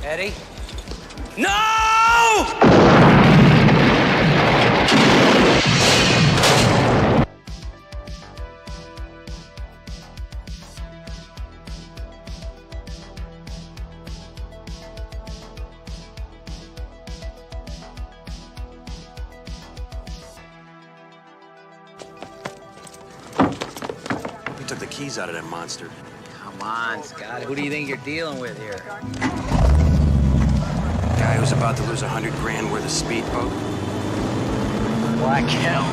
Eddie? No! We took the keys out of that monster. Come on, Scott. Who do you think you're dealing with here? Guy who's about to lose 100 grand worth of speedboat. Black hell.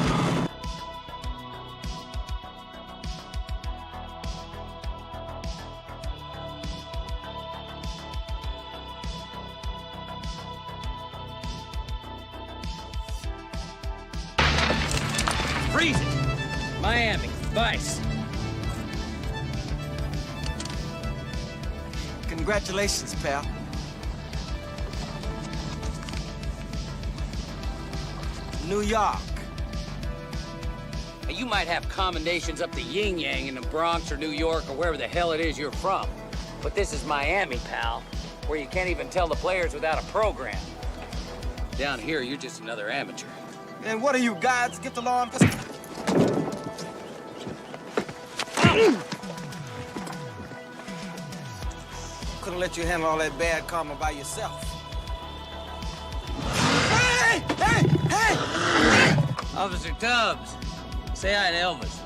Freeze it! Miami, Vice. Congratulations, pal. New York. Now, you might have commendations up the yin-yang in the Bronx or New York or wherever the hell it is you're from. But this is Miami, pal, where you can't even tell the players without a program. Down here, you're just another amateur. And what are you guys? Get the law on. Couldn't let you handle all that bad karma by yourself. Hey! Hey! Hey! Officer Tubbs, say hi to Elvis.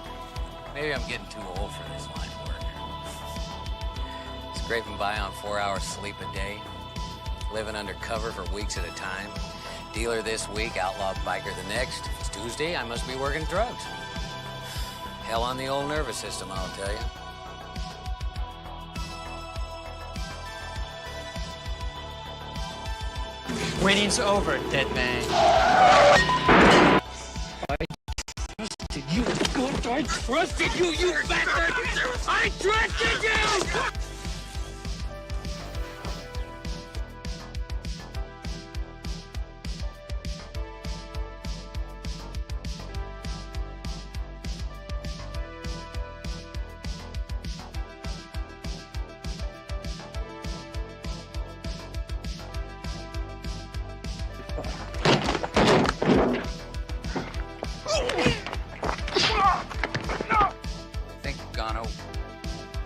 Maybe I'm getting too old for this line of work. Scraping by on 4 hours sleep a day, living under cover for weeks at a time. Dealer this week, outlaw biker the next. If it's Tuesday, I must be working drugs. Hell on the old nervous system, I'll tell you. Winning's over, dead man. I trusted you, good. I trusted you, you bastard! I trusted you!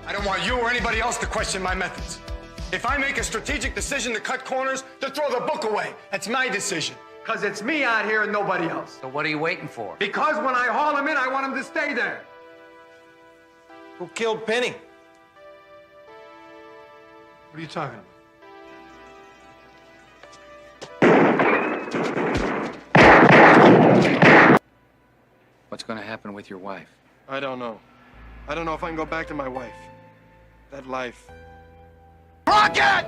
I don't want you or anybody else to question my methods. If I make a strategic decision to cut corners, to throw the book away, that's my decision. Because it's me out here and nobody else. So what are you waiting for? Because when I haul him in, I want him to stay there. Who killed Penny? What are you talking about? What's going to happen with your wife? I don't know. I don't know if I can go back to my wife. That life. Rocket!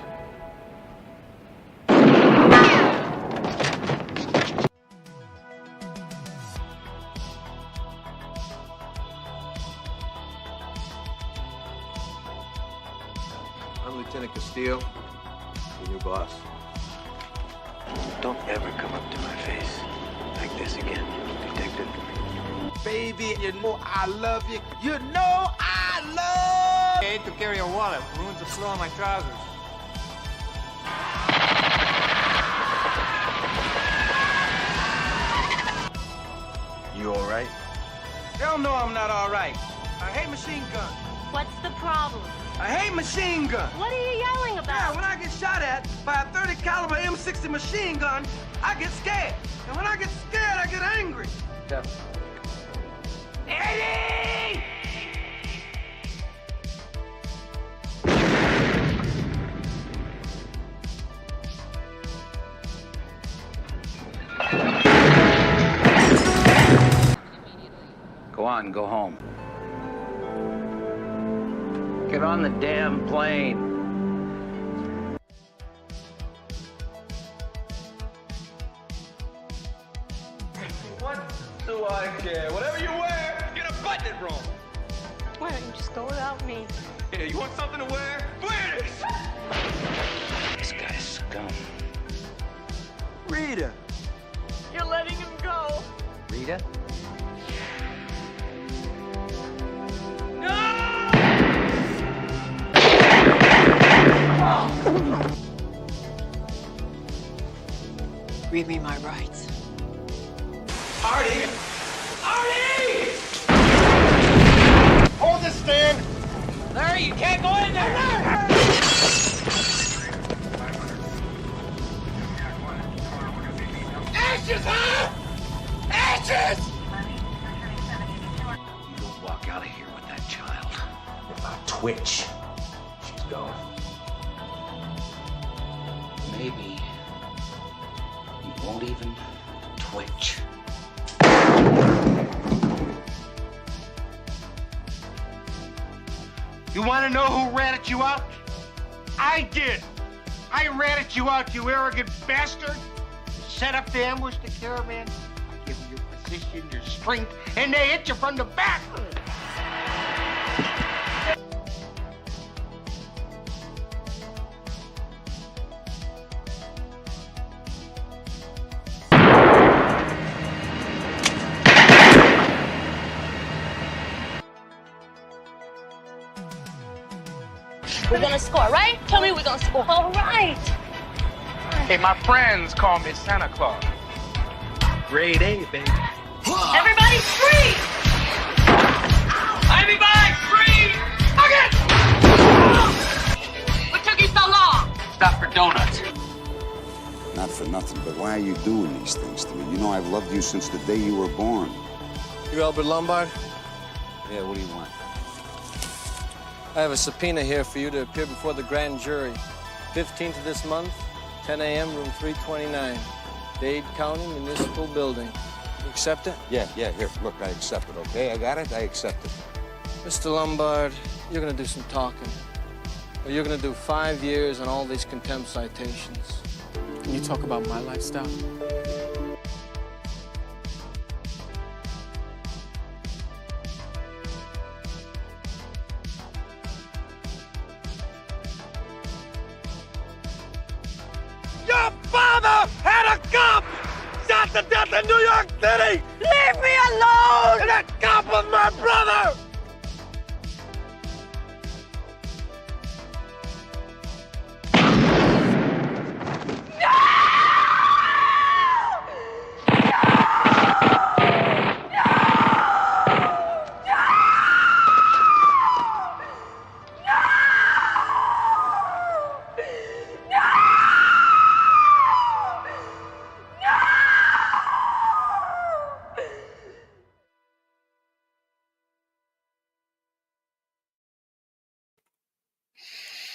I'm Lieutenant Castillo, your new boss. Don't ever come up to my face like this again, Detective. Baby, you know I love you. You know I love I hate to carry a wallet. Ruins the flow on my trousers. You all right? Hell no, I'm not all right. I hate machine guns. What's the problem? I hate machine guns. What are you yelling Yeah, about? when I get shot at by a 30 caliber M60 machine gun, I get scared. And when I get scared, I get angry. Eddie! Go on, go home. Get on the damn plane. What do I care? Whatever you wear, you're gonna button it wrong. Why don't you just go without me? Yeah, you want something to wear? Wear this! This guy's scum. Rita. You're letting him go. Rita? No! read me my rights. Artie! Artie! Hold the stand! Larry, you can't go in there! Ashes, huh? Ashes! You don't walk out of here with that child. If I twitch, she's gone. Maybe you won't even twitch. You want to know who ratted you out? I did. I ratted you out, you arrogant bastard. Set up the ambush the caravan. I give them your position, your strength, and they hit you from the back. We're gonna score, right? Tell me we're gonna score. All right. Hey, my friends call me Santa Claus. Grade A, baby. Everybody free! Everybody free! Okay! What took you so long? Stop for donuts. Not for nothing, but why are you doing these things to me? You know I've loved you since the day you were born. You Albert Lombard? Yeah, what do you want? I have a subpoena here for you to appear before the grand jury. 15th of this month, 10 a.m., room 329, Dade County Municipal Building. You accept it? Yeah, here, look, I accept it, okay? I got it, I accept it. Mr. Lombard, you're gonna do some talking. Or you're gonna do 5 years on all these contempt citations. Can you talk about my lifestyle? Your father had a cop shot to death in New York City! Leave me alone! And that cop was my brother!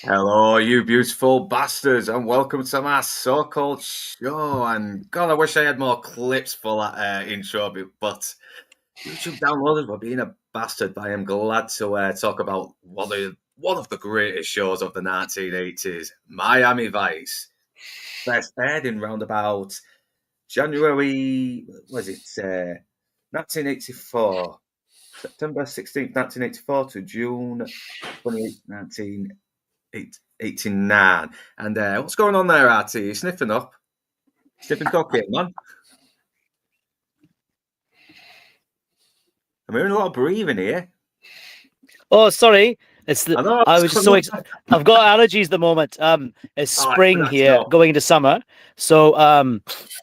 Hello, you beautiful bastards, and welcome to my so-called show. And God, I wish I had more clips for that intro, but YouTube downloaders were being a bastard. But I am glad to talk about one of the greatest shows of the 1980s, Miami Vice. First aired in roundabout January, 1984, September 16th, 1984 to June 28th, 1989. And what's going on there, RT? You sniffing up? Sniffing cocaine, man? I'm hearing a lot of breathing here. Oh, sorry. It's the. I was just so excited. I've got allergies at the moment. It's spring here, going into summer. So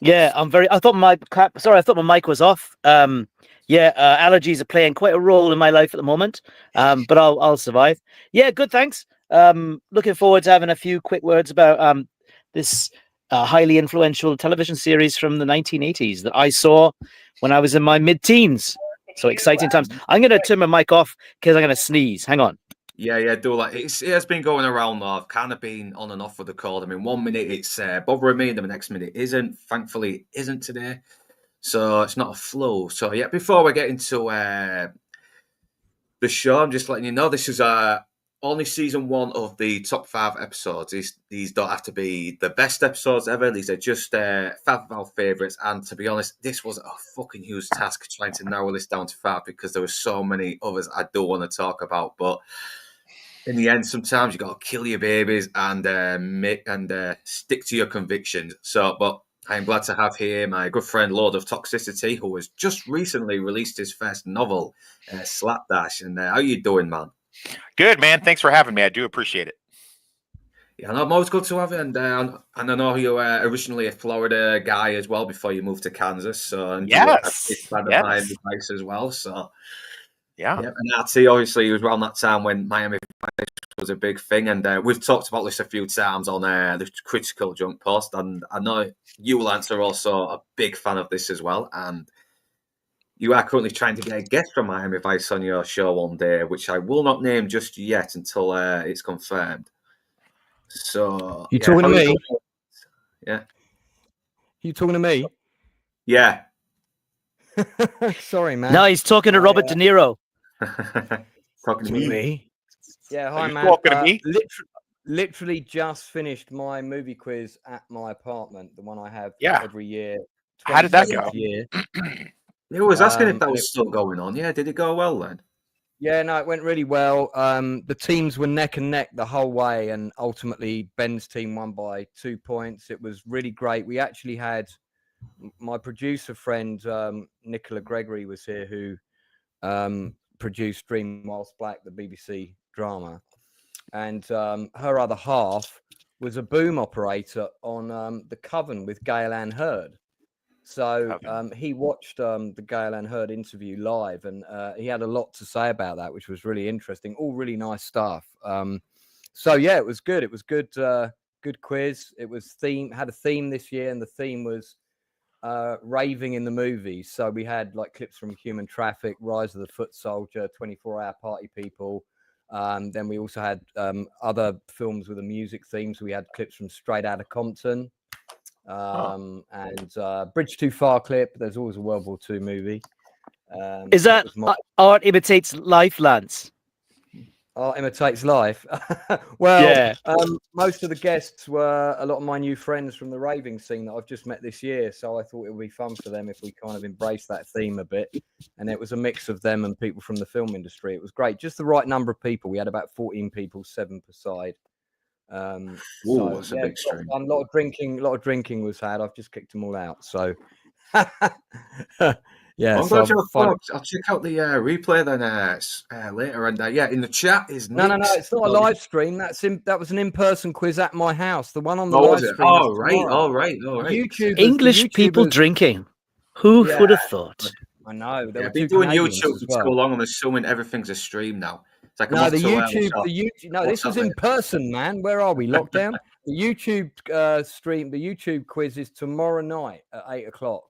yeah, I'm very. I thought my mic was off. Allergies are playing quite a role in my life at the moment. But I'll survive. Yeah, good. Thanks. Looking forward to having a few quick words about this highly influential television series from the 1980s that I saw when I was in my mid-teens. So exciting times. I'm going to turn my mic off because I'm going to sneeze. Hang on. Yeah, do like it has been going around though. I've kind of been on and off with the call. I mean, 1 minute it's bothering me, and the next minute isn't. Thankfully, it isn't today, so it's not a flow. So yeah, before we get into the show, I'm just letting you know this is only season 1 of the top 5 episodes. These don't have to be the best episodes ever. These are just 5 of our favourites. And to be honest, this was a fucking huge task trying to narrow this down to 5 because there were so many others I do want to talk about. But in the end, sometimes you got to kill your babies and stick to your convictions. But I'm glad to have here my good friend Lord of Toxicity, who has just recently released his first novel, Slapdash. And how you doing, man? Good, man. Thanks for having me. I do appreciate it. Yeah, no, always good to have you. And I know you were originally a Florida guy as well before you moved to Kansas. So and you were a big fan of Miami Vice as well. So yeah, and RT obviously was around that time when Miami Vice was a big thing, and we've talked about this a few times on the Critical Junk post, and I know you, Lance, are also a big fan of this as well, and you are currently trying to get a guest from Miami Vice on your show one day, which I will not name just yet until it's confirmed. So you talking to me? Yeah. You talking to me? Yeah. Sorry, man. No, he's talking to Robert De Niro. Talking to me. Yeah, hi, man. Talking to me? Literally just finished my movie quiz at my apartment, the one I have every year. How did that go? Year. I was asking if that was still going on. Yeah, did it go well then? Yeah, no, it went really well. The teams were neck and neck the whole way, and ultimately Ben's team won by 2 points. It was really great. We actually had my producer friend, Nicola Gregory, was here, who produced Dream Whilst Black, the BBC drama. And her other half was a boom operator on The Coven with Gail Ann Hurd. So he watched the Gail Ann Hurd interview live, and he had a lot to say about that, which was really interesting. All really nice stuff. So yeah, it was good. It was good. Good quiz. It was had a theme this year, and the theme was raving in the movies. So we had like clips from Human Traffic, Rise of the Foot Soldier, 24-Hour Party People. Then we also had other films with a music theme. So we had clips from Straight Outta Compton. And Bridge Too Far clip. There's always a World War II movie. Is that Art Imitates Life, Lance? Art Imitates Life. Well, yeah. Most of the guests were a lot of my new friends from the raving scene that I've just met this year. So I thought it would be fun for them if we kind of embrace that theme a bit. And it was a mix of them and people from the film industry. It was great. Just the right number of people. We had about 14 people, 7 per side. That's a big stream. A lot of drinking was had. I've just kicked them all out. So yeah, I'm glad you're I'll check out the replay then later. And in the chat is no, it's not a live stream. That was an in-person quiz at my house. The one on the live stream. Oh, right. YouTube. English people drinking. Who would have thought? I know. I've been doing YouTube for so long. I'm assuming everything's a stream now. It's like the YouTube. No, this was in person, man. Where are we? Lockdown. The YouTube stream. The YouTube quiz is tomorrow night at 8:00.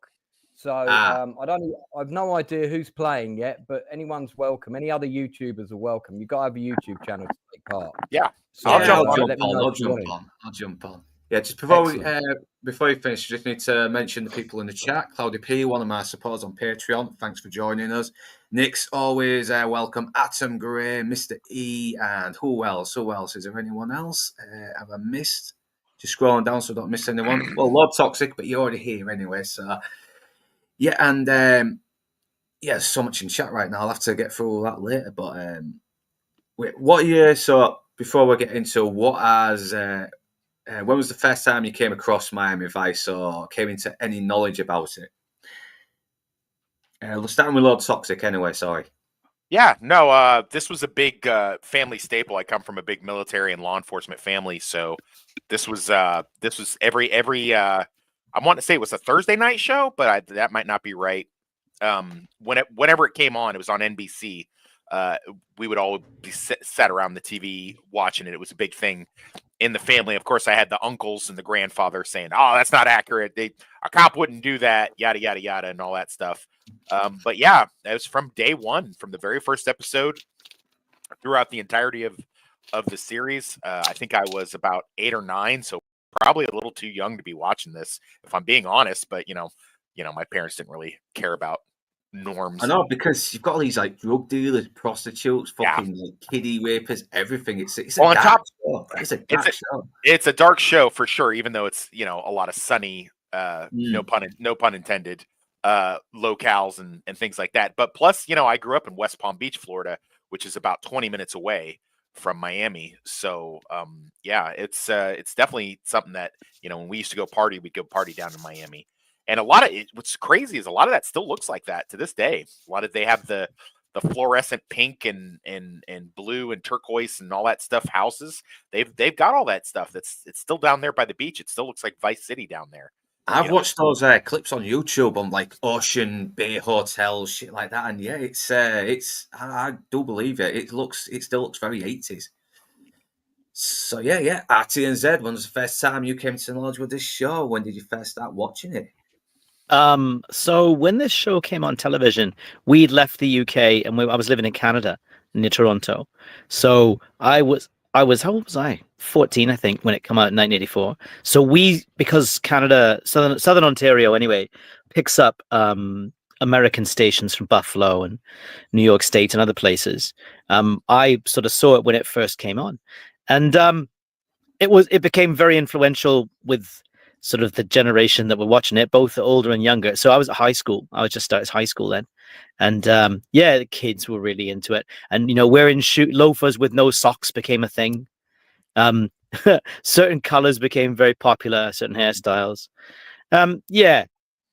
So I've no idea who's playing yet, but anyone's welcome. Any other YouTubers are welcome. You've got to have a YouTube channel to take part. Yeah. So I'll jump on. Yeah, just before you finish, just need to mention the people in the chat. Cloudi P, one of my supporters on Patreon. Thanks for joining us. Nick's always welcome. Atom Gray, Mr. E, and who else? Is there anyone else? Have I missed? Just scrolling down so I don't miss anyone. Well, Lord Toxic, but you're already here anyway, so... Yeah, and so much in chat right now. I'll have to get through all that later. But what year? So before we get into when was the first time you came across Miami Vice or came into any knowledge about it? We'll start with Lord Toxic anyway. Sorry. Yeah, no. This was a big family staple. I come from a big military and law enforcement family, so this was every. I want to say it was a Thursday night show, but that might not be right. Whenever it came on, it was on NBC. We would all be sat around the TV watching it. It was a big thing in the family. Of course, I had the uncles and the grandfather saying, "Oh, that's not accurate. A cop wouldn't do that." Yada yada yada, and all that stuff. But yeah, it was from day one, from the very first episode throughout the entirety of the series. I think I was about 8 or 9, so probably a little too young to be watching this, if I'm being honest. But you know, my parents didn't really care about norms. I know, because you've got all these like drug dealers, prostitutes, fucking like kiddie rapers, everything. It's a dark show. It's a dark show for sure, even though it's a lot of sunny, no pun intended, locales and things like that. But plus, I grew up in West Palm Beach, Florida, which is about 20 minutes away from Miami. So it's definitely something that when we used to go party, we'd go party down in Miami. And what's crazy is a lot of that still looks like that to this day. They have the the fluorescent pink and blue and turquoise and all that stuff houses. They've got all that stuff. It's still down there by the beach. It still looks like Vice City down there. I've watched those clips on YouTube on like Ocean Bay hotels, shit like that, and yeah, it's I do believe it. It still looks very 80s. So yeah. RTNZ. When was the first time you came to knowledge with this show? When did you first start watching it? So when this show came on television, we'd left the UK and I was living in Canada near Toronto. So I was how old was I? 14, I think, when it came out in 1984. So because Canada, Southern Ontario anyway, picks up American stations from Buffalo and New York State and other places. I sort of saw it when it first came on. And it became very influential with sort of the generation that were watching it, both the older and younger. So I was at high school. I was just started high school then. And the kids were really into it. And, wearing loafers with no socks became a thing. Certain colors became very popular, certain hairstyles. I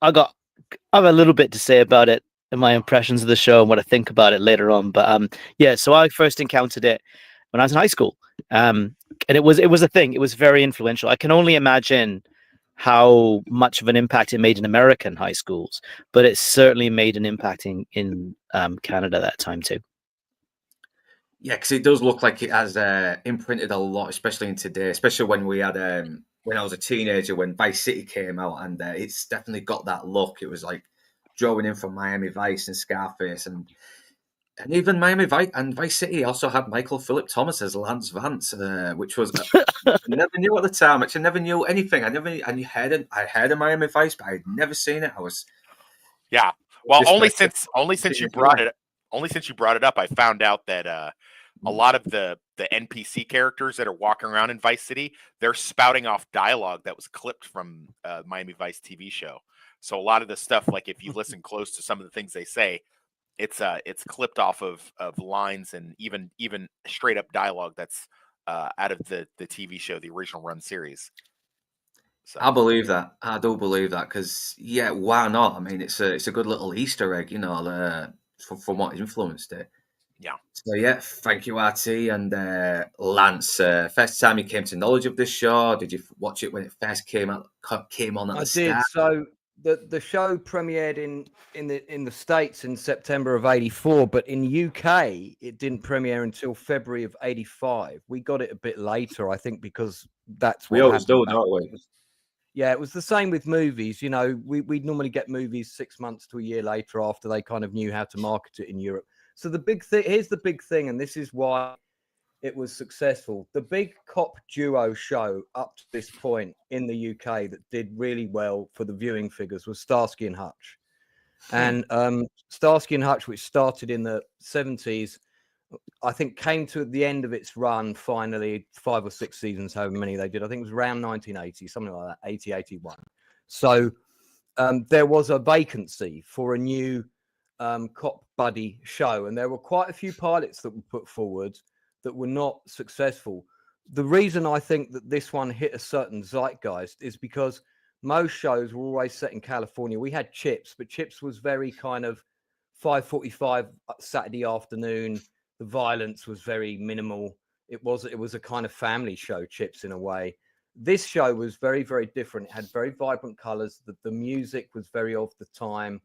have a little bit to say about it and my impressions of the show and what I think about it later on. But so I first encountered it when I was in high school. And it was a thing. It was very influential. I can only imagine how much of an impact it made in American high schools, but it certainly made an impact in Canada that time too. Yeah, because it does look like it has imprinted a lot, especially in today, especially when we had when I was a teenager, when Vice City came out, and it's definitely got that look. It was like drawing in from Miami Vice and Scarface, and even Miami Vice and Vice City also had Michael Phillip Thomas as Lance Vance, which was I never knew at the time. Actually, never knew anything. I heard of Miami Vice, but I'd never seen it. Well, only since you brought it up, I found out that a lot of the NPC characters that are walking around in Vice City, they're spouting off dialogue that was clipped from Miami Vice TV show. So a lot of the stuff, like if you listen close to some of the things they say, it's clipped off of lines and even straight up dialogue that's out of the TV show, the original run series. So. I believe that. I do believe that because why not? I mean, it's a good little Easter egg, from what influenced it. Yeah. So thank you, RT and Lance. First time you came to knowledge of this show, did you watch it when it first came on? I did. So the show premiered in the States in September of '84, but in UK it didn't premiere until February of '85. We got it a bit later, I think, because that's what we always do, don't we? Yeah, it was the same with movies. We'd normally get movies 6 months to a year later after they kind of knew how to market it in Europe. So here's the big thing, and this is why it was successful. The big cop duo show up to this point in the UK that did really well for the viewing figures was Starsky and Hutch. And Starsky and Hutch, which started in the 70s, I think came to the end of its run finally, 5 or 6 seasons, however many they did. I think it was around 1980, something like that, 80, 81. So there was a vacancy for a new cop buddy show. And there were quite a few pilots that were put forward that were not successful. The reason I think that this one hit a certain zeitgeist is because most shows were always set in California. We had Chips, but Chips was very kind of 5:45 Saturday afternoon. The violence was very minimal. It was a kind of family show, Chips, in a way. This show was very, very different. It had very vibrant colors. The music was very of the time.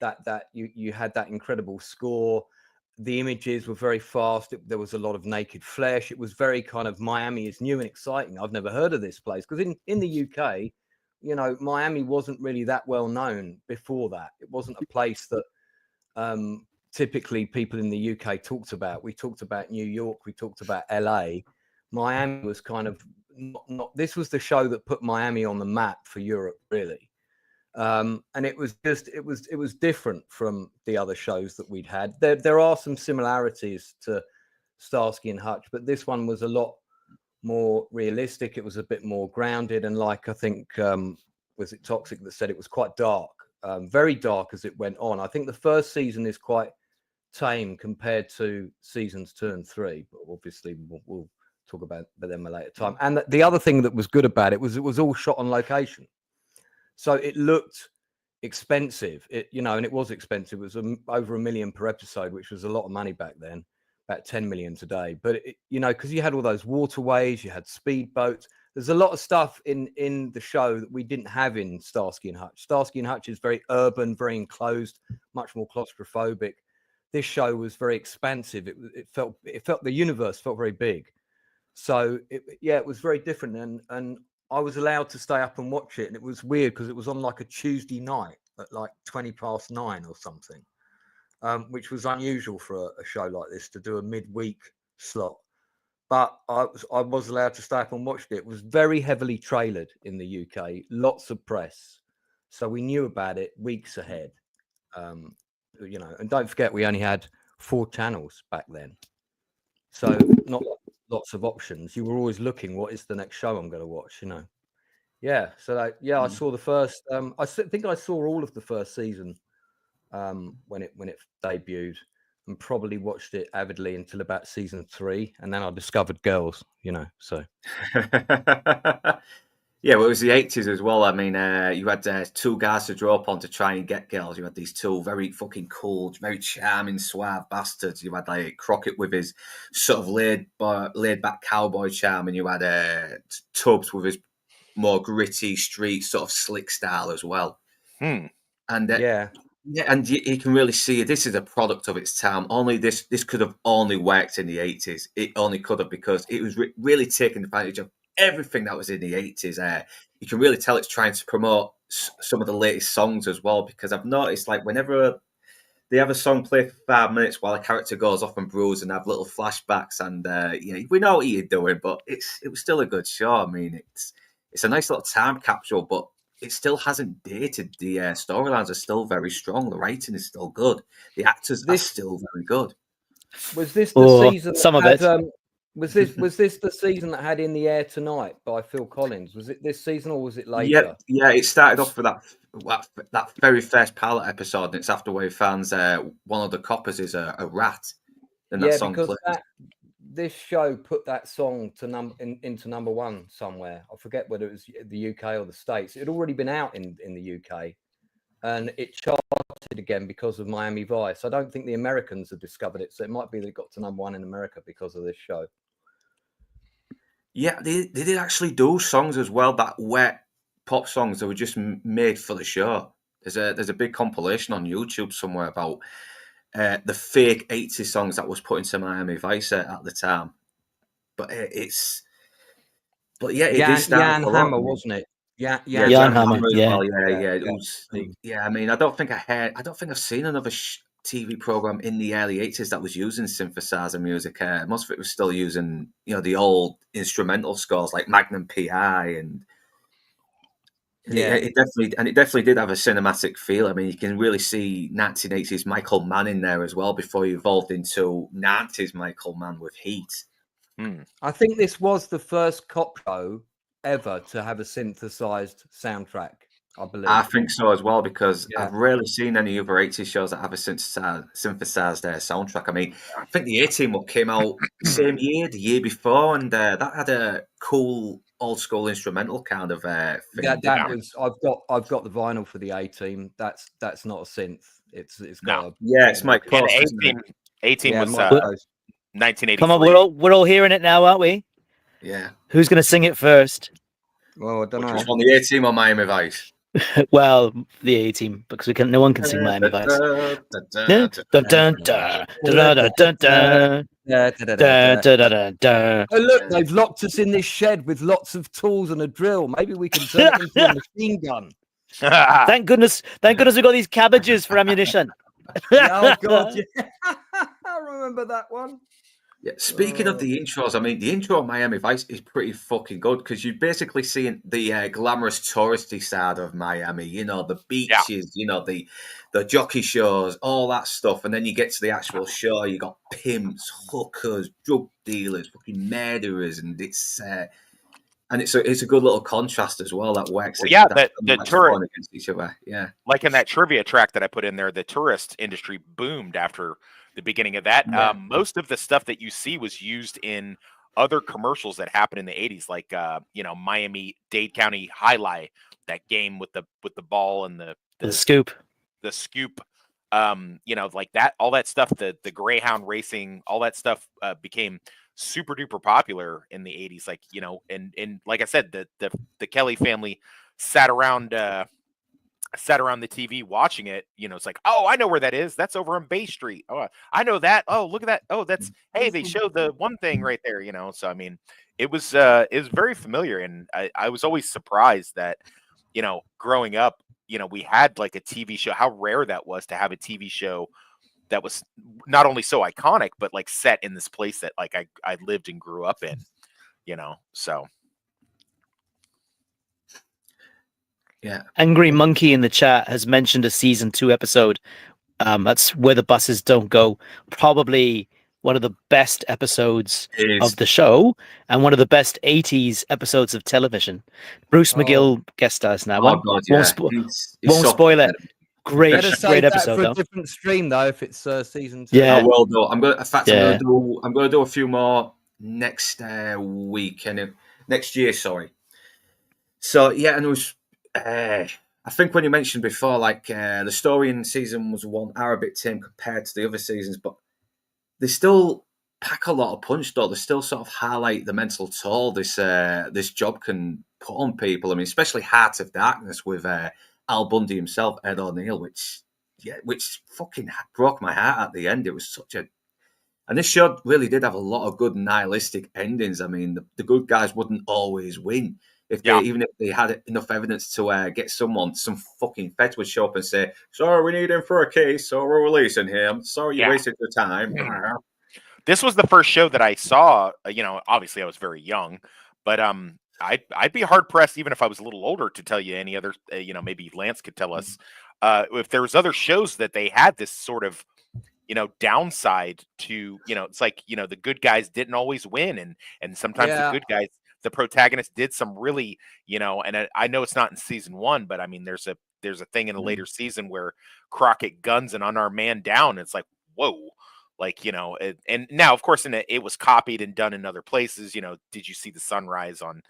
That you had that incredible score. The images were very fast. There was a lot of naked flesh. It was very kind of Miami is new and exciting. I've never heard of this place because in the UK, Miami wasn't really that well known before that. It wasn't a place that typically people in the UK talked about. We talked about New York. We talked about LA. Miami was kind of not. This was the show that put Miami on the map for Europe, really. And it was different from the other shows that we'd had. There are some similarities to Starsky and Hutch, but this one was a lot more realistic. It was a bit more grounded, and like I think was it Toxic that said it was quite dark, very dark as it went on. I think the first season is quite tame compared to seasons 2 and 3, but obviously we'll talk about them at a later time. And the other thing that was good about it was all shot on location. So it looked expensive. And it was expensive. It was over $1 million per episode, which was a lot of money back then. About 10 million today. But because you had all those waterways, you had speedboats. There's a lot of stuff in the show that we didn't have in Starsky and Hutch. Starsky and Hutch is very urban, very enclosed, much more claustrophobic. This show was very expansive. It felt the universe felt very big. So it was very different. And I was allowed to stay up and watch it. And it was weird because it was on like a Tuesday night at like 9:20 or something, which was unusual for a show like this to do a midweek slot. But I was allowed to stay up and watch it. It was very heavily trailered in the UK, lots of press. So we knew about it weeks ahead. And don't forget, we only had 4 channels back then. So not lots of options. You were always looking, what is the next show I'm going to watch, Yeah. So I saw the first, I think I saw all of the first season when it debuted, and probably watched it avidly until about season 3, and then I discovered Girls. So. Yeah, well, it was the 80s as well. I mean, you had 2 guys to draw upon to try and get girls. You had these 2 very fucking cool, very charming, suave bastards. You had like Crockett with his sort of laid back cowboy charm, and you had Tubbs with his more gritty street sort of slick style as well. And yeah, and you can really see this is a product of its time. Only this could have only worked in the 80s. It only could have, because it was really taking advantage of everything that was in the 80s. You can really tell it's trying to promote some of the latest songs as well, because I've noticed like whenever they have a song play for 5 minutes while a character goes off and brews and have little flashbacks, and we know what you're doing, but it was still a good show. I mean, it's a nice little time capsule, but it still hasn't dated. The storylines are still very strong. The writing is still good. The actors are still very good. Was this the season? Some of it. Was this the season that had "In the Air Tonight" by Phil Collins? Was it this season or was it later? Yeah. It started off with that very first pilot episode, and it's after where he finds one of the coppers is a rat. And that song because plays. This show put that song to into number 1 somewhere. I forget whether it was the UK or the States. It had already been out in the UK, and it charted again because of Miami Vice. I don't think the Americans have discovered it, so it might be that it got to number 1 in America because of this show. Yeah, they did actually do songs as well, that wet pop songs that were just made for the show. There's a big compilation on YouTube somewhere about the fake 80s songs that was put into Miami Vice at the time. But it did start Jan Hammer, wasn't it? Jan Hammer. Yeah. It was. Yeah, I mean, I don't think I've seen another TV program in the early 80s that was using synthesizer music. Most of it was still using, the old instrumental scores like Magnum PI, and it definitely did have a cinematic feel. I mean, you can really see 1980s Michael Mann in there as well before he evolved into 90s Michael Mann with Heat. I think this was the first cop show ever to have a synthesized soundtrack. I believe. I think so as well, because I've rarely seen any other 80s shows that have a synthesized soundtrack. I mean, I think the A-Team came out the year before, and that had a cool old school instrumental kind of thing. That was I've got the vinyl for the A-Team. That's not a synth. It's got it's Mike Post. A-Team was 1984. Come on, we're all hearing it now, aren't we? Yeah. Who's going to sing it first? Well, I don't know. On the A-Team or Miami Vice? Well, the A-Team, because no one can sing Miami Vice. Oh, look, they've locked us in this shed with lots of tools and a drill. Maybe we can turn it into a machine gun. Thank goodness we've got these cabbages for ammunition. Oh God, yeah. I remember that one. Yeah, speaking of the intros, I mean, the intro of Miami Vice is pretty fucking good, because you're basically seeing the glamorous touristy side of Miami, the beaches, the jockey shows, all that stuff. And then you get to the actual show, you got pimps, hookers, drug dealers, fucking murderers. And it's a good little contrast as well that works. The tourist against each other. Yeah. Like in that trivia track that I put in there, the tourist industry boomed after the beginning of that. Most of the stuff that you see was used in other commercials that happened in the 80s, like Miami Dade County Highlight, that game with the ball and the the scoop. The scoop, you know, like that, all that stuff, the Greyhound racing, all that stuff became super duper popular in the 80s. Like, you know, and like I said, the Kelly family sat around the TV watching it. You know, it's like, oh, I know where that is. That's over on Bay Street. Oh, I know that. Oh, look at that. Oh, that's, hey, they showed the one thing right there, you know. So I mean, it was very familiar, and I was always surprised that, you know, growing up, you know, we had like a TV show, how rare that was to have a TV show that was not only so iconic, but like set in this place that like I lived and grew up in, you know. So yeah. Angry Monkey in the chat has mentioned a season 2 episode. That's Where the Buses Don't Go. Probably one of the best episodes of the show and one of the best 80s episodes of television. Bruce McGill guest stars now. God, yeah. Won't spoil it. Great episode for though. a different stream though if it's season 2. Yeah. I will do. I'm gonna do a few more next week and next year. Sorry. So yeah, and it was. I think when you mentioned before, like the story in season 1 are a bit tame compared to the other seasons, but they still pack a lot of punch. Though they still sort of highlight the mental toll this job can put on people. I mean, especially Heart of Darkness with Al Bundy himself, Ed O'Neill, which fucking broke my heart at the end. It was such a, and this show really did have a lot of good nihilistic endings. I mean, the good guys wouldn't always win. Even if they had enough evidence to get some fucking feds would show up and say, "Sorry, we need him for a case, so we're releasing him. Sorry, you wasted your time." This was the first show that I saw. You know, obviously I was very young, but I'd be hard pressed, even if I was a little older, to tell you any other. You know, maybe Lance could tell us if there was other shows that they had this sort of, you know, downside to. You know, it's like, you know, the good guys didn't always win, and sometimes the good guys, the protagonist, did some really, you know. And I know it's not in season 1, but I mean, there's a thing in a later season where Crockett guns an unarmed man down. It's like, whoa. Like, you know, and now, of course, it was copied and done in other places. You know, did you see the sunrise on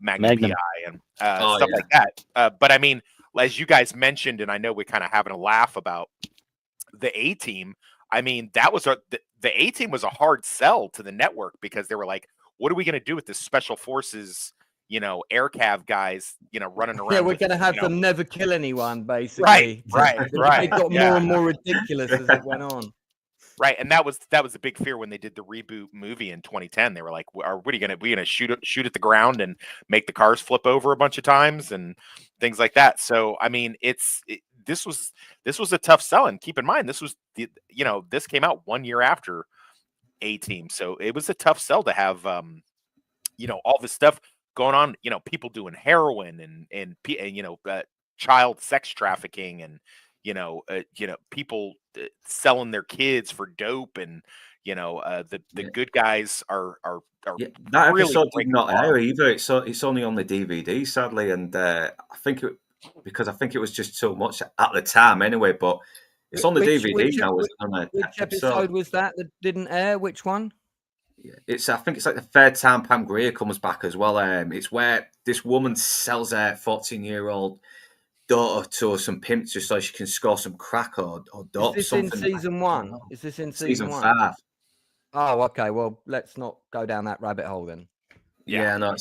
Magnum PI and stuff like that? But I mean, as you guys mentioned, and I know we're kind of having a laugh about the A-Team. I mean, that was the A-Team was a hard sell to the network because they were like, what are we going to do with this special forces, you know, air cav guys, you know, running around? Yeah, we're going to have them never kill anyone, basically. Right. It got more and more ridiculous as it went on. Right, and that was a big fear when they did the reboot movie in 2010. They were like, "What are you gonna shoot at the ground and make the cars flip over a bunch of times and things like that?" So I mean, this was a tough sell, and keep in mind this came out 1 year after A-Team, so it was a tough sell to have you know, all this stuff going on. You know, people doing heroin and you know, child sex trafficking and you know, people selling their kids for dope, and you know, the good guys are that really episode did not air either. It's only on the DVD, sadly, and I think it was just too much at the time anyway. But it's on the DVD now. Which episode was that didn't air? Which one? I think it's like the third time Pam Grier comes back as well. It's where this woman sells her 14-year-old daughter to some pimp just so she can score some crack or dope. Is this in season 1? Is this in season 1? 5? Oh, okay. Well, let's not go down that rabbit hole then. Yeah, no,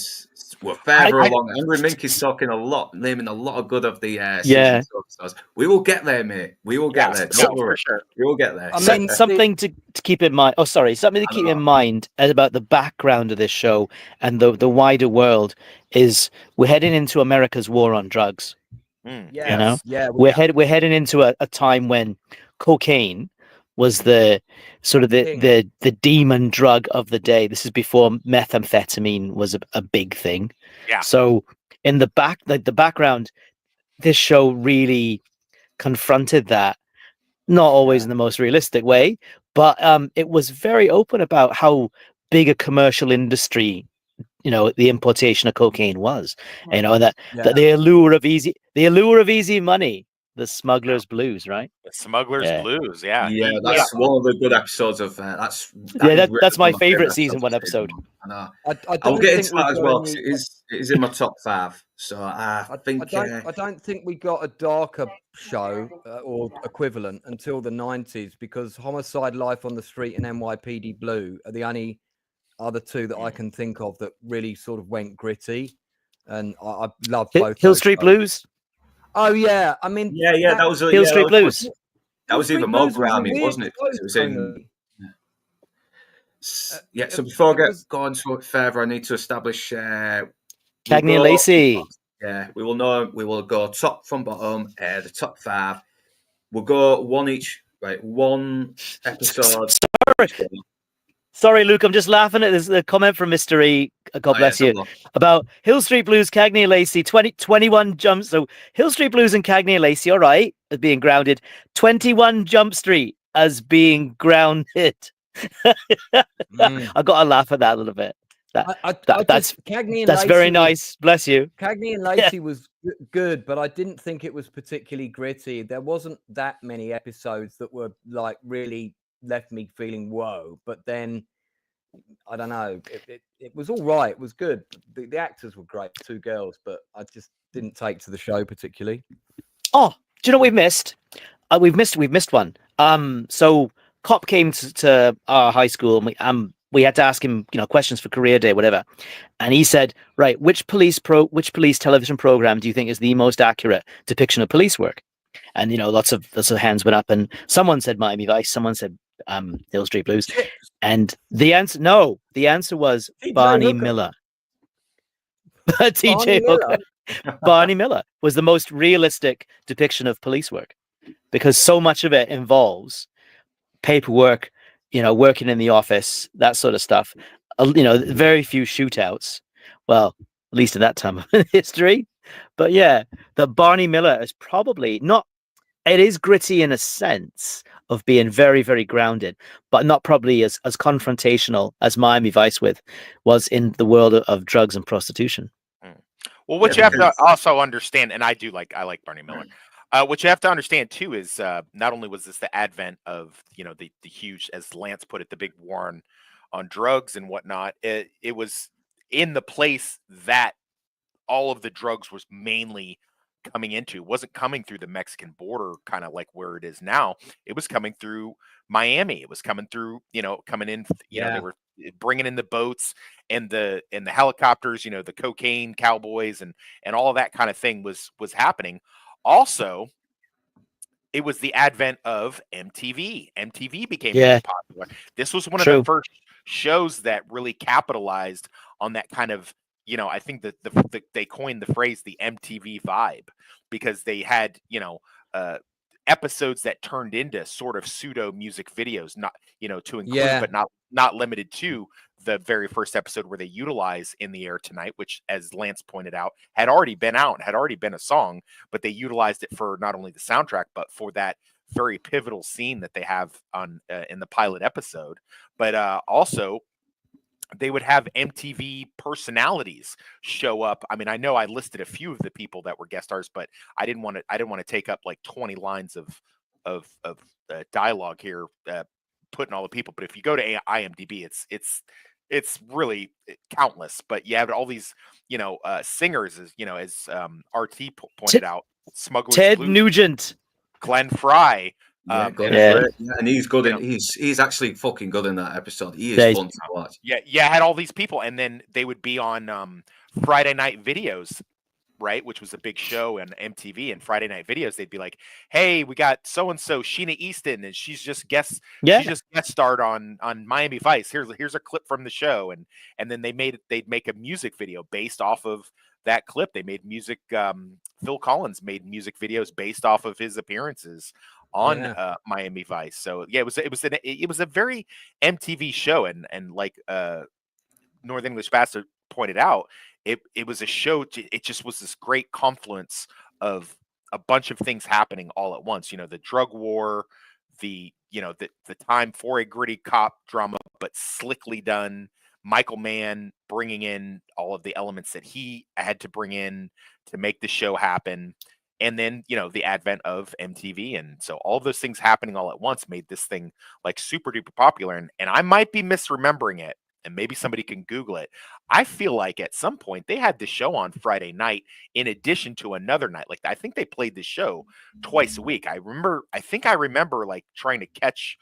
we're further along. Angry Mink is talking a lot, naming a lot of good of the season 2 episodes. We will get there, mate. We will get there. Don't worry. For sure. We will get there. I mean, something to keep in mind. Oh, sorry. Something to keep in mind about the background of this show and the wider world is we're heading into America's war on drugs. Yes. You know, yeah, we're heading into a time when cocaine was the sort of the demon drug of the day. This is before methamphetamine was a big thing. Yeah. So in the background, this show really confronted that, not always in the most realistic way, but it was very open about how big a commercial industry, you know, the importation of cocaine was, you know, that the allure of easy money, the smuggler's blues, right? The smuggler's blues, yeah. That's one of the good episodes of that's my favorite season 1 episode. I know. I I'll don't get think into we that as got well because any. it is in my top 5. So I think I don't think we got a darker show or equivalent until the 90s, because Homicide: Life on the Street and NYPD Blue are the only other two that I can think of that really sort of went gritty, and I love both Hill those Street shows. Blues. Oh yeah, I mean that was Hill Street Blues. That was even more grimy, wasn't it? Show, It was in. Yeah. So it before I get was going to it further, I need to establish. Cagney and Lacey. Yeah, we will know. We will go top from bottom. The top 5. We'll go one each. Right, one episode. Sorry, Luke. I'm just laughing at this comment from Mr. E. God bless you. About Hill Street Blues, Cagney and Lacey. 21 jumps. So Hill Street Blues and Cagney and Lacey, all right, as being grounded. 21 Jump Street as being grounded. I got to laugh at that a little bit. That's Cagney and that's very Lacey nice. Bless you. Cagney and Lacey was good, but I didn't think it was particularly gritty. There wasn't that many episodes that were like really left me feeling whoa. But then I don't know, it was all right. It was good. The actors were great, 2 girls, but I just didn't take to the show particularly. Oh, do you know what we've missed? We've missed one. So Cop came to our high school, and we had to ask him, questions for career day, whatever. And he said, right, which police television program do you think is the most accurate depiction of police work? And, lots of hands went up, and someone said Miami Vice, someone said Hill Street Blues. And the answer was Barney Miller. TJ Hooker. Barney Miller was the most realistic depiction of police work, because so much of it involves paperwork, working in the office, that sort of stuff. Very few shootouts. Well, at least at that time of history. But yeah, the Barney Miller is probably not. It is gritty in a sense of being very, very grounded, but not probably as confrontational as Miami Vice was in the world of drugs and prostitution. Well, what you have to also understand, and I like Barney Miller. What you have to understand too is not only was this the advent of the huge, as Lance put it, the big war on drugs and whatnot. It was in the place that all of the drugs was mainly coming into. It wasn't coming through the Mexican border, kind of like where it is now. It was coming through Miami. It was coming through, coming in. They were bringing in the boats and the helicopters. The cocaine cowboys and all of that kind of thing was happening. Also, it was the advent of MTV. MTV became really popular. This was one of the first shows that really capitalized on that kind of, I think that they coined the phrase the MTV vibe, because they had, episodes that turned into sort of pseudo music videos, not, to include, but not limited to the very first episode where they utilize In the Air Tonight, which, as Lance pointed out, had already been out, had already been a song, but they utilized it for not only the soundtrack, but for that very pivotal scene that they have on in the pilot episode. But also, they would have MTV personalities show up. I mean, I know I listed a few of the people that were guest stars, but I didn't want to take up like 20 lines of dialogue here, putting all the people. But if you go to IMDb, it's really countless. But you have all these, singers, as RT pointed out, Smugglers Ted Blues, Nugent, Glenn Fry. And he's good. He's actually fucking good in that episode. He is fun to watch. Yeah, had all these people, and then they would be on Friday Night Videos, right, which was a big show on MTV. And Friday Night Videos, they'd be like, "Hey, we got so and so, Sheena Easton, and she's just guest starred on Miami Vice. Here's a clip from the show." And then they'd make a music video based off of that clip. They made music. Phil Collins made music videos based off of his appearances on Miami Vice. So yeah, it was a very MTV show, and like North English Bastard pointed out, it was a show. It just was this great confluence of a bunch of things happening all at once. The drug war, the time for a gritty cop drama, but slickly done. Michael Mann bringing in all of the elements that he had to bring in to make the show happen. And then, the advent of MTV. And so all of those things happening all at once made this thing like super duper popular. And I might be misremembering it, and maybe somebody can Google it. I feel like at some point they had the show on Friday night in addition to another night. Like I think they played the show twice a week. I think I remember like trying to catch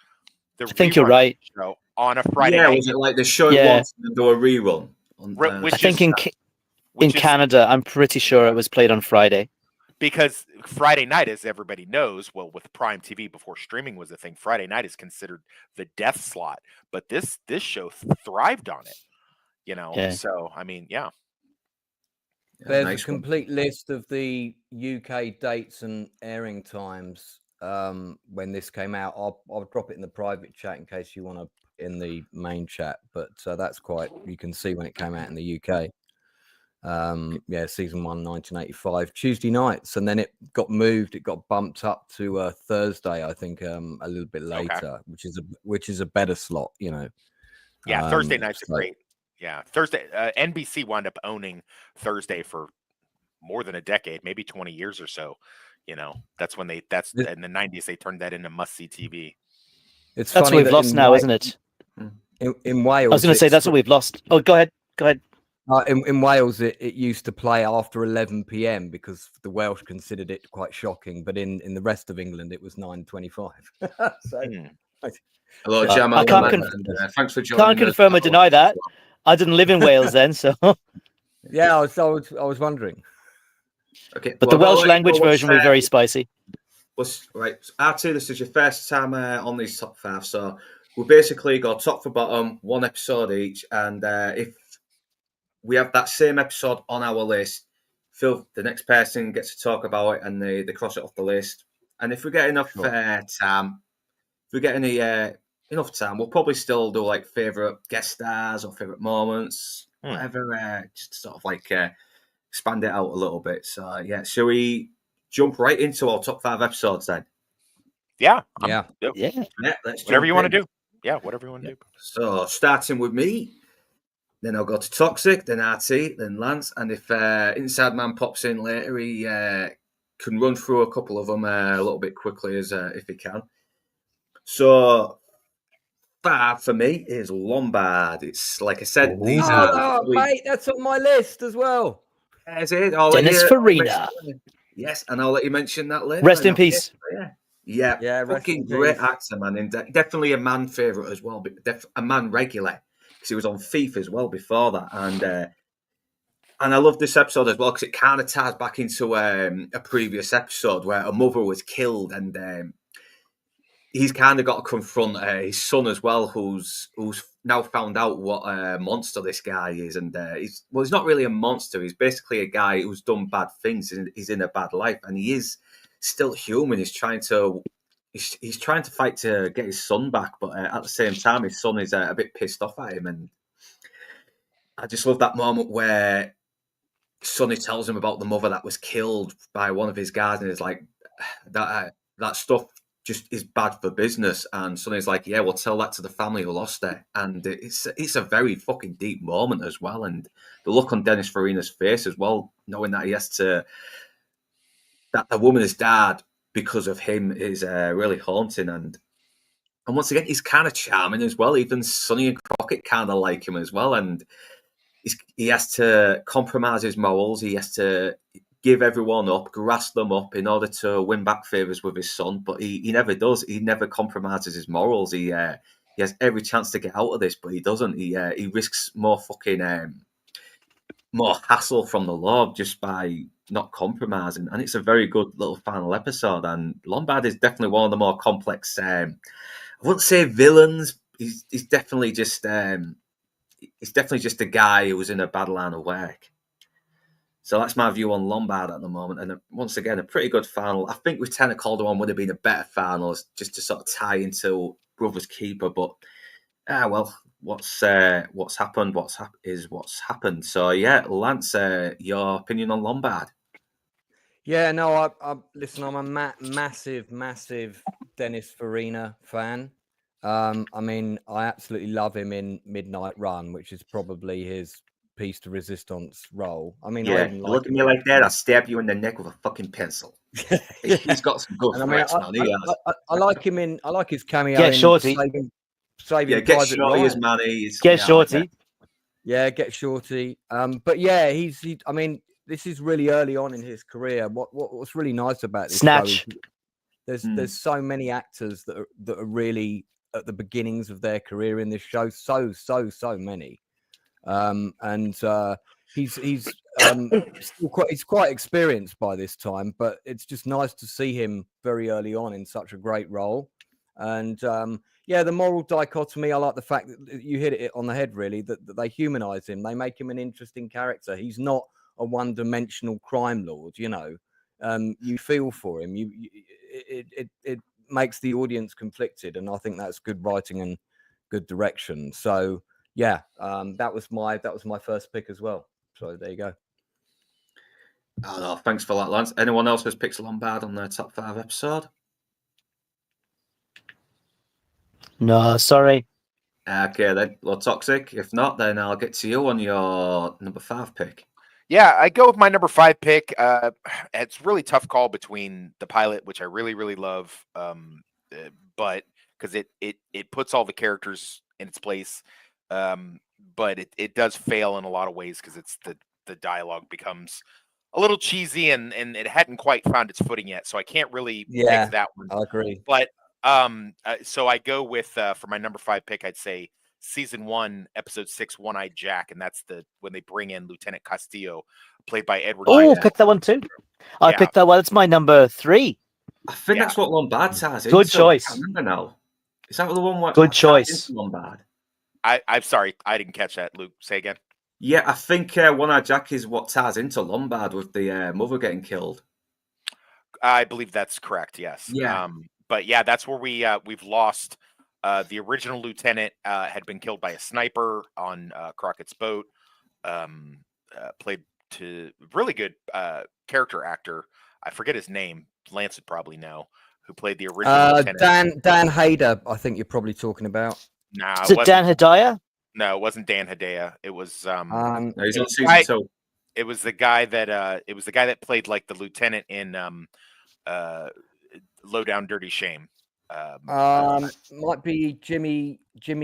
the I think you're right. show on a Friday yeah, night. was it like the show once and do a rerun? I think in Canada, I'm pretty sure it was played on Friday. Because Friday night, as everybody knows, well, with Prime TV before streaming was a thing, Friday night is considered the death slot. But this show thrived on it, you know. Yeah. So I mean, yeah. There's nice a complete list of the UK dates and airing times when this came out. I'll drop it in the private chat in case you want to in the main chat. But that's you can see when it came out in the UK. Season 1, 1985, Tuesday nights, and then it got bumped up to Thursday, I think, a little bit later, which is a better slot, you know. Yeah, Thursday nights are great. Yeah, Thursday, NBC wound up owning Thursday for more than a decade, maybe 20 years or so. You know, that's when in the 90s they turned that into must-see TV. That's what we've lost now, isn't it? In Wales, I was going to say that's what we've lost. Oh, go ahead. In Wales, it used to play after 11 p.m. because the Welsh considered it quite shocking, but in the rest of England, it was 9:25. Hello, Jam. I can't thanks for joining. Can't confirm or deny that. I didn't live in Wales then, so yeah, I was wondering. Okay, but the Welsh language version was very spicy. Right, RT, this is your first time on these top 5, so we basically got top for bottom, one episode each, and if we have that same episode on our list, the next person gets to talk about it, and they cross it off the list. And if we get enough time, enough time, we'll probably still do like favorite guest stars or favorite moments, whatever, just sort of like expand it out a little bit. So yeah, shall we jump right into our top 5 episodes then? Yeah. Let's whatever you want to do. Yeah, whatever you want to do. So starting with me. Then I'll go to Toxic, then RT, then Lance. And if Inside Man pops in later, he can run through a couple of them a little bit quickly if he can. So, 5 for me is Lombard. It's like I said, these are... mate, that's on my list as well. Is it? Dennis Farina. Yes, and I'll let you mention that later. Rest in peace. Yeah, fucking great actor, man. Definitely a man favourite as well, but a man regular. Because he was on Thief as well before that, and I love this episode as well because it kind of ties back into a previous episode where a mother was killed, and he's kind of got to confront his son as well, who's now found out what a monster this guy is, and he's not really a monster. He's basically a guy who's done bad things, and he's in a bad life, and he is still human. He's trying to fight to get his son back, but at the same time, his son is a bit pissed off at him. And I just love that moment where Sonny tells him about the mother that was killed by one of his guys, and it's like that stuff just is bad for business. And Sonny's like, "Yeah, we'll tell that to the family who lost her." And it's a very fucking deep moment as well. And the look on Dennis Farina's face as well, knowing that that the woman is died because of him, is really haunting. And once again, he's kind of charming as well. Even Sonny and Crockett kind of like him as well. And he has to compromise his morals. He has to give everyone up, grass them up in order to win back favours with his son. But he never does. He never compromises his morals. He has every chance to get out of this, but he doesn't. He risks more hassle from the law just by not compromising. And it's a very good little final episode. And Lombard is definitely one of the more complex, I wouldn't say villains. He's definitely just a guy who was in a bad line of work. So that's my view on Lombard at the moment. And once again, a pretty good final. I think with Tenor Calderon would have been a better final, just to sort of tie into Brother's Keeper. But what's happened is what's happened. So yeah, Lance, your opinion on Lombard? Yeah, no, listen, I'm a massive Dennis Farina fan. I mean, I absolutely love him in Midnight Run, which is probably his piece de resistance role. I mean, yeah, look at me like that, I'll stab you in the neck with a fucking pencil. He's got some good threats, man. I like him I like his cameo. Yeah, Shorty. Saving get Private Shorty as Ryan. Manny. Get Shorty. Yeah, get Shorty. But yeah, I mean, this is really early on in his career. What's really nice about this Snatch. show is there's so many actors that are really at the beginnings of their career in this show. So many. He's he's quite experienced by this time, but it's just nice to see him very early on in such a great role. And yeah, the moral dichotomy, I like the fact that you hit it on the head, really, that they humanize him. They make him an interesting character. He's not a one-dimensional crime lord, you know. You feel for him. It makes the audience conflicted, and I think that's good writing and good direction. So yeah, that was my first pick as well. So there you go. Oh, no, thanks for that, Lance. Anyone else has picked Lombard on their top 5 episode? No, sorry. Okay, then. Well, Toxic. If not, then I'll get to you on your number 5 pick. Yeah, I go with my number 5 pick. It's really tough call between the pilot, which I really, really love, but because it puts all the characters in its place, but it does fail in a lot of ways because it's the dialogue becomes a little cheesy and it hadn't quite found its footing yet, so I can't really pick that one. I agree. But so I go with for my number 5 pick, I'd say season 1, episode 6, One-Eyed Jack, and that's when they bring in Lieutenant Castillo, played by Edward. Oh, pick that one too. I picked that one. It's my number 3. I think that's what Lombard has. Good choice. I remember now. Is that the one? What Good choice. Lombard. I'm sorry, I didn't catch that. Luke, say again. Yeah, I think One-Eyed Jack is what ties into Lombard with the mother getting killed. I believe that's correct. Yes. Yeah. But yeah, that's where we've lost. The original lieutenant had been killed by a sniper on Crockett's boat. Played to really good character actor. I forget his name. Lance would probably know who played the original lieutenant. Dan Hader, I think you're probably talking about. Nah, Is it Dan Hedaya? No, it wasn't Dan Hedaya. It was he's on season 2. It was the guy that played like the lieutenant in Low Down Dirty Shame. Might be Jimmy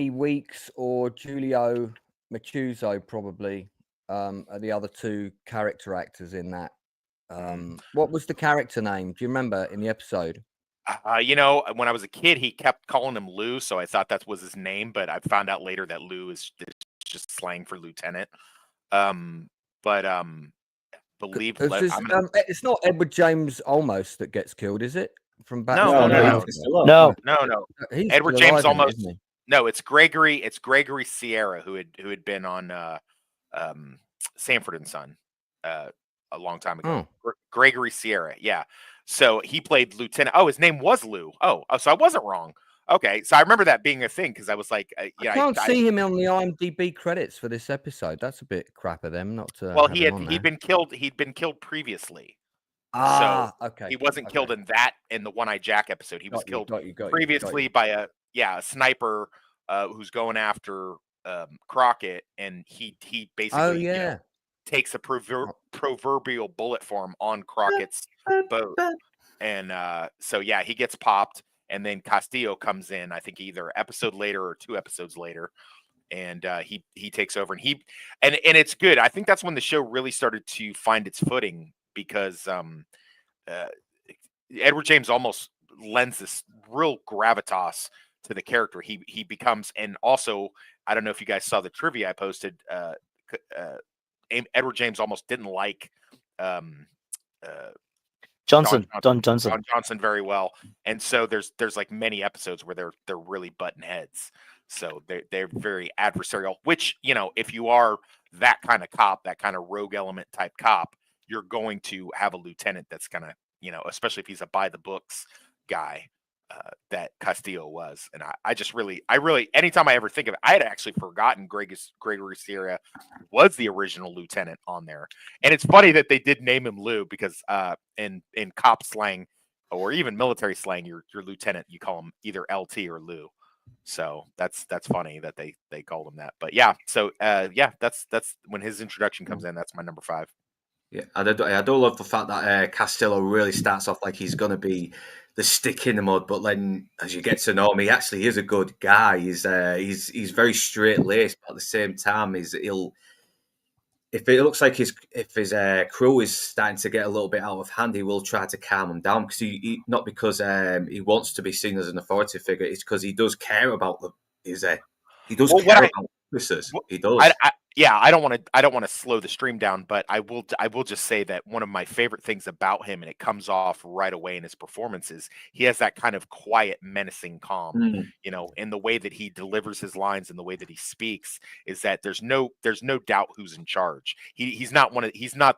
Weeks or Giulio Machuzzo, probably. Are the other 2 character actors in that. What was the character name? Do you remember in the episode? You know, when I was a kid, he kept calling him Lou, so I thought that was his name, but I found out later that Lou is just slang for lieutenant. Believe it's not Edward James Olmos that gets killed, is it? From back No. Edward James Olmos. No, it's Gregory. It's Gregory Sierra who had been on Sanford and Son a long time ago. Gregory Sierra, yeah. So he played Lieutenant. Oh, his name was Lou. Oh, so I wasn't wrong. Okay, so I remember that being a thing because I was like, I can't see him on the IMDb credits for this episode. That's a bit crap of them not to. Well, he'd been killed. He'd been killed previously. Okay. He wasn't killed in the One-Eyed Jack episode. He was killed previously by a sniper who's going after Crockett, and he basically takes a proverbial bullet for him on Crockett's boat, and so yeah, he gets popped, and then Castillo comes in. I think either episode later or 2 episodes later, and he takes over, and it's good. I think that's when the show really started to find its footing because Edward James almost lends this real gravitas to the character. He becomes, and also I don't know if you guys saw the trivia I posted. Edward James almost didn't like Don Johnson very well, and so there's like many episodes where they're really butting heads. So they're very adversarial. Which, you know, if you are that kind of cop, that kind of rogue element type cop, you're going to have a lieutenant that's kind of, you know, especially if he's a by the books guy. That Castillo was, and I really, anytime I ever think of it, I had actually forgotten Gregory Sierra was the original lieutenant on there, and it's funny that they did name him Lou because in cop slang or even military slang, your lieutenant, you call him either LT or Lou, so that's funny that they called him that. But yeah, so that's when his introduction comes in. That's my number 5. Yeah, I do love the fact that Castillo really starts off like he's going to be the stick in the mud. But then, as you get to know him, he actually is a good guy. He's very straight laced, but at the same time, he'll. If it looks like his crew is starting to get a little bit out of hand, he will try to calm them down because he not because he wants to be seen as an authority figure. It's because he does care about he does care about officers. He does. I don't want to slow the stream down, but I will just say that one of my favorite things about him, and it comes off right away in his performances, he has that kind of quiet, menacing calm, you know, in the way that he delivers his lines and the way that he speaks, is that there's no doubt who's in charge. He's not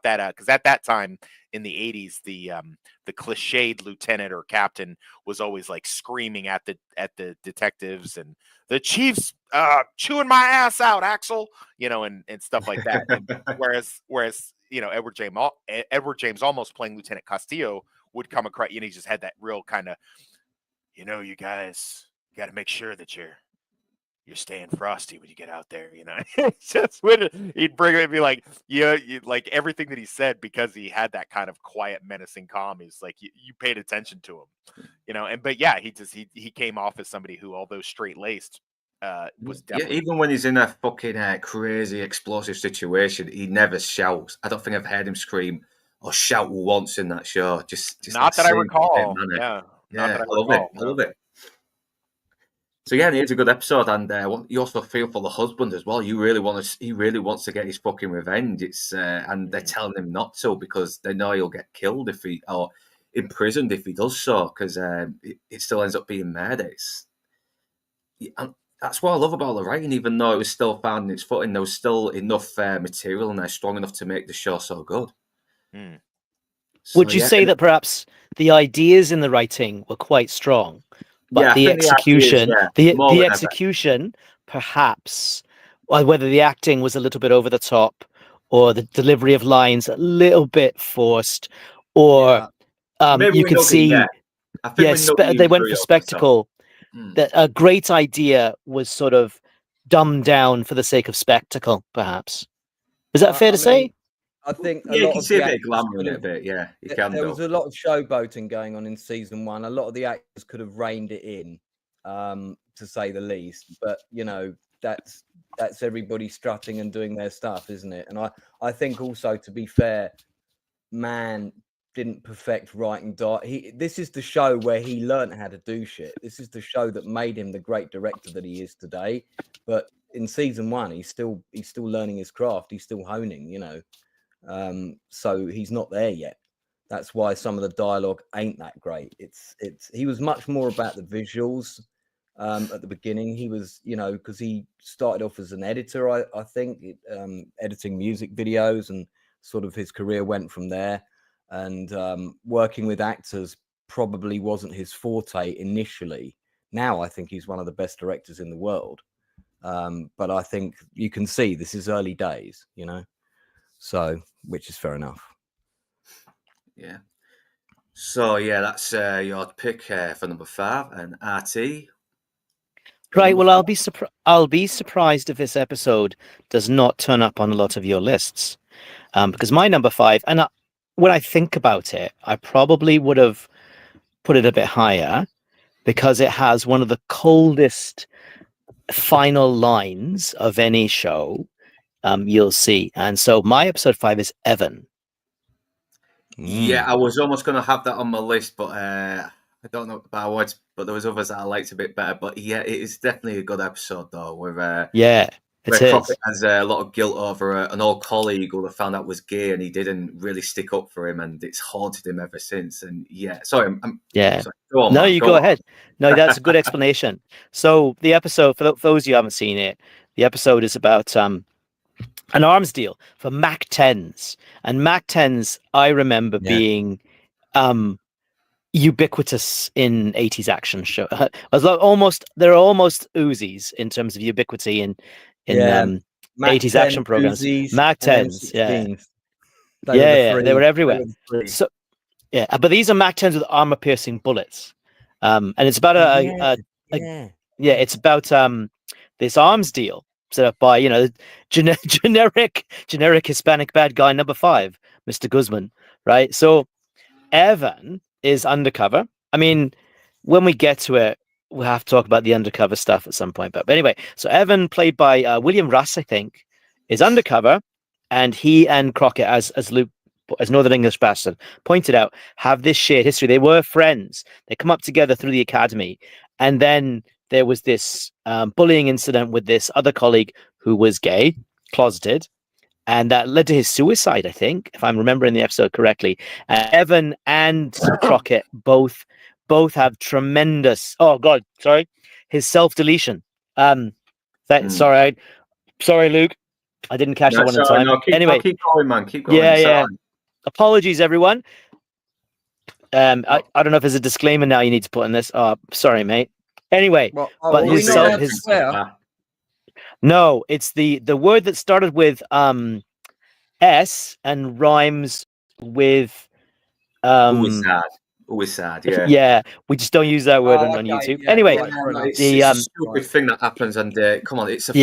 that because at that time in the 80s, the cliched lieutenant or captain was always like screaming at the detectives, and the chief's chewing my ass out, Axel, you know, and stuff like that. And whereas you know, Edward James almost playing Lieutenant Castillo would come across, you know, he just had that real kind of, you know, you guys got to make sure that you're staying frosty when you get out there, you know. Just when he'd bring it and be like, yeah, like everything that he said, because he had that kind of quiet, menacing calm. He's like, you paid attention to him, you know. And but yeah, he came off as somebody who, although straight laced, was definitely even when he's in a fucking crazy explosive situation, he never shouts. I don't think I've heard him scream or shout once in that show. Just not that I recall. Yeah, I love it. So yeah, it's a good episode, and you also feel for the husband as well. He really wants to get his fucking revenge. And they're telling him not to because they know he'll get killed or imprisoned if he does so, because it still ends up being murder. And that's what I love about the writing. Even though it was still finding its footing, there was still enough material in there strong enough to make the show so good. So, would you say that perhaps the ideas in the writing were quite strong? But the execution, the execution, perhaps, whether the acting was a little bit over the top, or the delivery of lines a little bit forced, or you could see, they went for spectacle. That a great idea was sort of dumbed down for the sake of spectacle, perhaps. Is that fair to say? I think you can see a bit of glamour in it, a bit. Yeah, you can. There was a lot of showboating going on in season 1. A lot of the actors could have reined it in, to say the least. But you know, that's everybody strutting and doing their stuff, isn't it? And I think also, to be fair, Mann didn't perfect writing. This is the show where he learned how to do shit. This is the show that made him the great director that he is today. But in season 1, he's still learning his craft. He's still honing, you know. So he's not there yet. That's why some of the dialogue ain't that great. He was much more about the visuals at the beginning. He was, you know, because he started off as an editor, I think, editing music videos, and sort of his career went from there. And working with actors probably wasn't his forte initially. Now I think he's one of the best directors in the world. But I think you can see this is early days, you know. So, which is fair enough. Yeah. So yeah, that's your pick for number 5, and RT. Right. Well, I'll be surprised if this episode does not turn up on a lot of your lists, because my number 5, and when I think about it, I probably would have put it a bit higher, because it has one of the coldest final lines of any show. You'll see. And so my episode 5 is Evan. Yeah, I was almost going to have that on my list, but I don't know about words, but there was others that I liked a bit better. But yeah, it is definitely a good episode, though. Where Crockett has a lot of guilt over an old colleague who they found out was gay, and he didn't really stick up for him, and it's haunted him ever since. And yeah, sorry, sorry. Go on, no, man, you go ahead. No, that's a good explanation. So the episode, for those of you who haven't seen it, the episode is about an arms deal for Mac 10s, and Mac 10s I remember being ubiquitous in 80s action show. They're almost Uzis in terms of ubiquity in 80s action programs. Mac 10s, they were everywhere. So but these are Mac 10s with armor piercing bullets, and it's about it's about this arms deal set up by, you know, generic Hispanic bad guy number 5, Mr. Guzman, right? So Evan is undercover. I mean, when we get to it, we'll have to talk about the undercover stuff at some point. But anyway, so Evan, played by William Russ, I think, is undercover, and he and Crockett, as Luke, as Northern English Bastard pointed out, have this shared history. They were friends. They come up together through the academy, and then there was this bullying incident with this other colleague who was gay, closeted, and that led to his suicide, I think, if I'm remembering the episode correctly. Evan and Crockett both have tremendous. Oh God, sorry, his self-deletion. Sorry, Luke, I didn't catch that one in time. No, anyway, keep going, man. Keep going. Yeah. Apologies, everyone. I don't know if there's a disclaimer now you need to put in this. Oh, sorry, mate. Anyway, but his no, it's the word that started with S and rhymes with Always sad, yeah. Yeah, we just don't use that word on YouTube. Yeah, anyway, it's a stupid thing that happens, and come on, it's a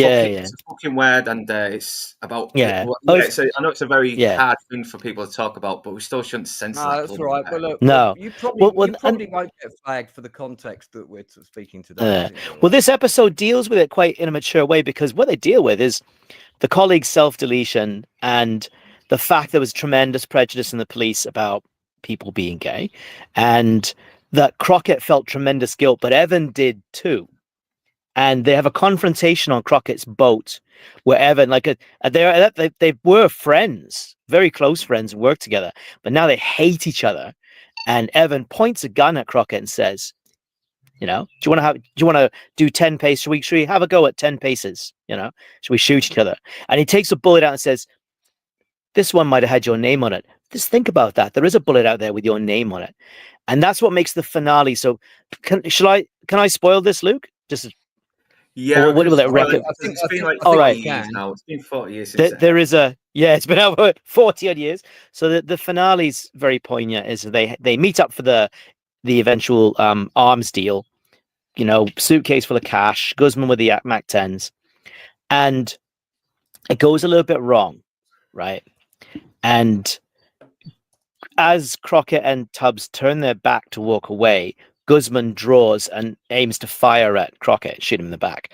fucking word, and it's about I know it's a very hard thing for people to talk about, but we still shouldn't censor. No, that's all right. But look, you probably won't get flagged for the context that we're speaking today. Well, this episode deals with it quite in a mature way, because what they deal with is the colleague's self-deletion and the fact there was tremendous prejudice in the police about people being gay, and that Crockett felt tremendous guilt, but Evan did too. And they have a confrontation on Crockett's boat where Evan, they were friends, very close friends, and worked together, but now they hate each other. And Evan points a gun at Crockett and says, do you want to do 10 paces? Should we have a go at 10 paces? Should we shoot each other? And he takes a bullet out and says, this one might have had your name on it. Just think about that. There is a bullet out there with your name on it. And that's what makes the finale. So can I spoil this, Luke? Yeah. What will it record? It's been like 40 years now. It's been 40 years since it's been over 40 odd years. So the finale's very poignant. Is they meet up for the eventual arms deal, suitcase full of cash, Guzman with the Mac 10s, and it goes a little bit wrong, right? And as Crockett and Tubbs turn their back to walk away, Guzman draws and aims to fire at Crockett, shoot him in the back.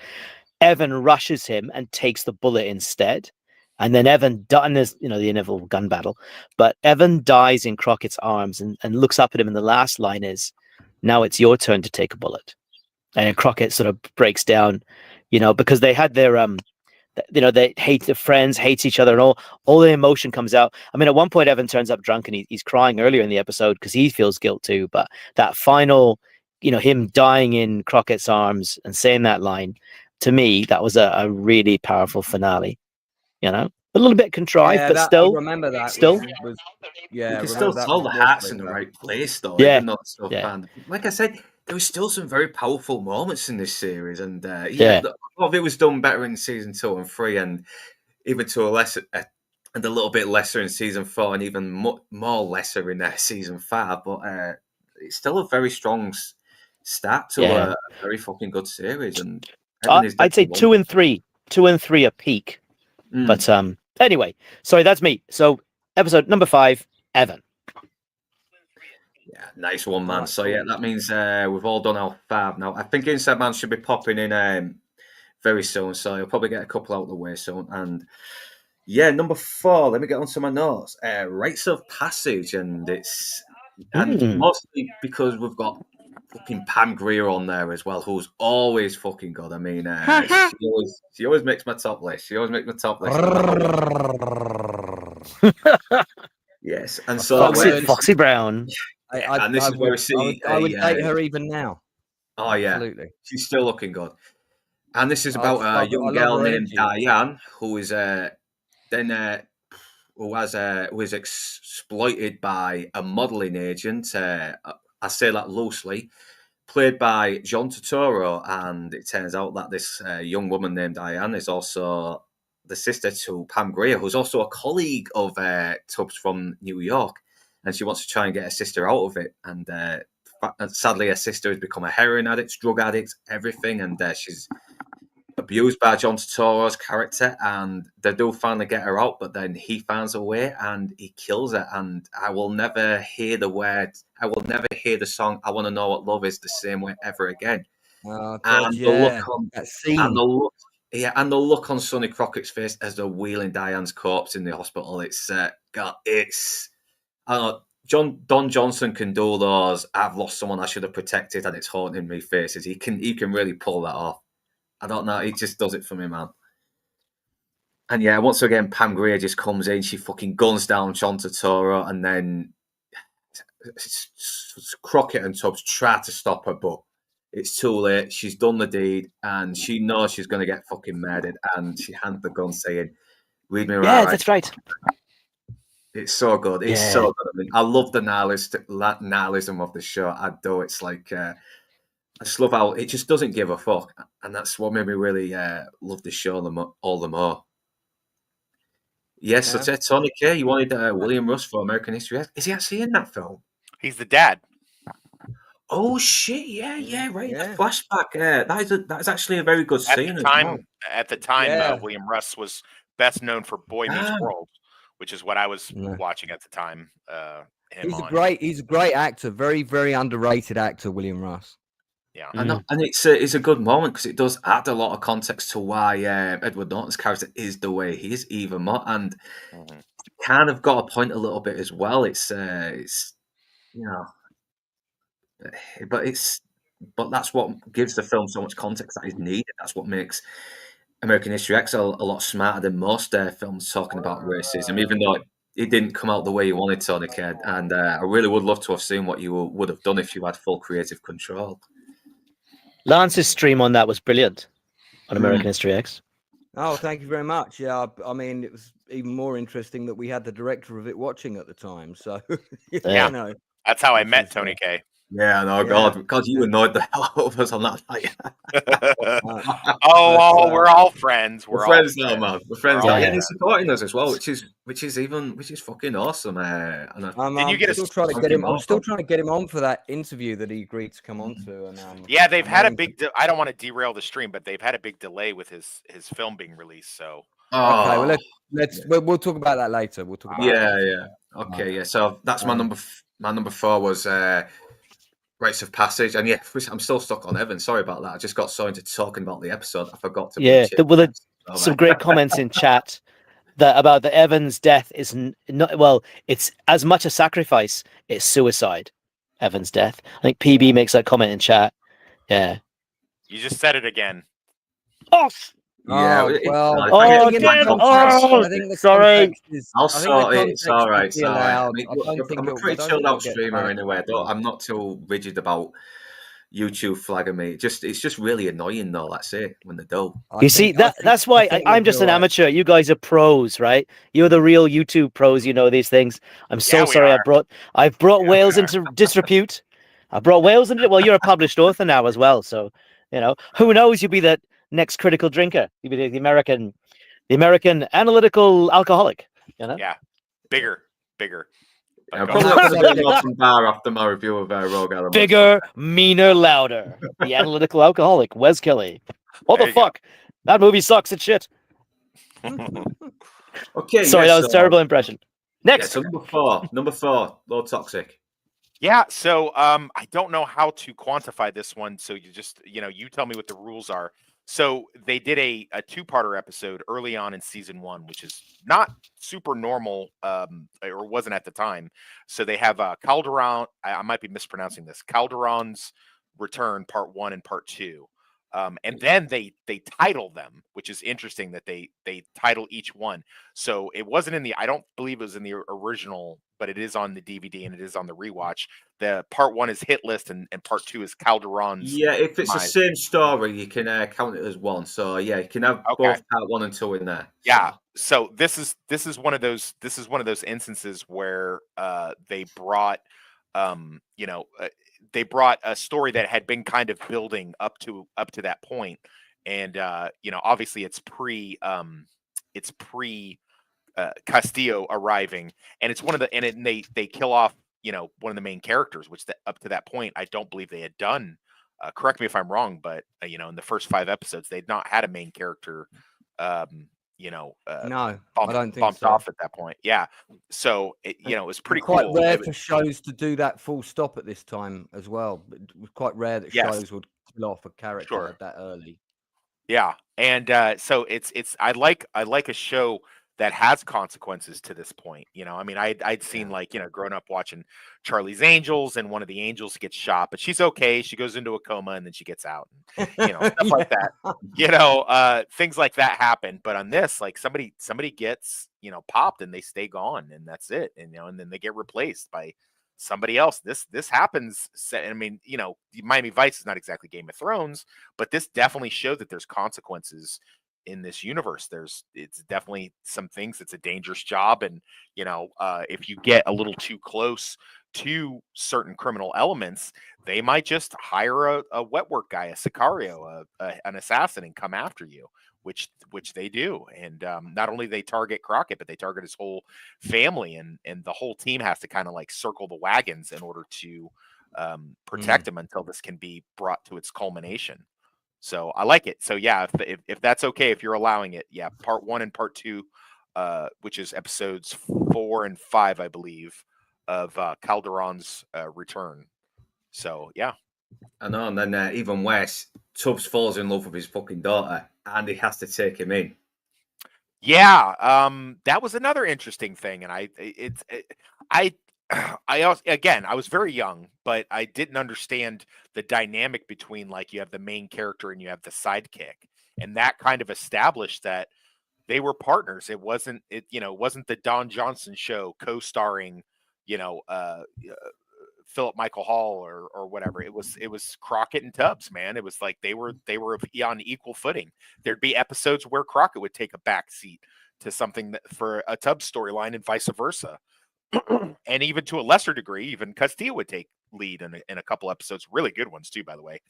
Evan rushes him and takes the bullet instead. And then Evan, and there's, the inevitable gun battle, but Evan dies in Crockett's arms and looks up at him. And the last line is, now it's your turn to take a bullet. And Crockett sort of breaks down, because they had their, they hate their friends, hates each other, and all the emotion comes out. I mean, at one point, Evan turns up drunk and he's crying earlier in the episode because he feels guilt too. But that final, him dying in Crockett's arms and saying that line, to me, that was a really powerful finale. A little bit contrived, but still. I remember that. Still, you can still tell the heart's in the right place, though. Yeah. Even though it's so bad. Like I said, there was still some very powerful moments in this series, and a lot of it was done better in season 2 and 3, and even to a lesser, and a little bit lesser in season 4, and even more lesser in season 5. But it's still a very strong start to a very fucking good series. And I'd say 2 and 3 are peak. But anyway, sorry, that's me. So episode number 5, Evan. Yeah, nice one, man. So that means we've all done our 5 now. I think Inside Man should be popping in very soon, so you'll probably get a couple out of the way soon. And number 4, let me get onto my notes. Rites of Passage, and it's mostly because we've got fucking Pam Grier on there as well, who's always fucking good. I mean, she always makes my top list. Yes, and so Foxy Brown. And this is where we see I would date her even now. Oh yeah, absolutely. She's still looking good. And this is about a young girl named Diane who is who is exploited by a modelling agent. I say that loosely, played by John Turturro, and it turns out that this young woman named Diane is also the sister to Pam Grier, who's also a colleague of Tubbs from New York, and she wants to try and get her sister out of it. And sadly, her sister has become a heroin addict, drug addict, everything, and she's abused by John Turturro's character, and they do finally get her out, but then he finds a way and he kills her. And I will never hear the song "I Want to Know What Love Is" the same way ever again. Oh, God, And the look on that scene. and the look on Sonny Crockett's face as they're wheeling Diane's corpse in the hospital. It's I don't know. Don Johnson can do those "I've lost someone I should have protected and it's haunting me" faces. He can really pull that off. I don't know. He just does it for me, man. And yeah, once again, Pam Grier just comes in. She fucking guns down John Turturro, and then Crockett and Tubbs try to stop her, but it's too late. She's done the deed, and she knows she's going to get fucking murdered. And she hands the gun, saying, "Read me right." Yeah, that's right. It's so good. It's so good. I mean, I love the nihilism of the show. I do. It's like I just love how it just doesn't give a fuck, and that's what made me really love the show all the more. Yes, that's it. Tony K. You wanted William Russ for American History X. Is he actually in that film? He's the dad. Oh shit! Yeah, right. Yeah. Flashback. That is actually a very good scene. At the time, William Russ was best known for Boy Meets World, which is what I was watching at the time. He's a great actor. Very, very underrated actor, William Russ. Yeah, and it's a good moment because it does add a lot of context to why Edward Norton's character is the way he is, even more, and kind of got a point a little bit as well. It's you know, but that's what gives the film so much context that is needed. That's what makes American History X a lot smarter than most films talking about racism, even though it didn't come out the way you wanted, Tony K. And I really would love to have seen what you would have done if you had full creative control. Lance's stream on that was brilliant on American History X. Oh, thank you very much. Yeah, I mean, it was even more interesting that we had the director of it watching at the time. So, you know, that's how I met Tony K. Yeah, no, God, you annoyed the hell out of us on that night. We're all friends. We're friends all now, man. We're friends now. And he's supporting us as well, which is fucking awesome. I'm still trying to get him on for that interview that he agreed to come on to. And they've had a big. I don't want to derail the stream, but they've had a big delay with his film being released. So okay, well we'll talk about that later. We'll talk about yeah. Okay, yeah. So that's my number. My number 4 was Rites of Passage, and I'm still stuck on Evan. Sorry about that. I just got so into talking about the episode, I forgot to. Some great comments in chat about the Evan's death is not it's as much a sacrifice, it's suicide. Evan's death. I think PB makes that comment in chat. Yeah. You just said it again. Off. Yeah. Sorry. I'll sort it. It's all right. I'm a pretty chilled out streamer anyway. I'm not too rigid about YouTube flagging me. It's just really annoying though. That's it. When they do. You see that's why I'm just an amateur. You guys are pros, right? You're the real YouTube pros. You know these things. I'm so sorry. I've brought Wales into disrepute. I brought Wales into. Well, you're a published author now as well, so you know who knows. You'll be the next critical drinker. You'll be the American analytical alcoholic. You know. Yeah, bigger. I'm probably not going to be an open bar after my review of Rogue Element. Bigger, meaner, louder. The analytical alcoholic, Wes Kelly. What the fuck? That movie sucks at shit. Okay. Sorry, that was a terrible impression. Next. So number four, Low Toxic. Yeah, so I don't know how to quantify this one. So you tell me what the rules are. So they did a 2-parter episode early on in season 1, which is not super normal, or wasn't at the time. So they have Calderon. I might be mispronouncing this. Calderon's Return, Part 1 and Part 2. And then they title them, which is interesting that they title each one. So it wasn't I don't believe it was in the original, but it is on the DVD and it is on the rewatch. The Part 1 is Hit List and Part 2 is Calderon's. Yeah, if it's the same story, you can count it as one. So yeah, you can have both Part 1 and 2 in there. Yeah. So this is one of those instances where they brought they brought a story that had been kind of building up to that point, and obviously it's pre Castillo arriving, and it's one of the and they kill off one of the main characters, which up to that point I don't believe they had done correct me if I'm wrong, but in the first 5 episodes, they'd not had a main character, No, I don't think bumped so. off at that point. Yeah. So it was pretty quite cool. rare for shows to do that full stop at this time as well. It was quite rare that shows would kill off a character that early. Yeah, and so it's I like a show that has consequences to this point. I mean, I'd seen growing up watching Charlie's Angels, and one of the angels gets shot, but she's okay. She goes into a coma and then she gets out, and stuff like that. Things like that happen. But on this, like somebody gets popped and they stay gone, and that's it. And and then they get replaced by somebody else. This happens. I mean, Miami Vice is not exactly Game of Thrones, but this definitely showed that there's consequences in this universe. It's definitely some things. It's a dangerous job, and if you get a little too close to certain criminal elements, they might just hire a wet work guy, a sicario, an assassin, and come after you. Which they do, and not only they target Crockett, but they target his whole family, and the whole team has to kind of like circle the wagons in order to protect him until this can be brought to its culmination. So I like it. So yeah, if that's okay, if you're allowing it, yeah, part 1 and part 2, which is episodes 4 and 5, I believe, of Calderon's return. So yeah. I know, and then even worse, Tubbs falls in love with his fucking daughter, and he has to take him in. Yeah, that was another interesting thing, and I also, again, I was very young, but I didn't understand the dynamic between you have the main character and you have the sidekick, and that kind of established that they were partners. It wasn't the Don Johnson show co-starring Philip Michael Hall or whatever. It was Crockett and Tubbs, man. It was like they were on equal footing. There'd be episodes where Crockett would take a back seat to something for a Tubbs storyline, and vice versa. And even to a lesser degree, even Castillo would take lead in a couple episodes, really good ones too, by the way.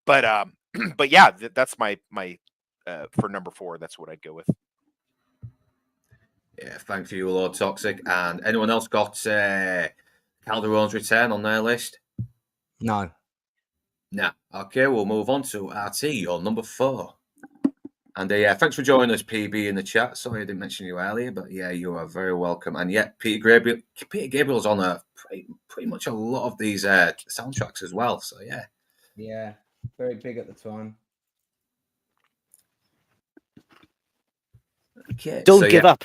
But but yeah, that's my for number 4. That's what I'd go with. Yeah, thank you, Lord Toxic. And anyone else got Calderon's return on their list? No. No. Okay, we'll move on to RT, your number 4. And thanks for joining us, PB, in the chat. Sorry I didn't mention you earlier, but yeah, you are very welcome. And yeah, Peter Gabriel's on pretty much a lot of these soundtracks as well. So yeah. Yeah, very big at the time. Okay, Don't give up.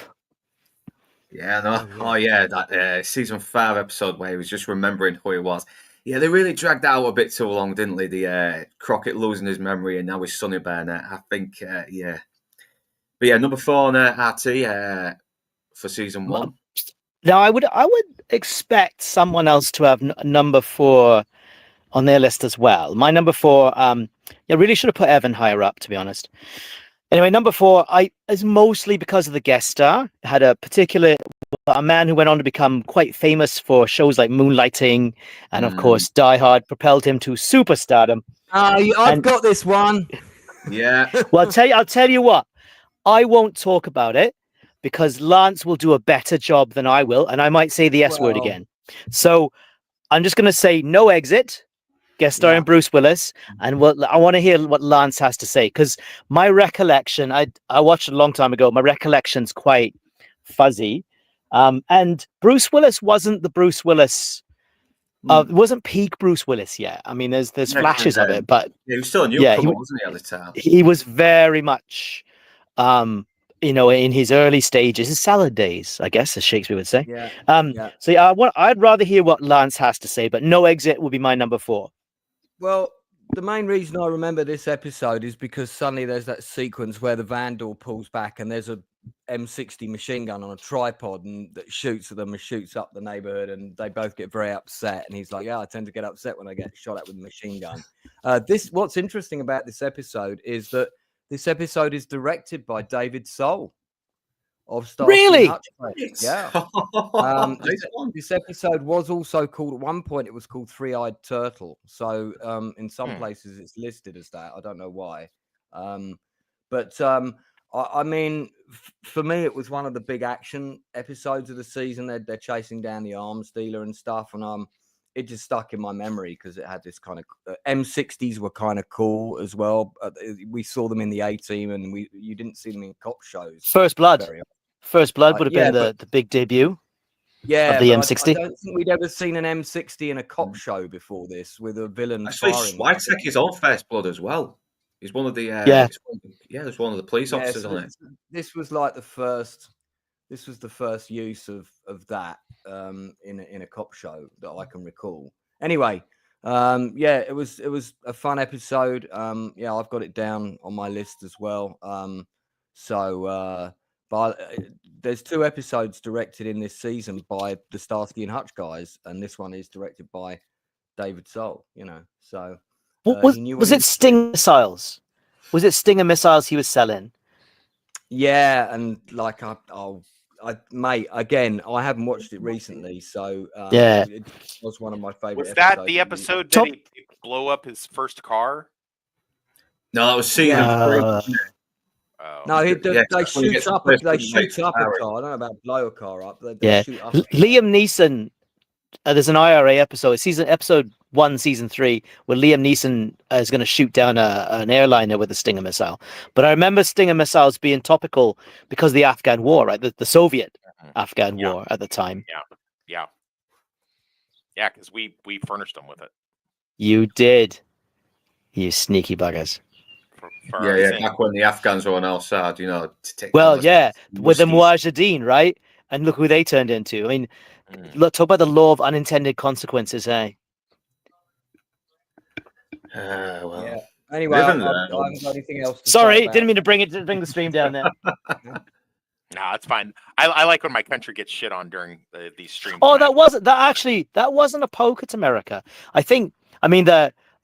Yeah, no. Oh yeah, that season 5 episode where he was just remembering who he was. Yeah, they really dragged that out a bit too long, didn't they? The Crockett losing his memory and now he's Sonny Burnett. I think, yeah. But yeah, number 4 on RT for season 1. Now, I would expect someone else to have number 4 on their list as well. My number 4, I really should have put Evan higher up, to be honest. Anyway, number 4 is mostly because of the guest star. It had a man who went on to become quite famous for shows like Moonlighting, and of course, Die Hard propelled him to superstardom. I've got this one. Yeah. Well, I'll tell you what. I won't talk about it because Lance will do a better job than I will, and I might say the S word again. So I'm just going to say No Exit, guest starring Bruce Willis, and I want to hear what Lance has to say, because my recollection, I watched it a long time ago. My recollection's quite fuzzy, and Bruce Willis wasn't the Bruce Willis. It wasn't peak Bruce Willis yet. I mean, there's flashes of it, but he was still a newcomer, wasn't he, at the time? He was very much, in his early stages, his salad days, I guess, as Shakespeare would say. So yeah, I'd rather hear what Lance has to say, but No Exit will be my number 4. Well, the main reason I remember this episode is because suddenly there's that sequence where the vandal pulls back and there's a M60 machine gun on a tripod and that shoots at them and shoots up the neighborhood, and they both get very upset. And he's like, yeah, I tend to get upset when I get shot at with a machine gun. What's interesting about this episode is that this episode is directed by David Soul of Star. Really? Yeah. This episode was also called, at one point, it was called Three-Eyed Turtle. So in some places it's listed as that. I don't know why. I mean, for me, it was one of the big action episodes of the season. They're chasing down the arms dealer and stuff. And it just stuck in my memory because it had this kind of M60s were kind of cool as well. We saw them in the A Team, and you didn't see them in cop shows. First Blood would have been the big debut. Yeah, of the but M60. I don't think we'd ever seen an M60 in a cop show before this with a villain. Actually, firing. Switek is on First Blood as well. He's one of the there's one of the police officers on it. This was like the first. This was the first use of that in a cop show that I can recall. Anyway, it was a fun episode. I've got it down on my list as well. But there's 2 episodes directed in this season by the Starsky and Hutch guys, and this one is directed by David Soul. So was it Stinger missiles? Was it Stinger missiles he was selling? Yeah, and like mate, again, I haven't watched it recently, so it was one of my favorite. Was that the episode that he blew up his first car? No, that was season 3. No, they shoot up a car. I don't know about blow a car up. They shoot up Liam Neeson. There's an IRA episode, episode 1, season 3, where Liam Neeson is going to shoot down an airliner with a Stinger missile. But I remember Stinger missiles being topical because of the Afghan war, right? The Soviet Afghan war at the time. Yeah, because we furnished them with it. You did, you sneaky buggers. Back when the Afghans were on our side, to take. Well, with the Mujahideen, right? And look who they turned into. I mean, look, talk about the law of unintended consequences, eh? Anyway, I haven't got anything else. Sorry, didn't mean to bring the stream down there. No, it's fine. I like when my country gets shit on during these streams. Oh, that wasn't a poke at America.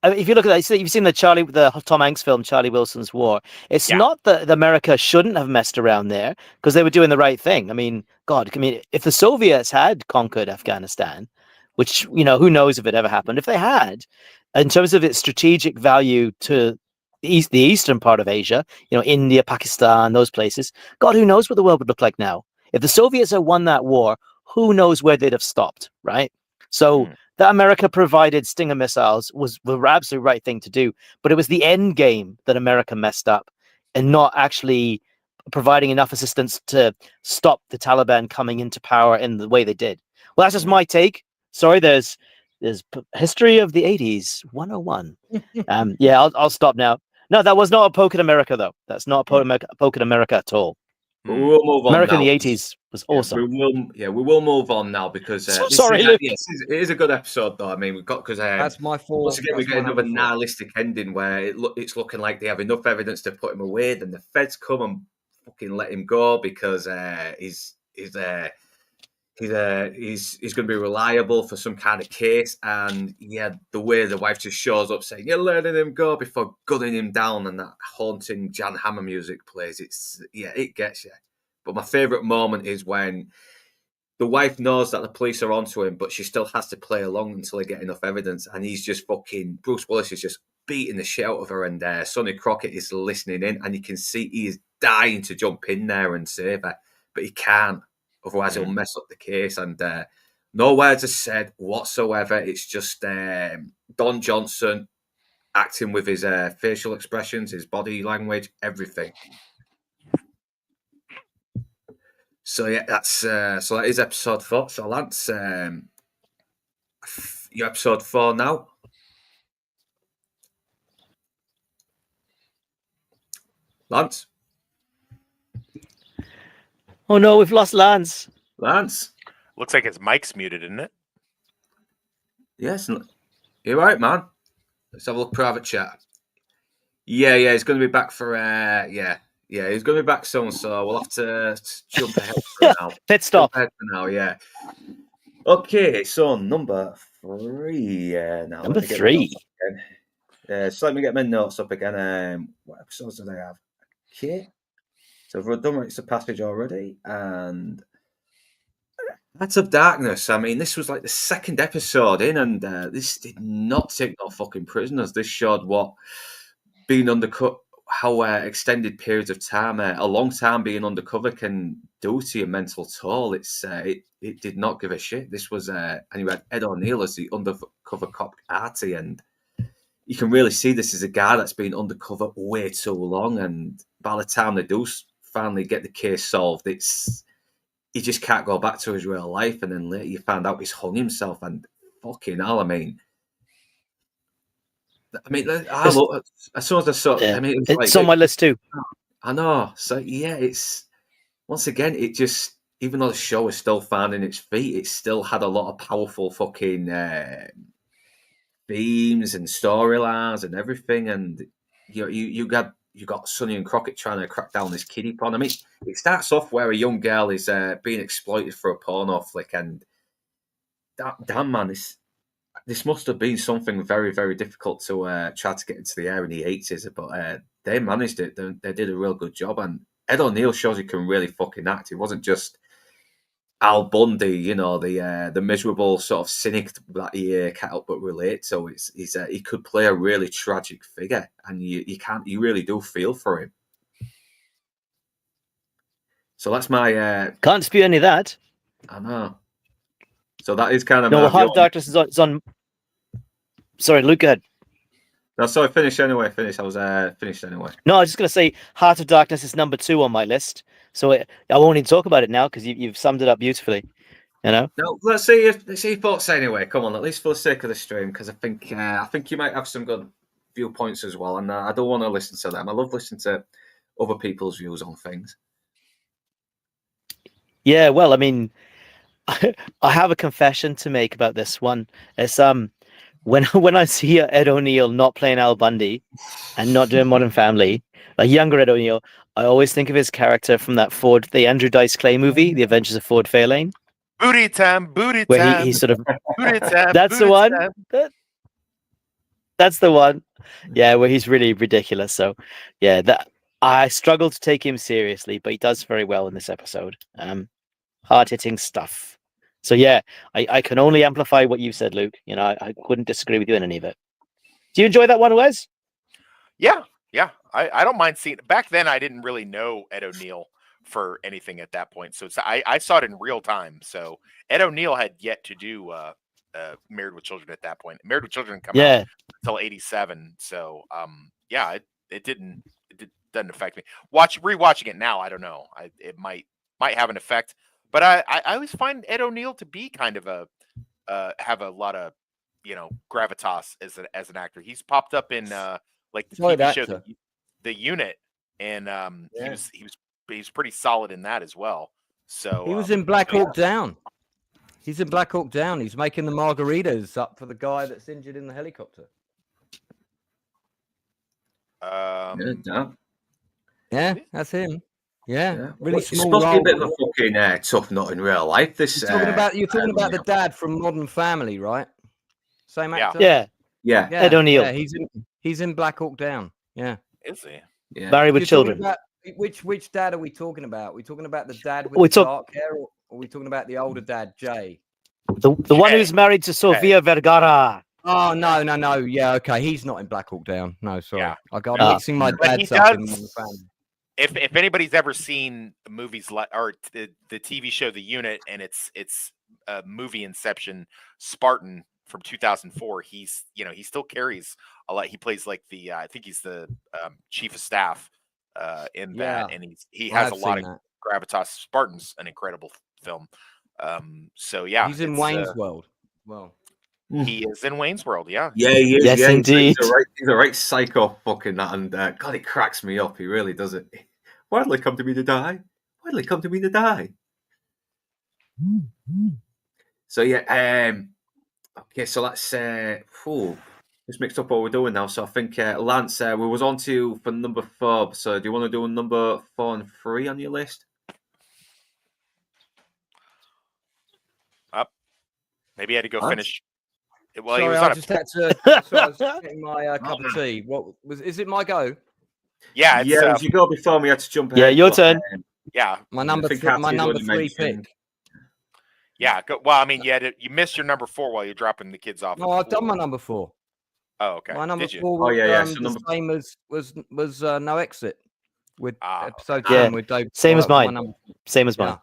If you look at that, you've seen the Tom Hanks film, Charlie Wilson's War. It's not that America shouldn't have messed around there because they were doing the right thing. I mean, if the Soviets had conquered Afghanistan, which, who knows if it ever happened, if they had, in terms of its strategic value to the eastern part of Asia, India, Pakistan, those places, God, who knows what the world would look like now? If the Soviets had won that war, who knows where they'd have stopped, right? So that America provided Stinger missiles was the absolute right thing to do, but it was the end game that America messed up and not actually providing enough assistance to stop the Taliban coming into power in the way they did. Well, that's just my take. Sorry, there's history of the 80s 101. I'll stop now. No, that was not a poke at America, though. That's not a poke at America at all. We'll move on. America in the 80s was awesome. We will move on now because sorry, Luke. It is a good episode, though. I mean, we've got that's my fault. Once again, we get another nihilistic ending where it's looking like they have enough evidence to put him away. Then the feds come and fucking let him go because he's going to be reliable for some kind of case. And the way the wife just shows up saying, "You're letting him go," before gunning him down, and that haunting Jan Hammer music plays. It gets you. But my favourite moment is when the wife knows that the police are onto him, but she still has to play along until they get enough evidence. And he's just Bruce Willis is just beating the shit out of her, and Sonny Crockett is listening in, and you can see he is dying to jump in there and save her, but he can't. Otherwise, he'll mess up the case. And no words are said whatsoever. It's just Don Johnson acting with his facial expressions, his body language, everything. So that is episode 4. So Lance, you're episode 4 now. Lance. Oh no, we've lost Lance. Looks like his mic's muted, isn't it? Yes. You're right, man. Let's have a look private chat. Yeah, he's going to be back for he's going to be back soon, so we'll have to jump ahead for now. Pit stop. Jump ahead for now, yeah. Okay, so number 3 now. Number 3. So let me get my notes up again. What episodes did I have? Okay. So we've done Rites of Passage already, and Hearts of Darkness. I mean, this was like the 2nd episode in, and this did not take no fucking prisoners. This showed what being undercover how extended periods of time, a long time being undercover can do to your mental toll. It did not give a shit. This was and you had Ed O'Neill as the undercover cop Artie, and you can really see this is a guy that's been undercover way too long. And by the time they do finally get the case solved, he just can't go back to his real life. And then later you find out he's hung himself. And fucking hell, I mean, as soon as I saw, I mean, it's on my list too. I know. So yeah, it's once again, it just, even though the show is still finding its feet, it still had a lot of powerful fucking themes and storylines and everything. And you got Sonny and Crockett trying to crack down this kiddie porn. I mean, it starts off where a young girl is being exploited for a porno flick, and damn man, this must have been something very, very difficult to try to get into the air in the 80s, but they managed it. They did a real good job, and Ed O'Neill shows he can really fucking act. It wasn't just Al Bundy, the miserable sort of cynic that he can't help but relate to. He could play a really tragic figure, and you really do feel for him. So that's my can't dispute any of that. I know. So that is kind of Heart of Darkness is on. Sorry, Luke, go ahead. No, sorry, finish anyway. I was finished anyway. No, I was just going to say Heart of Darkness is number 2 on my list. So I won't even talk about it now because you've summed it up beautifully. No, let's see your thoughts anyway. Come on, at least for the sake of the stream, because I think you might have some good viewpoints as well, and I don't want to listen to them. I love listening to other people's views on things. Yeah, well, I mean, I have a confession to make about this one. It's when I see Ed O'Neill not playing Al Bundy and not doing Modern Family, a younger Ed O'Neill, I always think of his character from the Andrew Dice Clay movie, The Adventures of Ford Fairlane. Booty time. Where he sort of booty time. That's the one. That's the one. Yeah, where he's really ridiculous. So, yeah, I struggle to take him seriously, but he does very well in this episode. Hard-hitting stuff. So yeah, I can only amplify what you said, Luke. I couldn't disagree with you in any of it. Do you enjoy that one, Wes? Yeah. I don't mind seeing it. Back then, I didn't really know Ed O'Neill for anything at that point. So I saw it in real time. So Ed O'Neill had yet to do Married with Children at that point. Married with Children didn't come out until 87. So it doesn't affect me. Rewatching it now, I don't know. It might have an effect. But I always find Ed O'Neill to be kind of have a lot of gravitas as an actor. He's popped up in like the TV show The Unit, and he's pretty solid in that as well. So he was in Black Hawk Down. He's in Black Hawk Down. He's making the margaritas up for the guy that's injured in the helicopter. Yeah, that's him. Yeah, really small role. A bit of a fucking tough nut in real life. You're talking about the dad from Modern Family, right? Same actor. Yeah. Ed O'Neill. Yeah, he's in Black Hawk Down. Yeah. Is he? Yeah. Married with Children. Which dad are we talking about? Are we talking about the dad with the dark hair, or are we talking about the older dad, Jay? The one who's married to Sofia Vergara. Oh no. Yeah, okay. He's not in Black Hawk Down. No, sorry. Yeah. I got mixing my dad's up in Modern Family. If anybody's ever seen movies like or the TV show The Unit and its movie Inception, Spartan from 2004, he still carries a lot. He plays like I think he's the chief of staff in that, and he has a lot of gravitas. Spartan's an incredible film. So yeah, he's in Wayne's World. Well, he is in Wayne's World. Yeah, he is. Yes, indeed. He's a right psycho fucking that, and God, it cracks me up. He really does it. Why did they come to me to die? Why did they come to me to die? So yeah, okay. So that's just mixed up what we're doing now. So I think Lance, we was on to for number 4. So do you want to do number 4 and 3 on your list? Up. Maybe I had to go finish. Well, sorry, he was I on just had to. So I was getting my cup of tea. Is it my go? Yeah, if you go before me, I had to jump ahead. Yeah, your turn. Yeah, my number 3 pick. Yeah, well, I mean, you missed your number 4 while you're dropping the kids off. No, I've done my number 4. Oh, okay. My number Did you? 4 was So the number... same as was No Exit with episode Yeah, 10 with David. same Well, as that was my mine. number. Same as Yeah. mine.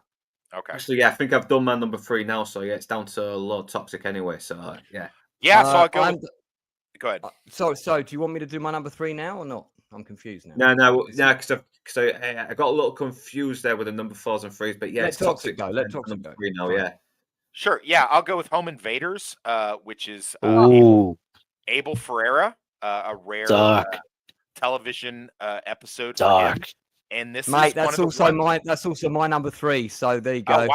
Okay. Actually, yeah, I think I've done my number 3 now, so yeah, it's down to low toxic anyway. So yeah. Yeah, so I'll go. Go ahead. So do you want me to do my number 3 now or not? I'm confused now. No, because I got a little confused there with the number 4s and 3s, but yeah, Let it's Toxic toxic. go. Let Toxic number go. 3 now, Fine. yeah. Sure. Yeah, I'll go with Home Invaders, which is Abel Ferreira, a rare television episode for him. And this Mate, is that's one of the ones... that's also my number 3. So there you go.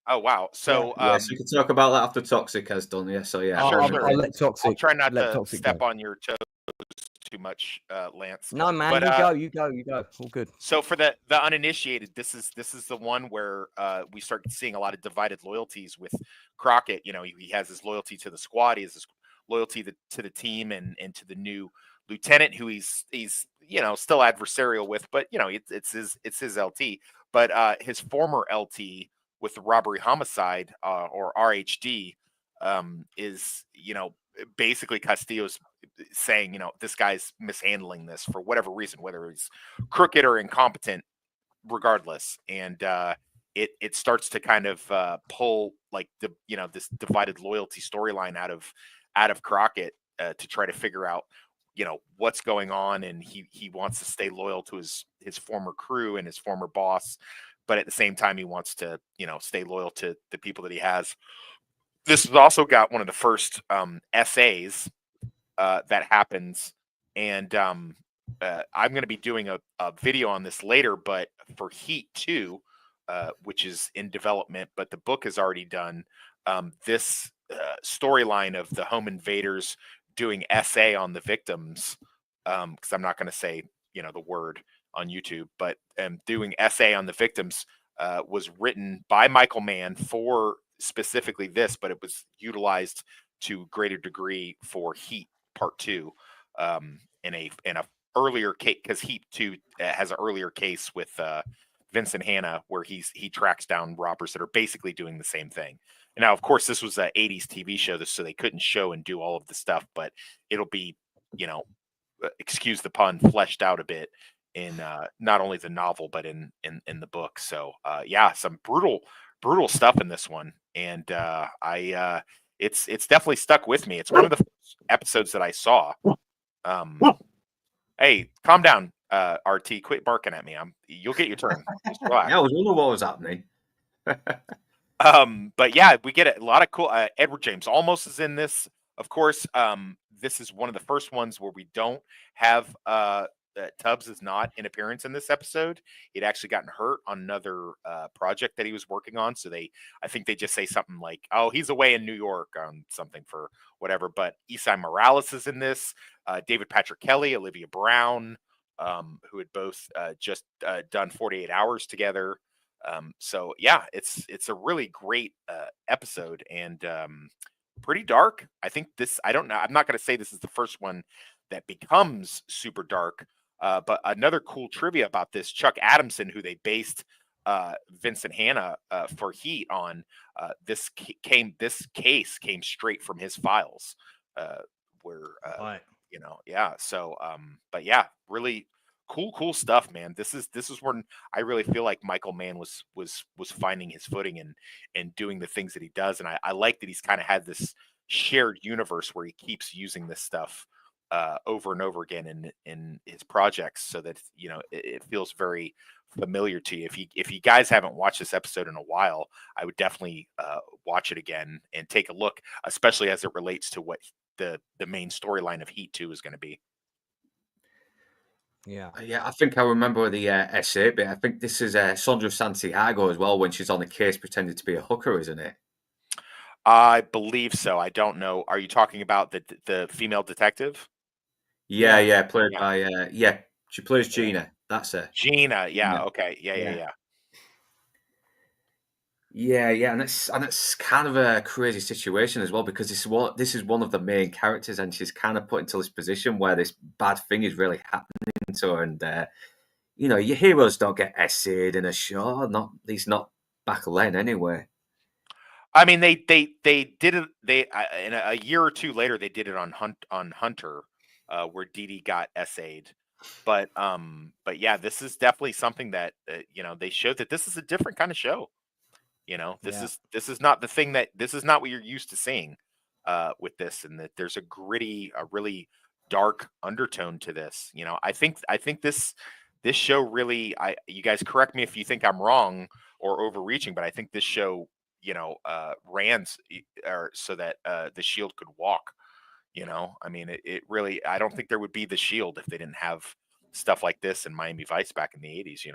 Oh wow. So so you can talk about that after Toxic has done. Yeah. So yeah, sure. I'll let Toxic. I'll try not to Toxic step go. on your toes too much, Lance. No, man, but, you go. All good. So for the uninitiated, this is the one where we start seeing a lot of divided loyalties with Crockett. You know, he has his loyalty to the squad, he has his loyalty to the team, and to the new lieutenant who he's still adversarial with, but it's his LT. But his former LT with the robbery homicide or RHD is basically Castillo's saying this guy's mishandling this for whatever reason, whether he's crooked or incompetent, regardless. And it starts to kind of pull like this divided loyalty storyline out of Crockett to try to figure out what's going on, and he wants to stay loyal to his former crew and his former boss, but at the same time he wants to stay loyal to the people that he has. This has also got one of the first essays that happens, and I'm going to be doing a video on this later, but for Heat 2, which is in development, but the book is already done, this storyline of the home invaders doing essay on the victims, because I'm not going to say the word on YouTube, but doing essay on the victims was written by Michael Mann for specifically this, but it was utilized to greater degree for Heat Part 2 in a earlier case, because Heat 2 has an earlier case with Vincent Hanna where he tracks down robbers that are basically doing the same thing. And now, of course, this was an 80s TV show, so they couldn't show and do all of the stuff, but it'll be, excuse the pun, fleshed out a bit in not only the novel, but in the book. So, yeah, some brutal stuff in this one. And it's definitely stuck with me. It's one of the first episodes that I saw. Hey, calm down, RT. Quit barking at me. You'll get your turn. Just relax. Yeah, I was wondering what was happening. But yeah, we get a lot of cool. Edward James Olmos is in this, of course. This is one of the first ones where we don't have Tubbs is not in appearance in this episode. He'd actually gotten hurt on another project that he was working on, so I think they just say something like, "Oh, he's away in New York on something for whatever." But Isai Morales is in this. David Patrick Kelly, Olivia Brown, who had both just done 48 Hours together. So yeah, it's a really great episode, and pretty dark. I think I don't know. I'm not going to say this is the first one that becomes super dark, but another cool trivia about this, Chuck Adamson, who they based Vincent Hanna for Heat on, this case came straight from his files, where right. Yeah. So but yeah, really cool stuff, man. This is when I really feel like Michael Mann was finding his footing and doing the things that he does. And I like that he's kind of had this shared universe where he keeps using this stuff over and over again in his projects, so that it feels very familiar to you. If you guys haven't watched this episode in a while, I would definitely watch it again and take a look, especially as it relates to what the main storyline of Heat 2 is going to be. Yeah, I think I remember the essay bit. I think this is Sandra Santiago as well, when she's on the case pretending to be a hooker, isn't it? I believe so. I don't know. Are you talking about the female detective? Yeah, played by she plays Gina. That's her. Gina, yeah. Okay, yeah. Yeah, and it's kind of a crazy situation as well, because this is one of the main characters, and she's kind of put into this position where this bad thing is really happening to her, and your heroes don't get essayed in a show, at least not back then anyway. I mean, they did it. In a year or two later, they did it on Hunter, where Dee got essayed. But yeah, this is definitely something that they showed that this is a different kind of show. This is not the thing this is not what you're used to seeing with this, and that there's a really dark undertone to this. I think this show really, you guys correct me if you think I'm wrong or overreaching, but I think this show ran so that the Shield could walk. I mean, it really, I don't think there would be the Shield if they didn't have stuff like this in Miami Vice back in the 80s.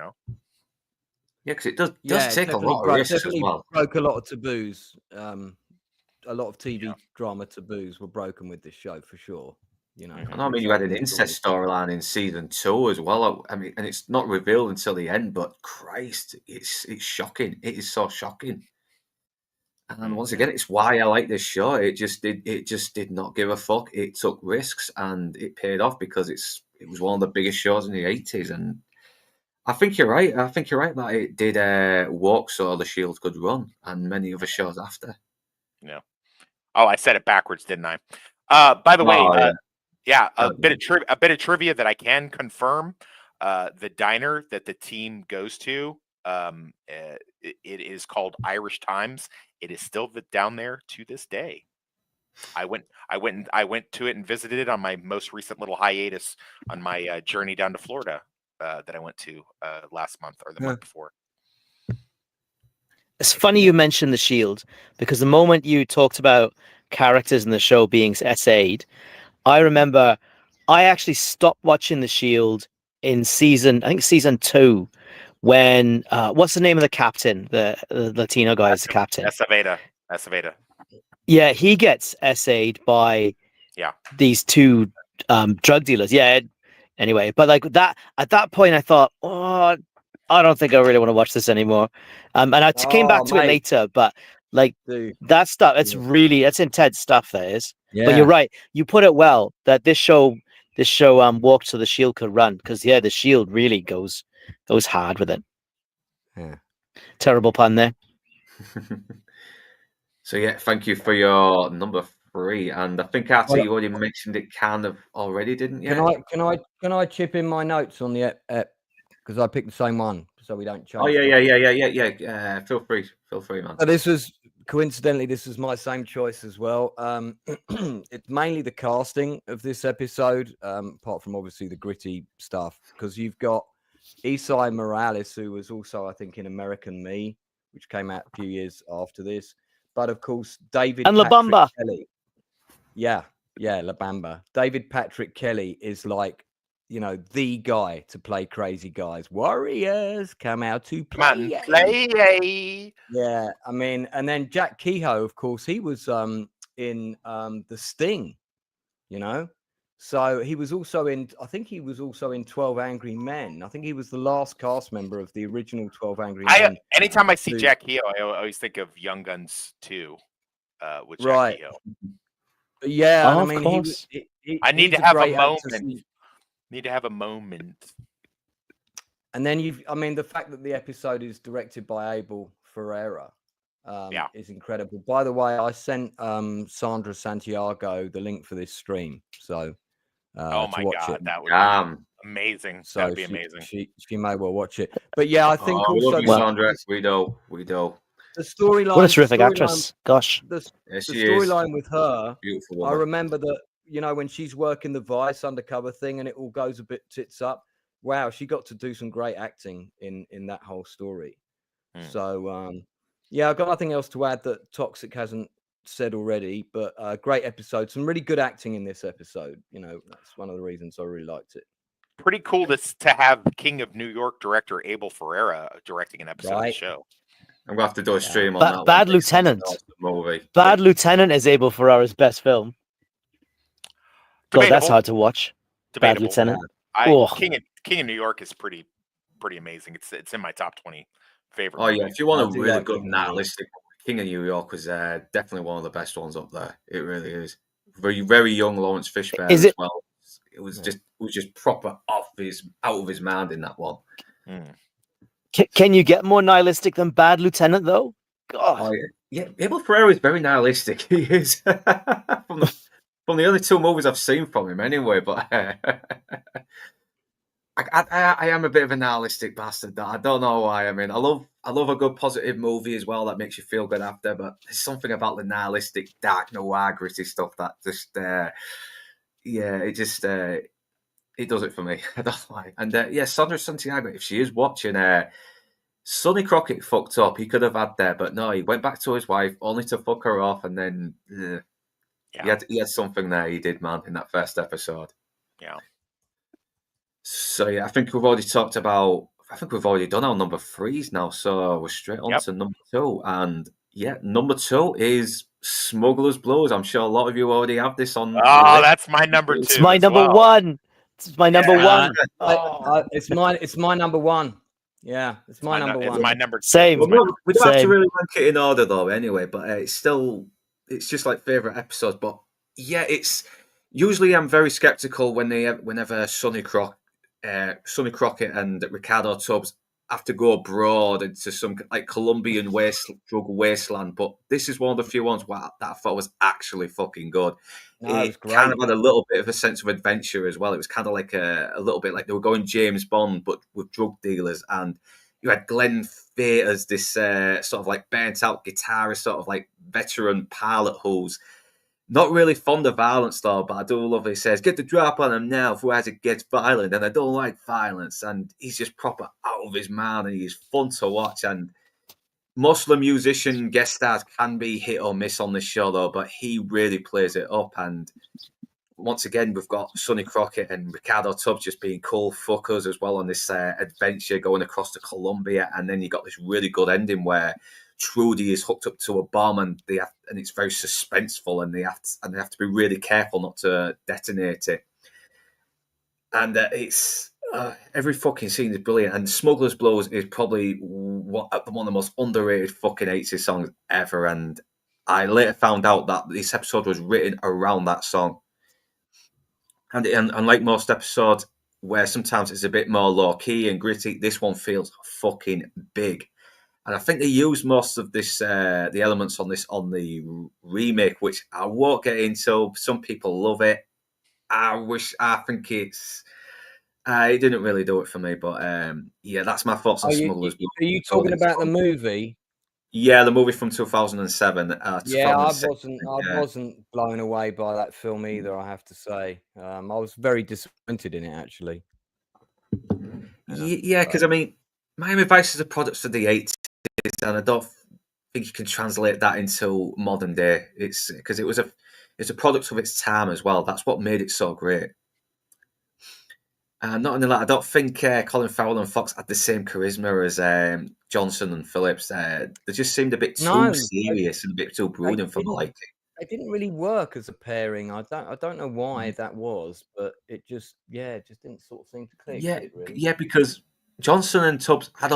Yeah, because it does take a lot of risks as well. Broke a lot of taboos. A lot of TV drama taboos were broken with this show for sure. I mean, you had an incest storyline in season 2 as well. I mean, and it's not revealed until the end, but Christ, it's shocking. It is so shocking. And once again, it's why I like this show. It just did not give a fuck. It took risks and it paid off because it was one of the biggest shows in the 80s. And I think you're right. I think you're right that it did work so the Shield could run, and many other shows after. Yeah. Oh, I said it backwards, didn't I? By the way, a bit of trivia that I can confirm. The diner that the team goes to, it is called Irish Times. It is still down there to this day. I went to it and visited it on my most recent little hiatus on my journey down to Florida that I went to last month or the month before. It's funny you mentioned the Shield, because the moment you talked about characters in the show being essayed, I remember I actually stopped watching the Shield in season 2, when what's the name of the captain? The Latino guy is the captain. Aceveda. Yeah, he gets essayed by these two drug dealers. Yeah. Anyway, but like that at that point, I thought, oh, I don't think I really want to watch this anymore. And I came back to it later, but like that stuff, it's intense stuff. That is. Yeah. But you're right. You put it well that this show walked so the Shield could run, because the Shield really goes hard with it. Yeah. Terrible pun there. So yeah, thank you for your number 3, and I think Artie, you already mentioned it kind of already, didn't you? Can I chip in my notes on the because I picked the same one, so we don't change. Oh yeah. Feel free, man. So this was coincidentally my same choice as well. It's mainly the casting of this episode, apart from obviously the gritty stuff, because you've got Isai Morales, who was also, I think, in American Me, which came out a few years after this. But of course, David and La Bamba. Kelly. Yeah, La Bamba. David Patrick Kelly is like, the guy to play crazy guys. Warriors come out to play. Yeah, I mean, and then Jack Kehoe, of course, he was in The Sting, So he was also in, I think he was also in 12 Angry Men. I think he was the last cast member of the original 12 Angry Men. Anytime I see Jack Kehoe, I always think of Young Guns 2 with Jack Kehoe. Yeah, I mean, I need to have a moment. Need to have a moment. And then the fact that the episode is directed by Abel Ferreira is incredible. By the way, I sent Sandra Santiago the link for this stream. So oh my god, that would be amazing. So that'd be amazing. She may well watch it. But yeah, I think also Sandra, we know. The storyline. What a terrific actress. Gosh. The storyline with her. Beautiful woman. I remember that, when she's working the Vice undercover thing and it all goes a bit tits up. Wow, she got to do some great acting in that whole story. So I've got nothing else to add that Toxic hasn't said already, but great episode. Some really good acting in this episode. That's one of the reasons I really liked it. Pretty cool to have King of New York director Abel Ferreira directing an episode of the show. I'm going to have to do a stream on that. Bad Lieutenant. Bad Lieutenant is Abel Ferreira's best film. God, that's hard to watch. Bad Lieutenant. King of New York is pretty amazing. It's in my top 20 favorite. Oh yeah, if you want a really good nihilistic, King of New York was definitely one of the best ones up there. It really is. Very, very young Lawrence Fishburne as well. It was just proper out of his mind in that one. Can you get more nihilistic than Bad Lieutenant though? God. Oh, yeah. Yeah, Abel Ferrara is very nihilistic. He is from the only two movies I've seen from him, anyway. But I am a bit of a nihilistic bastard. I don't know why. I mean, I love a good positive movie as well that makes you feel good after. But there's something about the nihilistic, dark noir, gritty stuff that just it just it does it for me. I don't know why. And Sandra Santiago, if she is watching, Sonny Crockett fucked up. He could have had there, but no, he went back to his wife only to fuck her off, and then he had something there. He did, man, in that first episode. Yeah. So I think we've already talked about. I think we've already done our number threes now, so we're straight on to number two. And number two is Smuggler's Blues. I'm sure a lot of you already have this on. Oh, that's my number two. It's my number one. It's my number one. It's my number one. Yeah, it's my number one. It's my number two. Same. Well, we don't have to really rank it in order though, anyway. But it's just like favorite episodes. But it's usually I'm very skeptical whenever Sonny Crockett and Ricardo Tubbs have to go abroad into some like Colombian drug wasteland. But this is one of the few ones that I thought was actually fucking good. It kind of had a little bit of a sense of adventure as well. It was kind of like a little bit like they were going James Bond, but with drug dealers. And you had Glenn Fay as this sort of like burnt out guitarist, sort of like veteran pilot who's not really fond of violence though, but I do love it. He says, "Get the drop on him now before it gets violent," and I don't like violence. And he's just proper out of his mind, and he's fun to watch. And most of the musician guest stars can be hit or miss on this show though, but he really plays it up. And once again, we've got Sonny Crockett and Ricardo Tubbs just being cool fuckers as well on this adventure going across to Colombia. And then you got this really good ending where Trudy is hooked up to a bomb, and it's very suspenseful, and they have to be really careful not to detonate it. And it's every fucking scene is brilliant. And Smuggler's Blues is probably one of the most underrated fucking 80s songs ever. And I later found out that this episode was written around that song. And unlike most episodes, where sometimes it's a bit more low key and gritty, this one feels fucking big. And I think they use most of this, the elements on the remake, which I won't get into. Some people love it. I think it's. It didn't really do it for me, but that's my thoughts on Smugglers. Are you talking about the movie? Yeah, the movie from 2007. I wasn't blown away by that film either. I have to say, I was very disappointed in it actually. Yeah, because I mean, Miami Vice is a product of the 80s. And I don't think you can translate that into modern day. It's because it's a product of its time as well. That's what made it so great. Not only that, I don't think Colin Farrell and Fox had the same charisma as Johnson and Phillips. They just seemed a bit too serious and a bit too brooding for my liking. They didn't really work as a pairing. I don't know why that was, but it just didn't sort of seem to click. Yeah, because Johnson and Tubbs had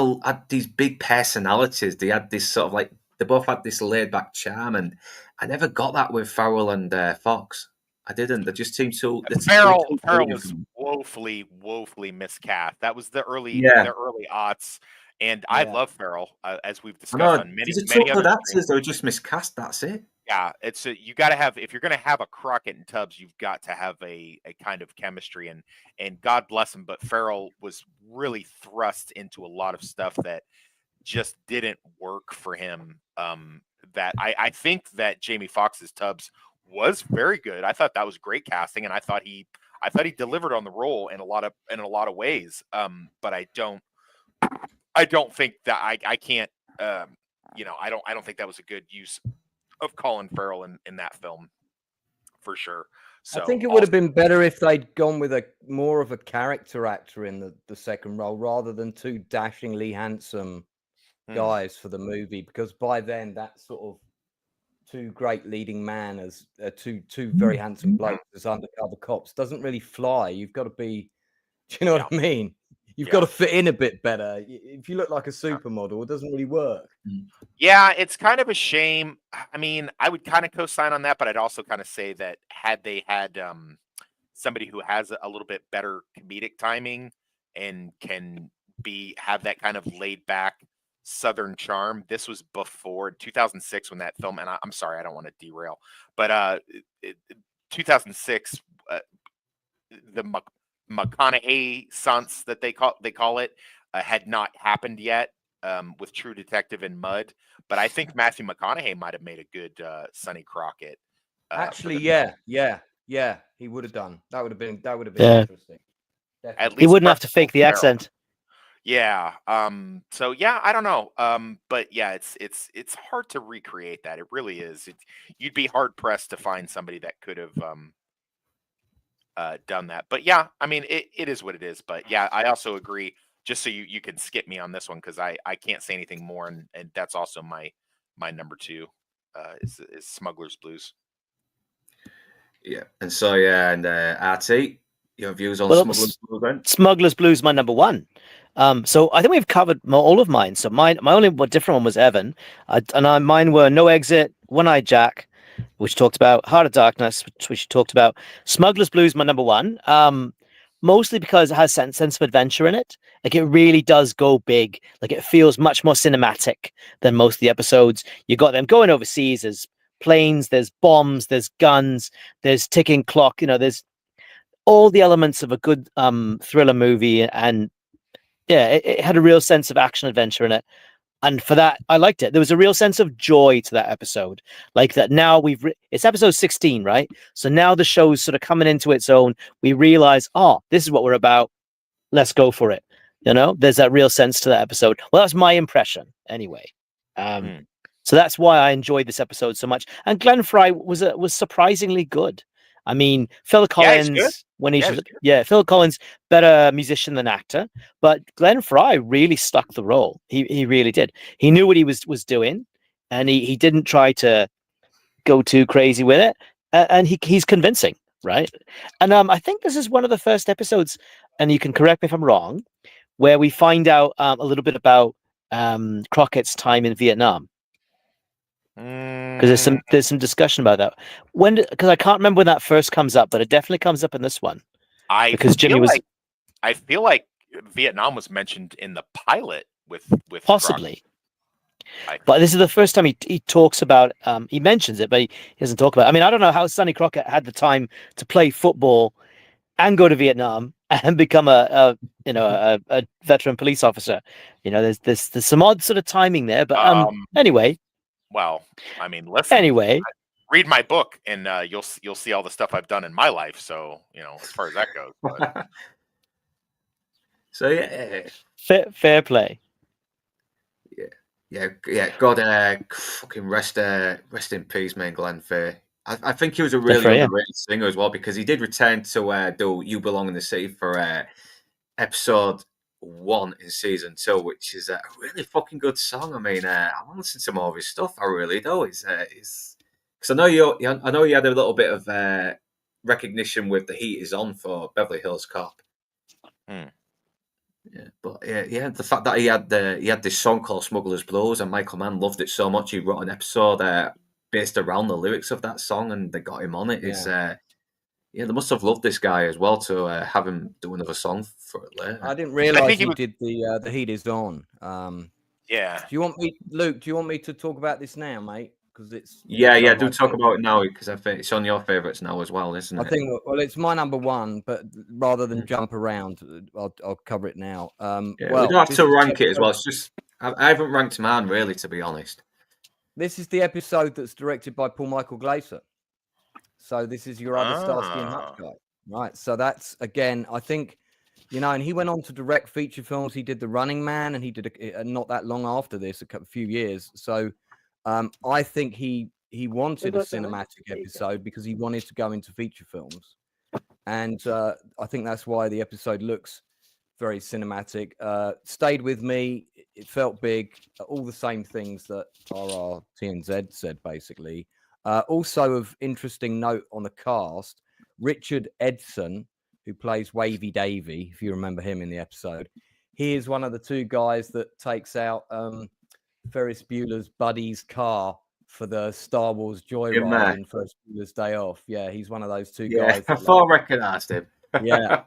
these big personalities. They had this sort of like, they both had this laid back charm, and I never got that with Farrell and Fox. I didn't. They just seemed to. Farrell was woefully miscast. That was the early aughts, and I love Farrell, as we've discussed on many other actors. They were just miscast. That's it. Yeah, you got to have, if you're going to have a Crockett and Tubbs, you've got to have a kind of chemistry, and God bless him, but Farrell was really thrust into a lot of stuff that just didn't work for him. That I think that Jamie Foxx's Tubbs was very good. I thought that was great casting, and I thought he delivered on the role in a lot of ways. But I don't think that I can't. I don't think that was a good use of Colin Farrell in that film, for sure. So I think it would have been better if they'd gone with more of a character actor in the second role rather than two dashingly handsome guys for the movie, because by then that sort of two great leading man as two very handsome blokes as undercover cops doesn't really fly. You've got to be, do you know what I mean? You've got to fit in a bit better. If you look like a supermodel, it doesn't really work. Yeah, it's kind of a shame. I mean, I would kind of co-sign on that, but I'd also kind of say that had they had somebody who has a little bit better comedic timing and can have that kind of laid back Southern Charm. This was before 2006 when that film, and I'm sorry, I don't want to derail, but 2006, the McConaughey stunts that they call it had not happened yet with True Detective and Mud, but I think Matthew McConaughey might have made a good Sonny Crockett. Actually, yeah, he would have done. That would have been interesting. At Definitely. least He wouldn't have to fake the accent. Yeah. So yeah, I don't know. But yeah, it's hard to recreate that. It really is. You'd be hard pressed to find somebody that could have done that. But yeah, I mean, it is what it is. But yeah, I also agree. Just so you can skip me on this one because I can't say anything more, and that's also my number 2 is Smuggler's Blues. Yeah, and so yeah, and RT, your views on Smuggler's Blues then? Smuggler's Blues, my number 1. So I think we've covered all of mine. So my only different one was Evan, mine were No Exit, One Eye Jack, which talked about Heart of Darkness, which talked about Smuggler's Blues, my number 1. Mostly because it has a sense of adventure in it. Like it really does go big. Like it feels much more cinematic than most of the episodes. You got them going overseas. There's planes, there's bombs, there's guns, there's ticking clock. There's all the elements of a good thriller movie, and yeah, it had a real sense of action adventure in it. And for that, I liked it. There was a real sense of joy to that episode. Like that now it's episode 16, right? So now the show's sort of coming into its own. We realize, this is what we're about. Let's go for it. There's that real sense to that episode. Well, that's my impression anyway. So that's why I enjoyed this episode so much. And Glenn Fry was surprisingly good. I mean, Phil Collins, Phil Collins, better musician than actor, but Glenn Fry really stuck the role. He really did. He knew what he was doing, and he didn't try to go too crazy with it. And he's convincing, right? And I think this is one of the first episodes, and you can correct me if I'm wrong, where we find out a little bit about Crockett's time in Vietnam. Because there's some discussion about that. Because I can't remember when that first comes up, but it definitely comes up in this one. I feel like Vietnam was mentioned in the pilot with possibly. But this is the first time he talks about. He mentions it, but he doesn't talk about it. I mean, I don't know how Sonny Crockett had the time to play football and go to Vietnam and become a veteran police officer. There's some odd sort of timing there, but anyway. Well, I mean, listen. Anyway, read my book, and you'll see all the stuff I've done in my life. So as far as that goes. But... So yeah, fair play. Yeah. God, fucking rest in peace, man, Glenn Fay. I think he was a really underrated singer as well because he did return to do "You Belong in the City" for episode 1 in season 2, which is a really fucking good song. I mean, I want to listen to more of his stuff. I really do. Because I know you had a little bit of recognition with "The Heat Is On" for Beverly Hills Cop. Yeah, but yeah, the fact that he had this song called "Smuggler's Blues" and Michael Mann loved it so much he wrote an episode based around the lyrics of that song, and they got him on it. They must have loved this guy as well to have him do another song for it later. I didn't realize he did the Heat Is On. Yeah. Do you want me, Luke? Do you want me to talk about this now, mate? Because it's do talk about it now because I think it's on your favourites now as well, isn't it? I think it's my number 1, but rather than jump around, I'll cover it now. We don't have to rank it as well. It's just I haven't ranked mine really, to be honest. This is the episode that's directed by Paul Michael Glaser. So this is your other Starsky and Hutch guy, right? So that's, again, I think, and he went on to direct feature films. He did The Running Man, and he did not that long after this, a few years. So I think he wanted a cinematic episode because he wanted to go into feature films. And I think that's why the episode looks very cinematic. Stayed with me. It felt big. All the same things that RRTNZ said, basically. Also of interesting note on the cast, Richard Edson, who plays Wavy Davy, if you remember him in the episode, he is one of the 2 guys that takes out Ferris Bueller's buddy's car for the Star Wars Joyride in Ferris Bueller's Day Off. Yeah, he's one of those 2 guys. I thought I recognised him. Yeah,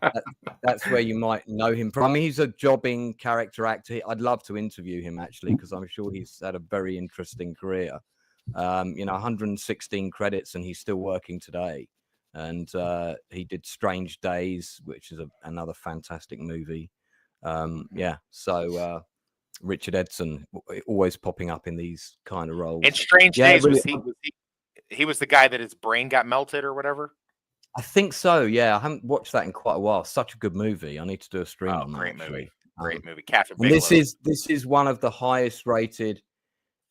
that's where you might know him from. I mean, he's a jobbing character actor. I'd love to interview him actually, because I'm sure he's had a very interesting career. 116 credits, and he's still working today. And he did Strange Days, which is another fantastic movie. So Richard Edson always popping up in these kind of roles. And Strange Days, really, he was the guy that his brain got melted or whatever? I think so, yeah. I haven't watched that in quite a while. Such a good movie. I need to do a stream on that. Great movie. Great movie. And this is one of the highest rated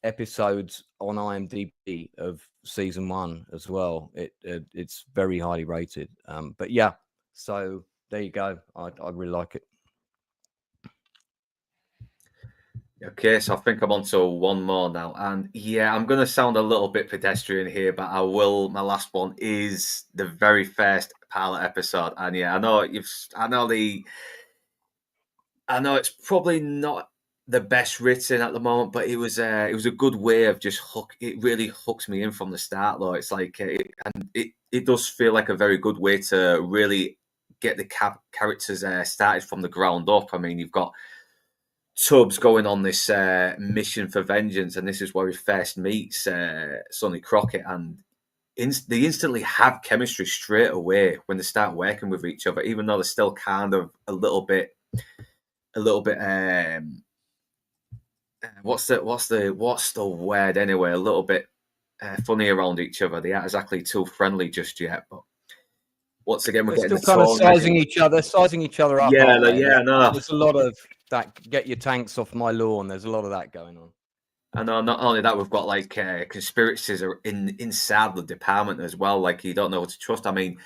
episodes on IMDb of season 1 as well. It's very highly rated. But yeah, so there you go. I really like it. Okay, so I think I'm on to one more now. And yeah, I'm going to sound a little bit pedestrian here, but I will. My last one is the very first pilot episode. And yeah, I know it's probably not the best written at the moment, but it was a good way of just it really hooks me in from the start, though. It's like, it does feel like a very good way to really get the characters started from the ground up. I mean, you've got Tubbs going on this mission for vengeance, and this is where he first meets Sonny Crockett, and they instantly have chemistry straight away when they start working with each other, even though they're still kind of a little bit what's the word anyway? A little bit funny around each other. They aren't exactly too friendly just yet, but once again, we're getting still kind of sizing each other up. Yeah, no. There's a lot of that. Get your tanks off my lawn. There's a lot of that going on. And not only that, we've got like conspiracies are inside the department as well. Like, you don't know what to trust. I mean,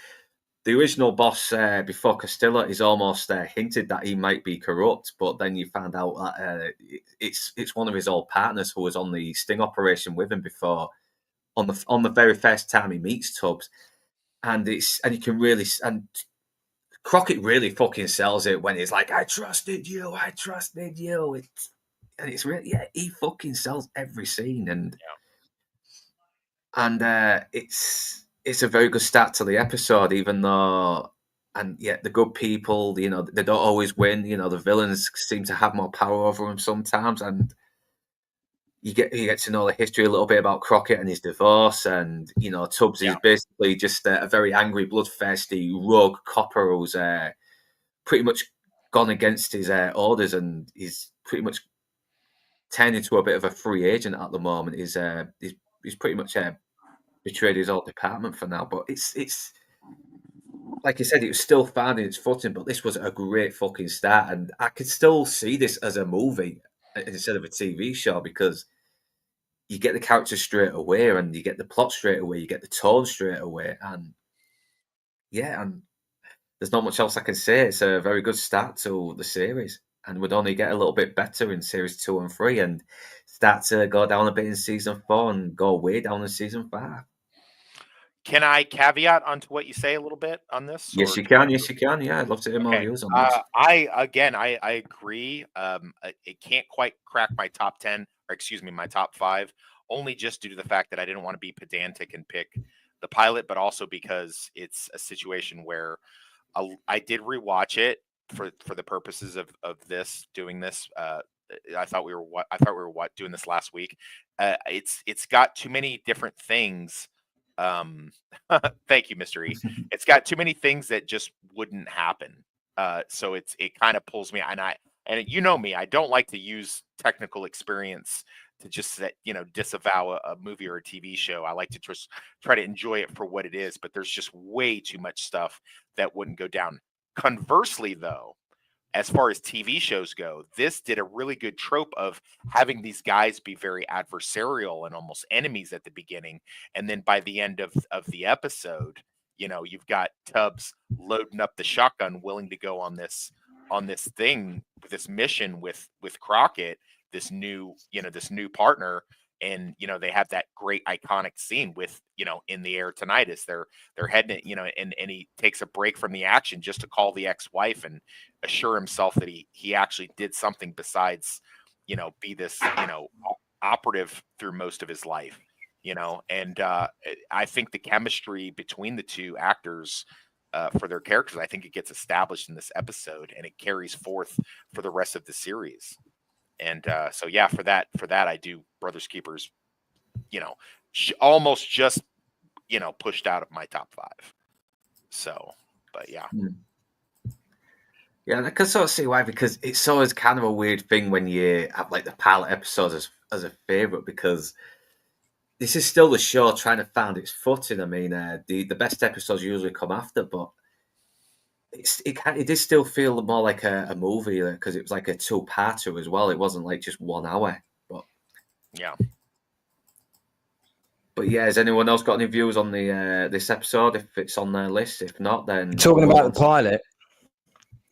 the original boss before Castillo is almost hinted that he might be corrupt, but then you find out that it's one of his old partners who was on the sting operation with him before, on the very first time he meets Tubbs, and you can really, and Crockett really fucking sells it when he's like, I trusted you. It's really, yeah, he fucking sells every scene, and it's a very good start to the episode, even though, and yet the good people, they don't always win. The villains seem to have more power over them sometimes, and you get to know the history a little bit about Crockett and his divorce, and Tubbs is basically just a very angry, bloodthirsty rogue copper who's pretty much gone against his orders, and he's pretty much turned into a bit of a free agent at the moment. He's pretty much betrayed his old department for now, but it's like I said, it was still finding its footing, but this was a great fucking start, and I could still see this as a movie instead of a TV show, because you get the characters straight away, and you get the plot straight away, you get the tone straight away, and there's not much else I can say. It's a very good start to the series, and would only get a little bit better in series 2 and 3, and start to go down a bit in season 4 and go way down in season 5. Can I caveat onto what you say a little bit on this? Yes, you can. Yes, you can. Yeah, I'd love to hear more views on this. I agree. It can't quite crack my top 10, or excuse me, my top 5, only just due to the fact that I didn't want to be pedantic and pick the pilot, but also because it's a situation where I did rewatch it for the purposes of doing this. I thought we were doing this last week. It's got too many different things. Thank you, Mr. E. It's got too many things that just wouldn't happen. So it kind of pulls me, and you know me, I don't like to use technical experience to just disavow a movie or a TV show. I like to just try to enjoy it for what it is, but there's just way too much stuff that wouldn't go down. Conversely, though, as far as TV shows go, this did a really good trope of having these guys be very adversarial and almost enemies at the beginning. And then by the end of the episode, you've got Tubbs loading up the shotgun, willing to go on this thing, this mission with Crockett, this new partner. And, they have that great iconic scene with, in the air tonight as they're heading, and he takes a break from the action just to call the ex-wife and assure himself that he actually did something besides, be this, operative through most of his life, and I think the chemistry between the two actors for their characters. I think it gets established in this episode, and it carries forth for the rest of the series. And so yeah, for that I do Brothers Keepers, almost just pushed out of my top 5. So, but yeah. Yeah, I can sort of see why, because it's always kind of a weird thing when you have like the pilot episodes as a favorite, because this is still the show trying to find its footing. I mean, the best episodes usually come after, but it did still feel more like a movie, because it was like a 2-parter as well. It wasn't like just 1 hour. But yeah. But yeah, has anyone else got any views on the this episode? If it's on their list, if not, then talking about the pilot.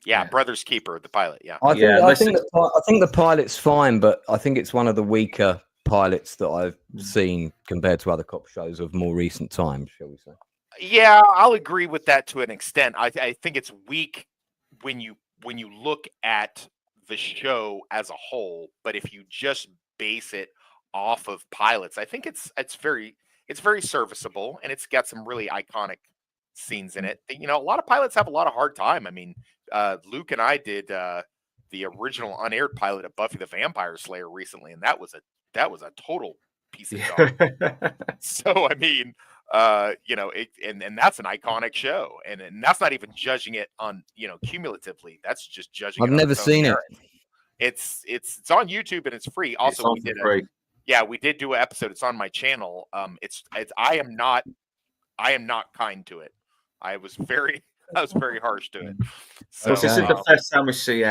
Yeah, Brothers Keeper, the pilot. Yeah, I think the pilot's fine, but I think it's one of the weaker pilots that I've seen compared to other cop shows of more recent times, shall we say? Yeah, I'll agree with that to an extent. I think it's weak when you look at the show as a whole, but if you just base it off of pilots, I think it's very serviceable, and it's got some really iconic scenes in it. A lot of pilots have a lot of hard time. I mean, Luke and I did the original unaired pilot of Buffy the Vampire Slayer recently, and that was a total piece of dog. So I mean, and that's an iconic show, and that's not even judging it on cumulatively. That's just judging. I've never seen it. It's on YouTube and it's free. Also, we did we did do an episode. It's on my channel. I am not kind to it. I was very harsh to it. So this is the first time we see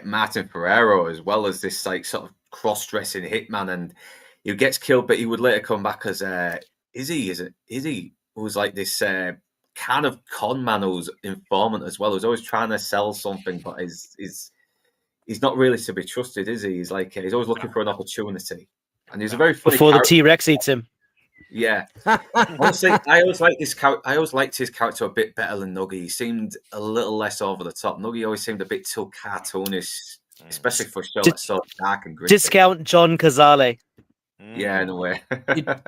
Martin Ferrero, as well as this like sort of cross-dressing hitman, and he gets killed, but he would later come back as Izzy, who was like this kind of con man who's informant as well, who's always trying to sell something, but he's not really to be trusted, is he? He's like he's always looking for an opportunity, and he's a very funny before the T-Rex eats him. Yeah, honestly, I always liked his character a bit better than Nuggy. He seemed a little less over the top. Nuggy always seemed a bit too cartoonish, especially for a show that's so dark and gritty. Discount John Cazale. Yeah, in a way.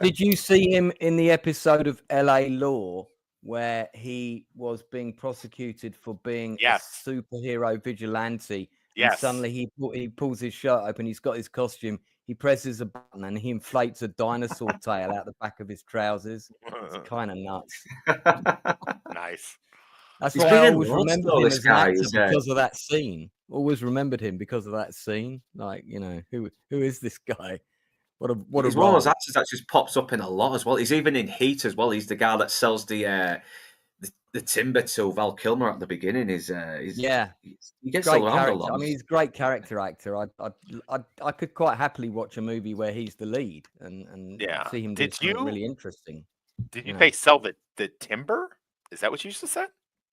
Did you see him in the episode of LA Law where he was being prosecuted for being a superhero vigilante? Yes. And suddenly he pulls his shirt open. He's got his costume. He presses a button and he inflates a dinosaur tail out the back of his trousers. It's kind of nuts. Nice. That's why I always remembered him as an actor because of that scene. Always remembered him because of that scene. Like, who is this guy? What a He's one of those actors that just pops up in a lot as well. He's even in Heat as well. He's the guy that sells the timber to Val Kilmer at the beginning. He gets great around character. a lot. I mean, he's a great character actor. I could quite happily watch a movie where he's the lead and see him do something really interesting. Did you say sell the timber? Is that what you used to say?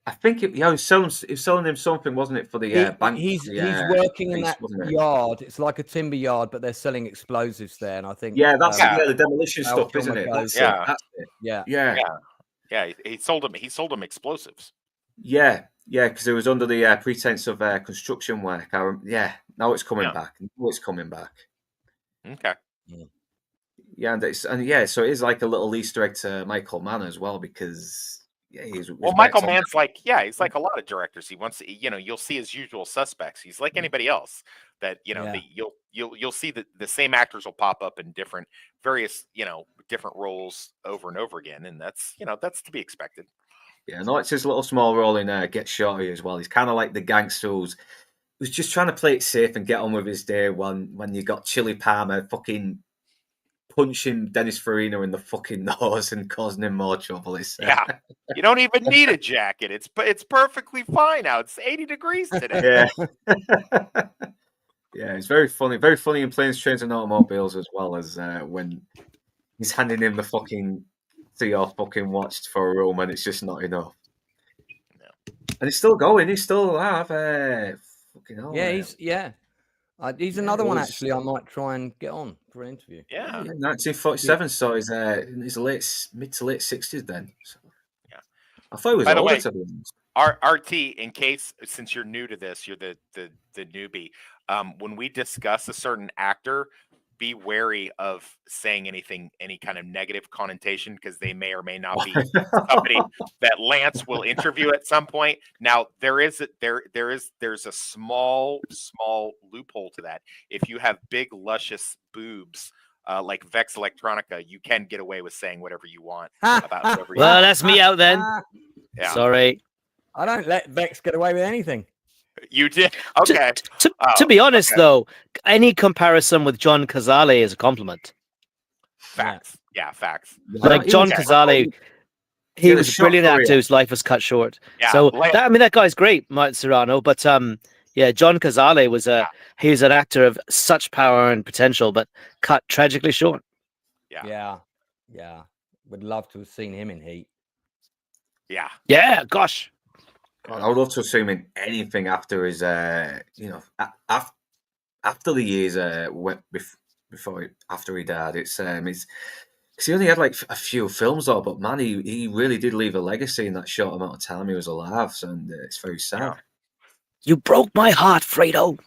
I think he was selling him something, wasn't it, for the bank? He's working in that yard. It's like a timber yard, but they're selling explosives there. And I think that's the demolition stuff, isn't it? That's it. Yeah. He sold him explosives. Yeah, because it was under the pretense of construction work. Now it's coming back. Okay. So it is like a little Easter egg to Michael Mann as well, because Michael Mann's he's like a lot of directors. He wants you'll see his usual suspects. He's like anybody else that you'll see that the same actors will pop up in different roles over and over again, and that's to be expected. Yeah, no, it's his little small role in Get Shorty as well. He's kind of like the gangster who's just trying to play it safe and get on with his day when you got Chili Palmer fucking punching Dennis Farina in the fucking nose and causing him more trouble. You don't even need a jacket. It's perfectly fine out. It's 80 degrees today. Yeah, it's very funny in Planes, Trains and Automobiles, as well as when he's handing him the fucking to your fucking watch for a room and it's just not enough. No. And it's still going. He's still alive. Fucking hell. Yeah, he's another one actually. I might try and get on for an interview. Yeah, 1947. So he's in his mid to late 60s then. So, I thought he was older. To be honest. RT, in case since you're new to this, you're the newbie. When we discuss a certain actor, be wary of saying any kind of negative connotation, because they may or may not be somebody that Lance will interview at some point. Now there's a small loophole to that. If you have big luscious boobs, like Vex Electronica, you can get away with saying whatever you want about whoever you Well, want. that's me out then. Yeah. Sorry. I don't let Vex get away with anything. You did? Okay. To be honest, though, any comparison with John Cazale is a compliment. Facts. Yeah, facts. Like John Cazale, he was a brilliant actor whose life was cut short. Yeah, So that guy's great, Mike Serrano. But yeah, John Cazale was he was an actor of such power and potential, but cut tragically short. Yeah. Would love to have seen him in Heat. Yeah. Yeah. Gosh. God, I would love to have seen him in anything after his, after the years after he died. It's because he only had like a few films though, but man, he really did leave a legacy in that short amount of time he was alive, and it's very sad. Yeah. You broke my heart, Fredo.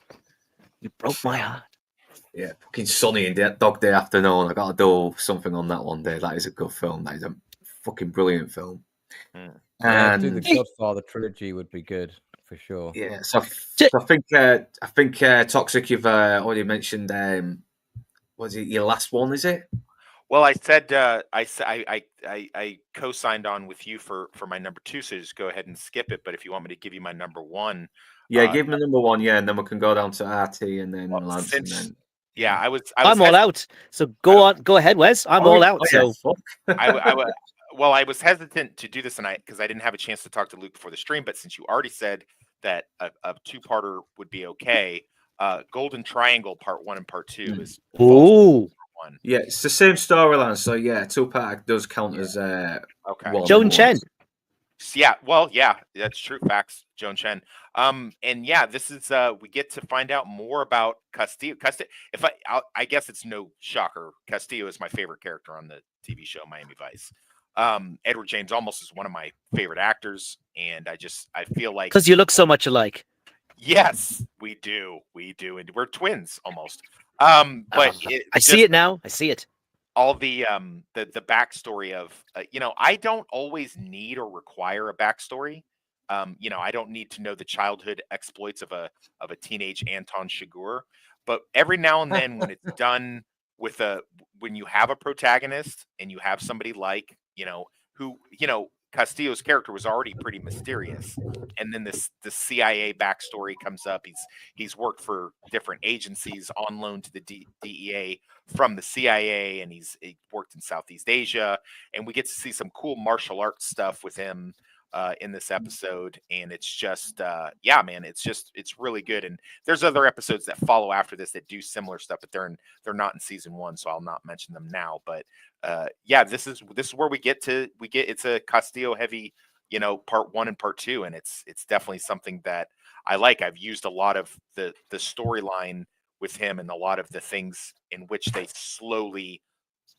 You broke my heart. Yeah, fucking Sunny and Dog Day Afternoon. I got to do something on that one day. That is a good film. That is a fucking brilliant film. And do the Godfather trilogy would be good for sure. Yeah, so I think Toxic, you've already mentioned. Was it your last one? Is it? Well, I said I co-signed on with you for my number 2, so just go ahead and skip it. But if you want me to give you my number 1, give me number 1, and then we can go down to RT and then Lance, and then. Yeah, I'm all out. So go ahead, Wes. I'm all out. So I was hesitant to do this tonight because I didn't have a chance to talk to Luke before the stream. But since you already said that a 2-parter would be okay, Golden Triangle Part 1 and Part 2 is one. Yeah, it's the same storyline. So yeah, 2-part does count as okay. Joan Chen. Yeah, well, yeah, that's true. Facts, Joan Chen. And yeah, this is we get to find out more about Castillo. I guess it's no shocker, Castillo is my favorite character on the TV show Miami Vice. Edward James Olmos is one of my favorite actors, and I feel like because you look so much alike. Yes, we do, and we're twins almost. But I see it now. I see it. All the backstory of I don't always need or require a backstory. I don't need to know the childhood exploits of a teenage Anton Chigurh, but every now and then when it's done with when you have a protagonist and you have somebody like who Castillo's character was already pretty mysterious, and then the CIA backstory comes up. He's worked for different agencies on loan to the DEA from the CIA, and he worked in Southeast Asia, and we get to see some cool martial arts stuff with him in this episode, and it's just man, it's really good. And there's other episodes that follow after this that do similar stuff, but they're not in season 1, so I'll not mention them now. But this is where we get it's a Castillo heavy Part 1 and Part 2, and it's definitely something that I like. I've used a lot of the storyline with him and a lot of the things in which they slowly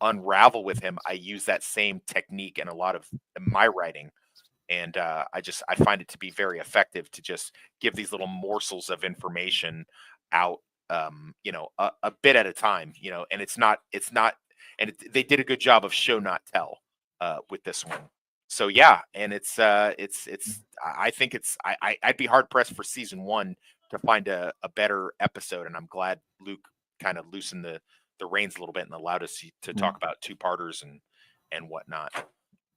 unravel with him. I use that same technique in a lot of my writing. And I find it to be very effective to just give these little morsels of information out, a bit at a time, and they did a good job of show not tell with this one. So yeah, and I think I'd be hard pressed for season 1 to find a better episode, and I'm glad Luke kind of loosened the reins a little bit and allowed us to talk about 2-parters and whatnot.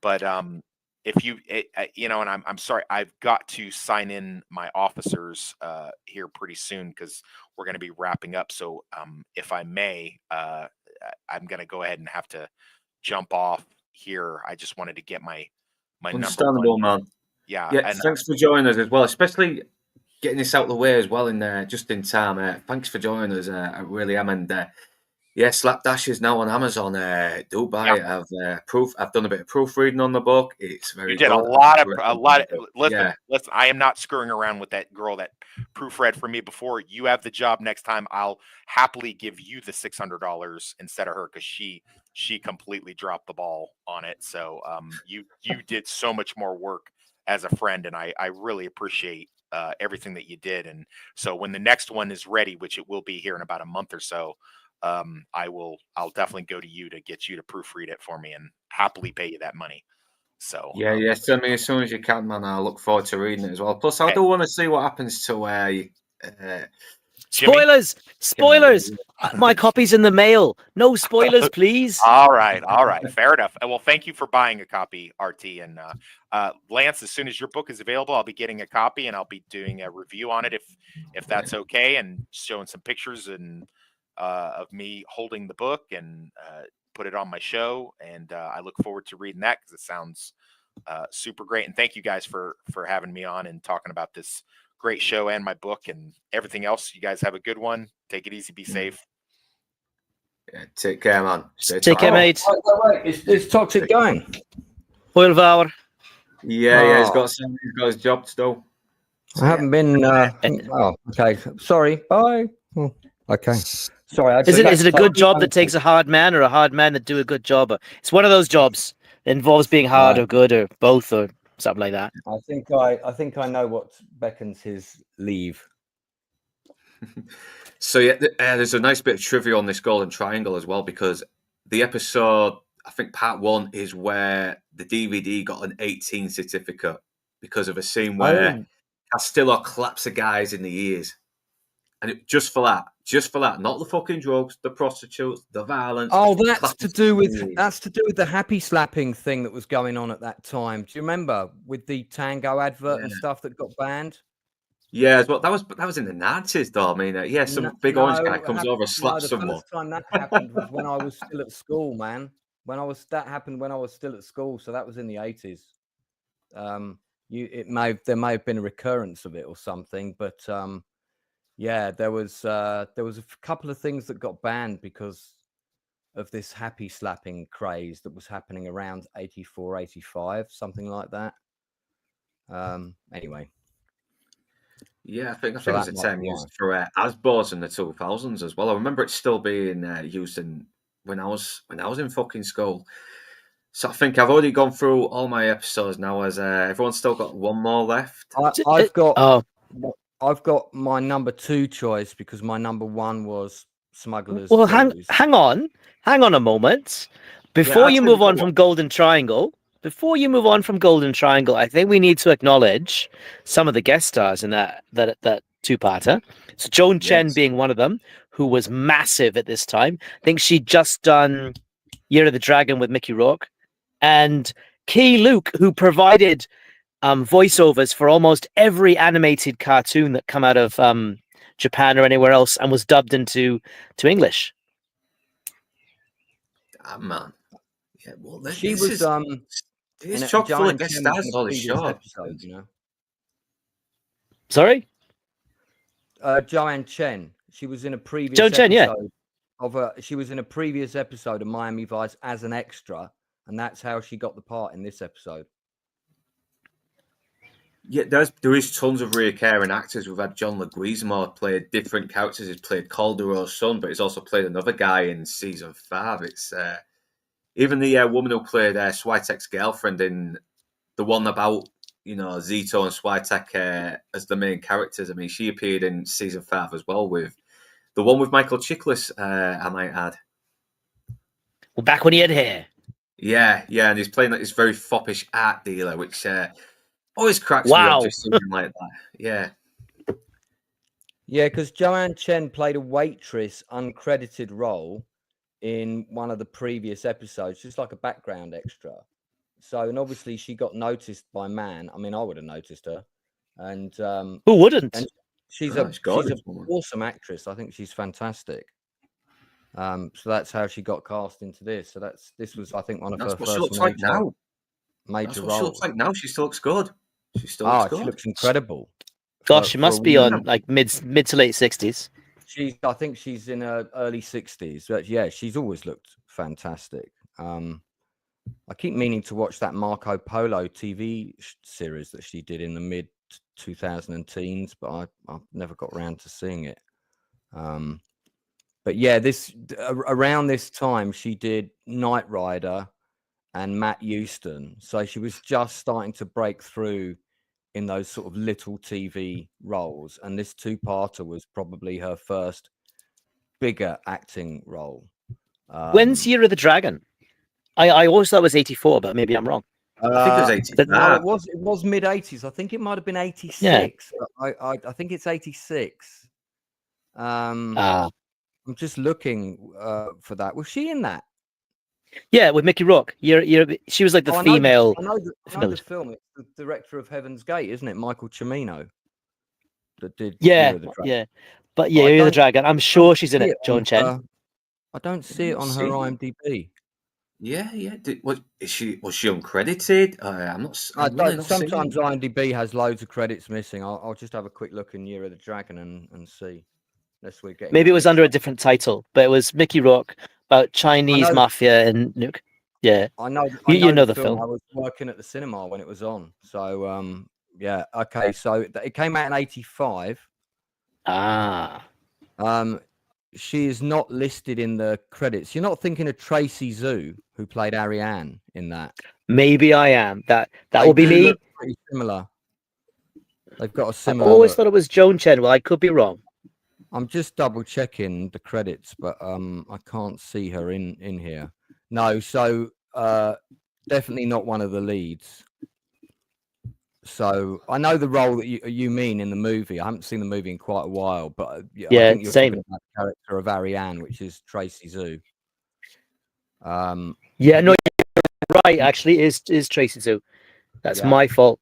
But if you and I'm sorry, I've got to sign in my officers here pretty soon because we're going to be wrapping up. So if I may, I'm going to go ahead and have to jump off here. I just wanted to get my understandable, number 1. Man. Yeah. And thanks for joining us as well, especially getting this out of the way as well just in time. Thanks for joining us. I really am. And Slapdash is now on Amazon. Do buy it. I've done a bit of proofreading on the book. It's very. You did good. a lot of. Listen, I am not screwing around with that girl that proofread for me before. You have the job next time. I'll happily give you the $600 instead of her because she completely dropped the ball on it. So you did so much more work as a friend, and I really appreciate everything that you did. And so when the next one is ready, which it will be here in about a month or so. I'll definitely go to you to get you to proofread it for me and happily pay you that money. So yeah, send me as soon as you can, man. I look forward to reading it as well. Plus, I do want to see what happens to Spoilers! My copy's in the mail. No spoilers, please. All right. Fair enough. Well, thank you for buying a copy, RT. And Lance, as soon as your book is available, I'll be getting a copy and I'll be doing a review on it if that's okay, and showing some pictures and of me holding the book and put it on my show. And I look forward to reading that because it sounds super great. And thank you guys for having me on and talking about this great show and my book and everything else. You guys have a good one. Take it easy. Be safe. Yeah, take care, man. Take care, mate. Wait. Is Toxic going? 12 hour. Yeah, he's got his job to do. I haven't been. Oh, okay. Sorry. Bye. Oh, okay. Sorry. Is it a good job that takes a hard man, or a hard man that do a good job? It's one of those jobs. It involves being hard or good or both or something like that. I think I know what beckons his leave. So yeah, there's a nice bit of trivia on this Golden Triangle as well, because the episode, I think part 1, is where the DVD got an 18 certificate because of a scene where Castillo claps a guys in the ears, and just for that, not the fucking drugs, the prostitutes, the violence. Oh, that's to do with the happy slapping thing that was going on at that time. Do you remember with the Tango advert and stuff that got banned? Yeah, well, that was in the Nazis, though. I mean, some big orange guy comes over, slaps someone. The first time that happened was when I was still at school, man. That happened when I was still at school, so that was in the 80s. There may have been a recurrence of it or something, but yeah, there was a couple of things that got banned because of this happy slapping craze that was happening around 84, 85, something like that. Anyway. Yeah, I think it was a term used for Asbos in the 2000s as well. I remember it still being used when I was in fucking school. So I think I've already gone through all my episodes now. Has everyone's still got one more left? I've got my number 2 choice because my number 1 was Smugglers. Well, hang on a moment. Before you move on from Golden Triangle, I think we need to acknowledge some of the guest stars in that two-parter. So Joan Chen being one of them, who was massive at this time. I think she'd just done Year of the Dragon with Mickey Rourke. And Key Luke, who provided voiceovers for almost every animated cartoon that come out of Japan or anywhere else and was dubbed into English. Ah, man. Yeah, well, she was it's chock full of guest stars on the show. Episode, you know. Sorry? Joanne Chen. She was in a previous she was in a previous episode of Miami Vice as an extra, and that's how she got the part in this episode. Yeah, there is tons of recurring actors. We've had John Leguizamo play different characters. He's played Caldero's son, but he's also played another guy in season 5. It's even the woman who played Switek's girlfriend in the one about Zito and Switek as the main characters. I mean, she appeared in season 5 as well, with the one with Michael Chiklis, I might add. Well, back when he had hair. Yeah, and he's playing this very foppish art dealer, which always cracks me up, just something like that. Yeah. Yeah, because Joanne Chen played a waitress, uncredited role in one of the previous episodes, just like a background extra. So, and obviously she got noticed by Man. I mean, I would have noticed her. And who wouldn't? And she's an awesome actress. I think she's fantastic. So that's how she got cast into this. So this was, I think, one of her first major roles. She looks like now. She still looks good. She still looks good. She looks incredible. Gosh, she must be on like mid to late 60s. I think she's in her early 60s. But yeah, she's always looked fantastic. I keep meaning to watch that Marco Polo TV series that she did in the mid 2010s, but I've never got around to seeing it. But yeah, around this time she did Knight Rider and Matt Houston, so she was just starting to break through in those sort of little TV roles, and this two-parter was probably her first bigger acting role. When's Year of the Dragon? I always thought it was 84, but maybe I'm wrong. I think it was 85. No, it was mid 80s. I think it might have been 86. Yeah. I think it's 86. I'm just looking for that. Was she in that? Yeah, with Mickey Rourke. She was like the female. I know the film. It's the director of Heaven's Gate, isn't it? Michael Cimino. That did. Yeah, yeah. But yeah, Year of the Dragon. I'm sure she's in it, Joan Chen. I don't see it on her IMDb. Yeah. Was she uncredited? I'm not. Sometimes IMDb has loads of credits missing. I'll just have a quick look in Year of the Dragon and see. Unless we're getting. Maybe it was under a different title, but it was Mickey Rourke about Chinese mafia and Nuke. Yeah, I know. You know the film. I was working at the cinema when it was on. So yeah. Okay. So it came out in 85. She is not listed in the credits. You're not thinking of Tracy Zhu, who played Ariane in that? Maybe I am. That will be me. Pretty similar. They've got a similar. I always thought it was Joan Chen. Well, I could be wrong. I'm just double checking the credits, but I can't see her in here. No, so definitely not one of the leads. So I know the role that you mean in the movie. I haven't seen the movie in quite a while, but I think you're same. talking about the character of Ariane, which is Tracy Zhu. Yeah, no, you're right. Actually, is Tracy Zhu. That's my fault.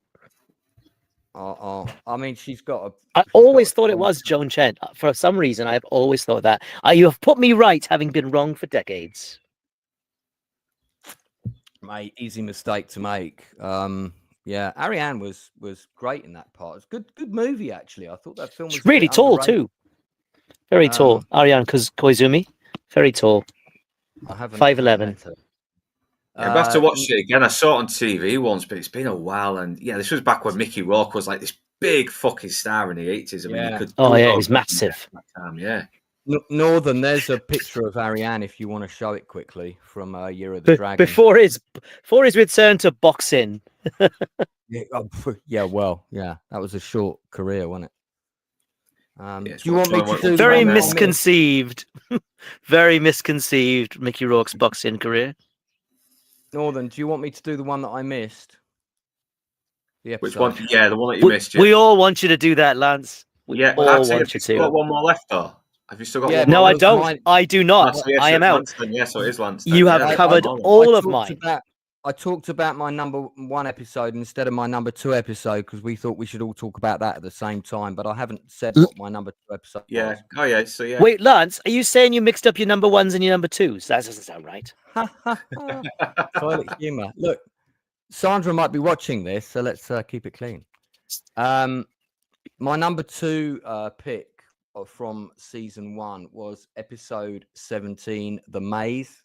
I mean, she's got a. I always thought it was Joan Chen. For some reason, I've always thought that. You have put me right, having been wrong for decades. Mate, easy mistake to make. Yeah, Ariane was great in that part. It's good movie actually. I thought that film was really tall too. Very tall. Ariane Koizumi, very tall. I haven't 5'11". I'm about to watch it again. I saw it on TV once, but it's been a while. And yeah, this was back when Mickey Rourke was like this big fucking star in the 80s. I mean, you could. Oh yeah, he was massive. Time, yeah. Northern, there's a picture of Ariane if you want to show it quickly from Year of the Dragon. Before his return to boxing. Yeah, well, yeah, that was a short career, wasn't it? Do you want me to do very misconceived, very misconceived Mickey Rourke's boxing career? Northern, do you want me to do the one that I missed? Which one? Yeah, the one that you missed. We all want you to do that, Lance. We all want you to. Got one more left, though. Have you still got one? No, I don't. I do not. I am out. Yeah, so it is Lance. You have covered all of mine. I talked about my number 1 episode instead of my number 2 episode because we thought we should all talk about that at the same time. But I haven't said what my number 2 episode was. Oh, yeah. So, yeah. Wait, Lance, are you saying you mixed up your number 1s and your number 2s? That doesn't sound right. Toilet humor. Look, Sandra might be watching this, so let's keep it clean. My number 2 pick from season 1 was episode 17, The Maze.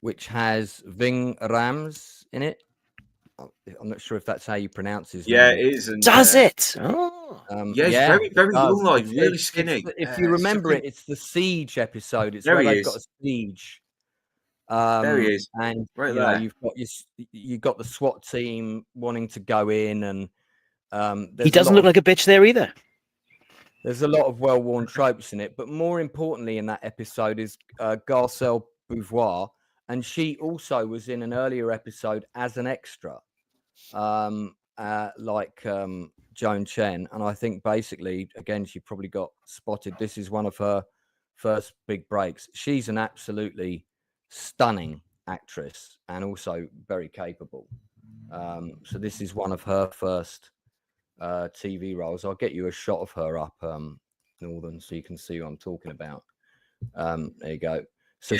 Which has Ving Rhames in it. I'm not sure if that's how you pronounce his name. Yeah, it is. And, Does it? Yeah, he's very, very young, like, really skinny. If you remember it, it's the Siege episode. It's where they've got a siege. There he is. And right there. you've got the SWAT team wanting to go in, and he doesn't look like a bitch there either. There's a lot of well-worn tropes in it, but more importantly in that episode is Garcelle Beauvoir. And she also was in an earlier episode as an extra, like Joan Chen. And I think basically, again, she probably got spotted. This is one of her first big breaks. She's an absolutely stunning actress and also very capable. So this is one of her first TV roles. I'll get you a shot of her up, Northern, so you can see who I'm talking about. There you go. So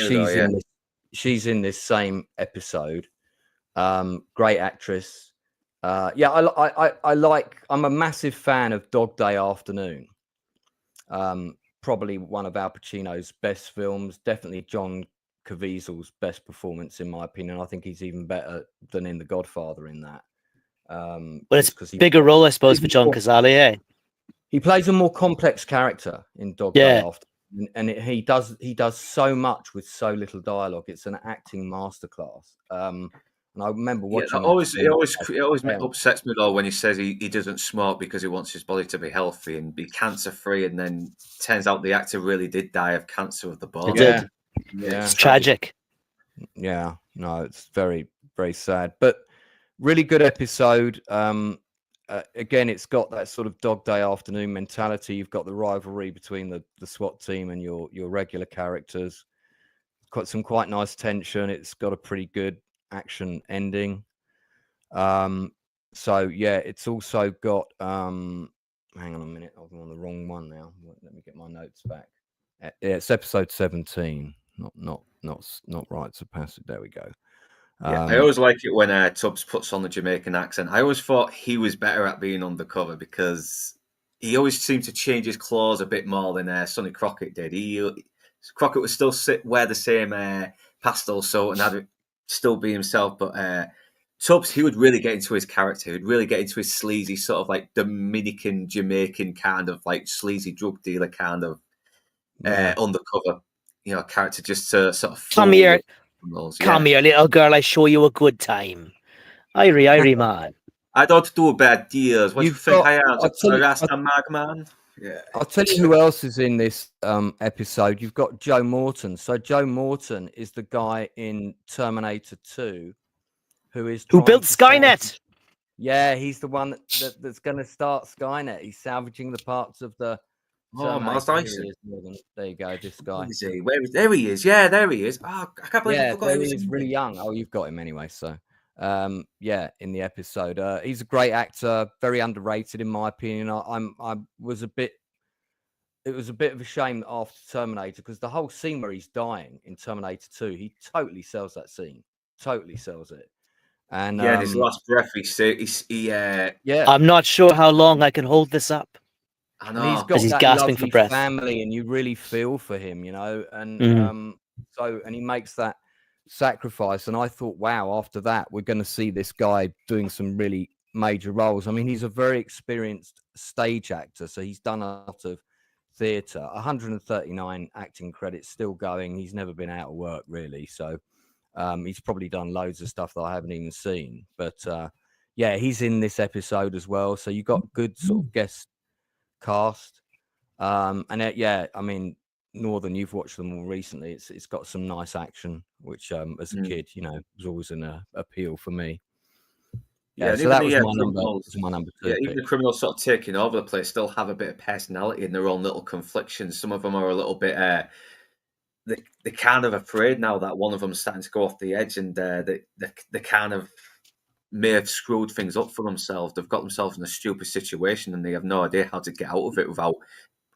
she's in this same episode. Great actress. I'm a massive fan of Dog Day Afternoon. Probably one of Al Pacino's best films. Definitely John Caviezel's best performance, in my opinion. I think he's even better than in The Godfather in that. But it's a bigger role, I suppose, for John Cazale, eh? He plays a more complex character in Dog Day Afternoon. And he does so much with so little dialogue. It's an acting masterclass. And I remember Yeah, watching it always upsets me though when he says he doesn't smoke because he wants his body to be healthy and be cancer free, and then turns out the actor really did die of cancer of the bone. He did. Yeah, it's tragic. Yeah, no, it's very, very sad, but really good episode. Again, it's got that sort of Dog Day Afternoon mentality. You've got the rivalry between the SWAT team and your regular characters. Got some quite nice tension. It's got a pretty good action ending. So yeah, it's also got hang on a minute, I'm on the wrong one now. Let me get my notes back. Yeah, it's episode 17. Not rites of passage. There we go. Yeah, I always like it when Tubbs puts on the Jamaican accent. I always thought he was better at being undercover because he always seemed to change his clothes a bit more than Sonny Crockett did. Crockett would still wear the same pastel suit and had still be himself, but Tubbs, he would really get into his character. He would really get into his sleazy sort of like Dominican, Jamaican kind of like sleazy drug dealer kind of undercover, character just to sort of come here, little girl. I show you a good time. Irie, man. I don't do bad deals. What do you think I am? A Rasta Magman? Yeah. I'll tell you who else is in this episode. You've got Joe Morton. So Joe Morton is the guy in Terminator 2 who built Skynet. Yeah, he's the one that's going to start Skynet. He's salvaging the parts of the. Mars Dyson. There you go. This guy. There he is. Yeah, there he is. Oh, I can't believe I forgot he was really young. Oh, you've got him anyway. So, yeah, in the episode, he's a great actor, very underrated in my opinion. I was a bit. It was a bit of a shame after Terminator because the whole scene where he's dying in Terminator 2, he totally sells that scene. Totally sells it. And his last breath, I'm not sure how long I can hold this up. I know. And he's got that gasping for breath. Family, and you really feel for him, and he makes that sacrifice. And I thought, wow, after that, we're going to see this guy doing some really major roles. I mean, he's a very experienced stage actor, so he's done a lot of theatre. 139 acting credits still going. He's never been out of work really, so he's probably done loads of stuff that I haven't even seen. But yeah, he's in this episode as well. So you got good sort of guest cast. I mean, Northern, you've watched them all recently. It's got some nice action, which as a kid, was always an appeal for me. Yeah, so that was my number 2. Yeah, even the criminals sort of taking over the place still have a bit of personality in their own little conflictions. Some of them are a little bit they're kind of afraid now that one of them's starting to go off the edge, and they kind of may have screwed things up for themselves. They've got themselves in a stupid situation, and they have no idea how to get out of it without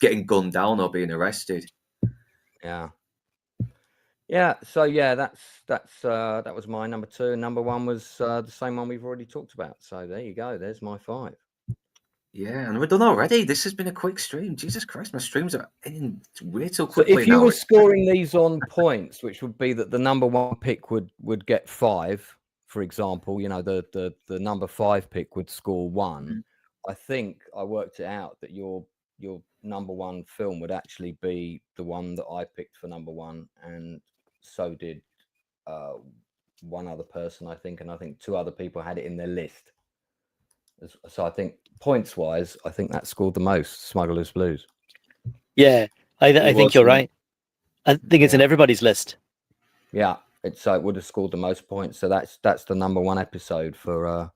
getting gunned down or being arrested. Yeah. Yeah. So yeah, that was my number 2. Number 1 was the same one we've already talked about. So there you go. There's my 5. Yeah, and we're done already. This has been a quick stream. Jesus Christ, my streams are ending way too quickly. So if you were scoring these on points, which would be that the number 1 pick would get 5, for example, the number 5 pick would score 1. I think I worked it out that your number 1 film would actually be the one that I picked for number 1, and so did one other person, I think, and I think 2 other people had it in their list. So I think points-wise, I think that scored the most, Smuggler's Blues. Yeah, I think you're right. I think it's in everybody's list. Yeah, it would have scored the most points. So that's the number 1 episode for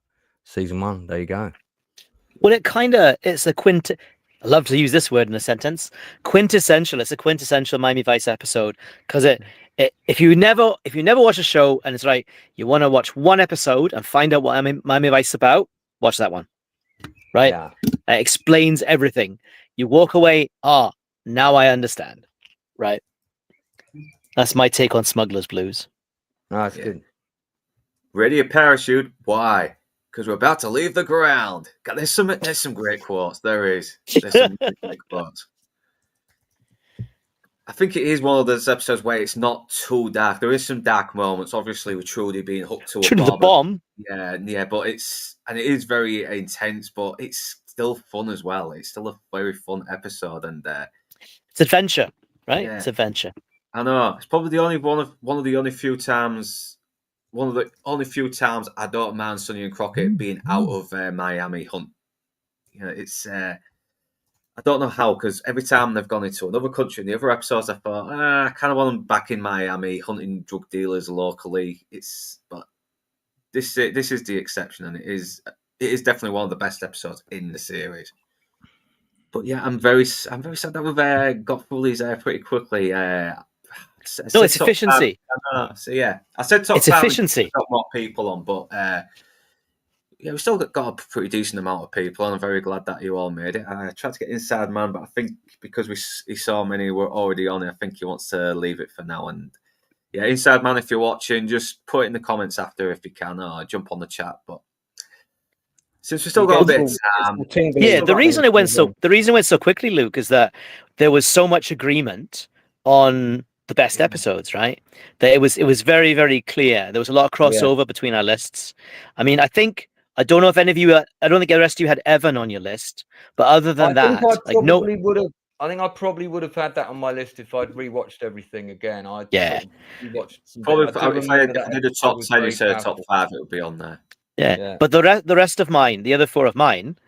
season 1. There you go. Well, it's a I love to use this word in a sentence. Quintessential. It's a quintessential Miami Vice episode because if you never watch a show and it's right, you want to watch one episode and find out what Miami Vice is about, watch that one. Right? Yeah. It explains everything. You walk away, now I understand. Right? That's my take on Smuggler's Blues. Oh, that's good. Ready a parachute? Why? Because we're about to leave the ground. God, there's some great quotes. There is. There's some great quotes. I think it is one of those episodes where it's not too dark. There is some dark moments, obviously, with Trudy being hooked to a bomb. Yeah, but it is very intense, but it's still fun as well. It's still a very fun episode, and it's adventure, right? Yeah. It's adventure. I know. It's probably the only one of the only few times one of the only few times I don't mind Sonny and Crockett being out of Miami Hunt. You know, it's I don't know how, because every time they've gone into another country in the other episodes, I thought I kind of want them back in Miami hunting drug dealers locally. But this is the exception, and it is definitely one of the best episodes in the series. But yeah, I'm very sad that we've got through these pretty quickly. No, it's efficiency. So yeah, I said top. It's efficiency. Got more people on, but yeah, we still got a pretty decent amount of people, and I'm very glad that you all made it. I tried to get Inside Man, but I think because he saw many were already on it, I think he wants to leave it for now. And yeah, Inside Man, if you're watching, just put it in the comments after if you can, or jump on the chat. But since we still got a bit of time, the reason it went so quickly, Luke, is that there was so much agreement on the best episodes, right? That it was very, very clear. There was a lot of crossover between our lists. I mean, I don't know if any of you, I don't think the rest of you had Evan on your list, but other than that, I think I probably would have had that on my list if I'd rewatched everything again. Probably if I did a top 10, you said a top 5, it would be on there. Yeah. But the rest of mine, the other 4 of mine,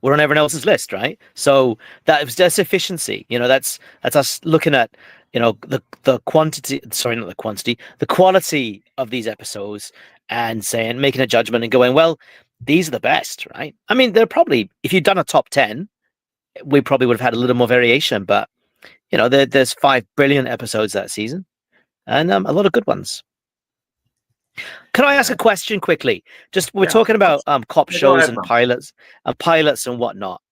were on everyone else's list, right? So that's efficiency. You know, that's us looking at, you know, the quantity. Sorry, not the quantity. The quality of these episodes, and making a judgment and going, well, these are the best, right? I mean, they're probably, if you'd done a top 10, we probably would have had a little more variation. But you know, there's 5 brilliant episodes that season, and a lot of good ones. Can I ask a question quickly? Just we're talking about cop shows and pilots and whatnot.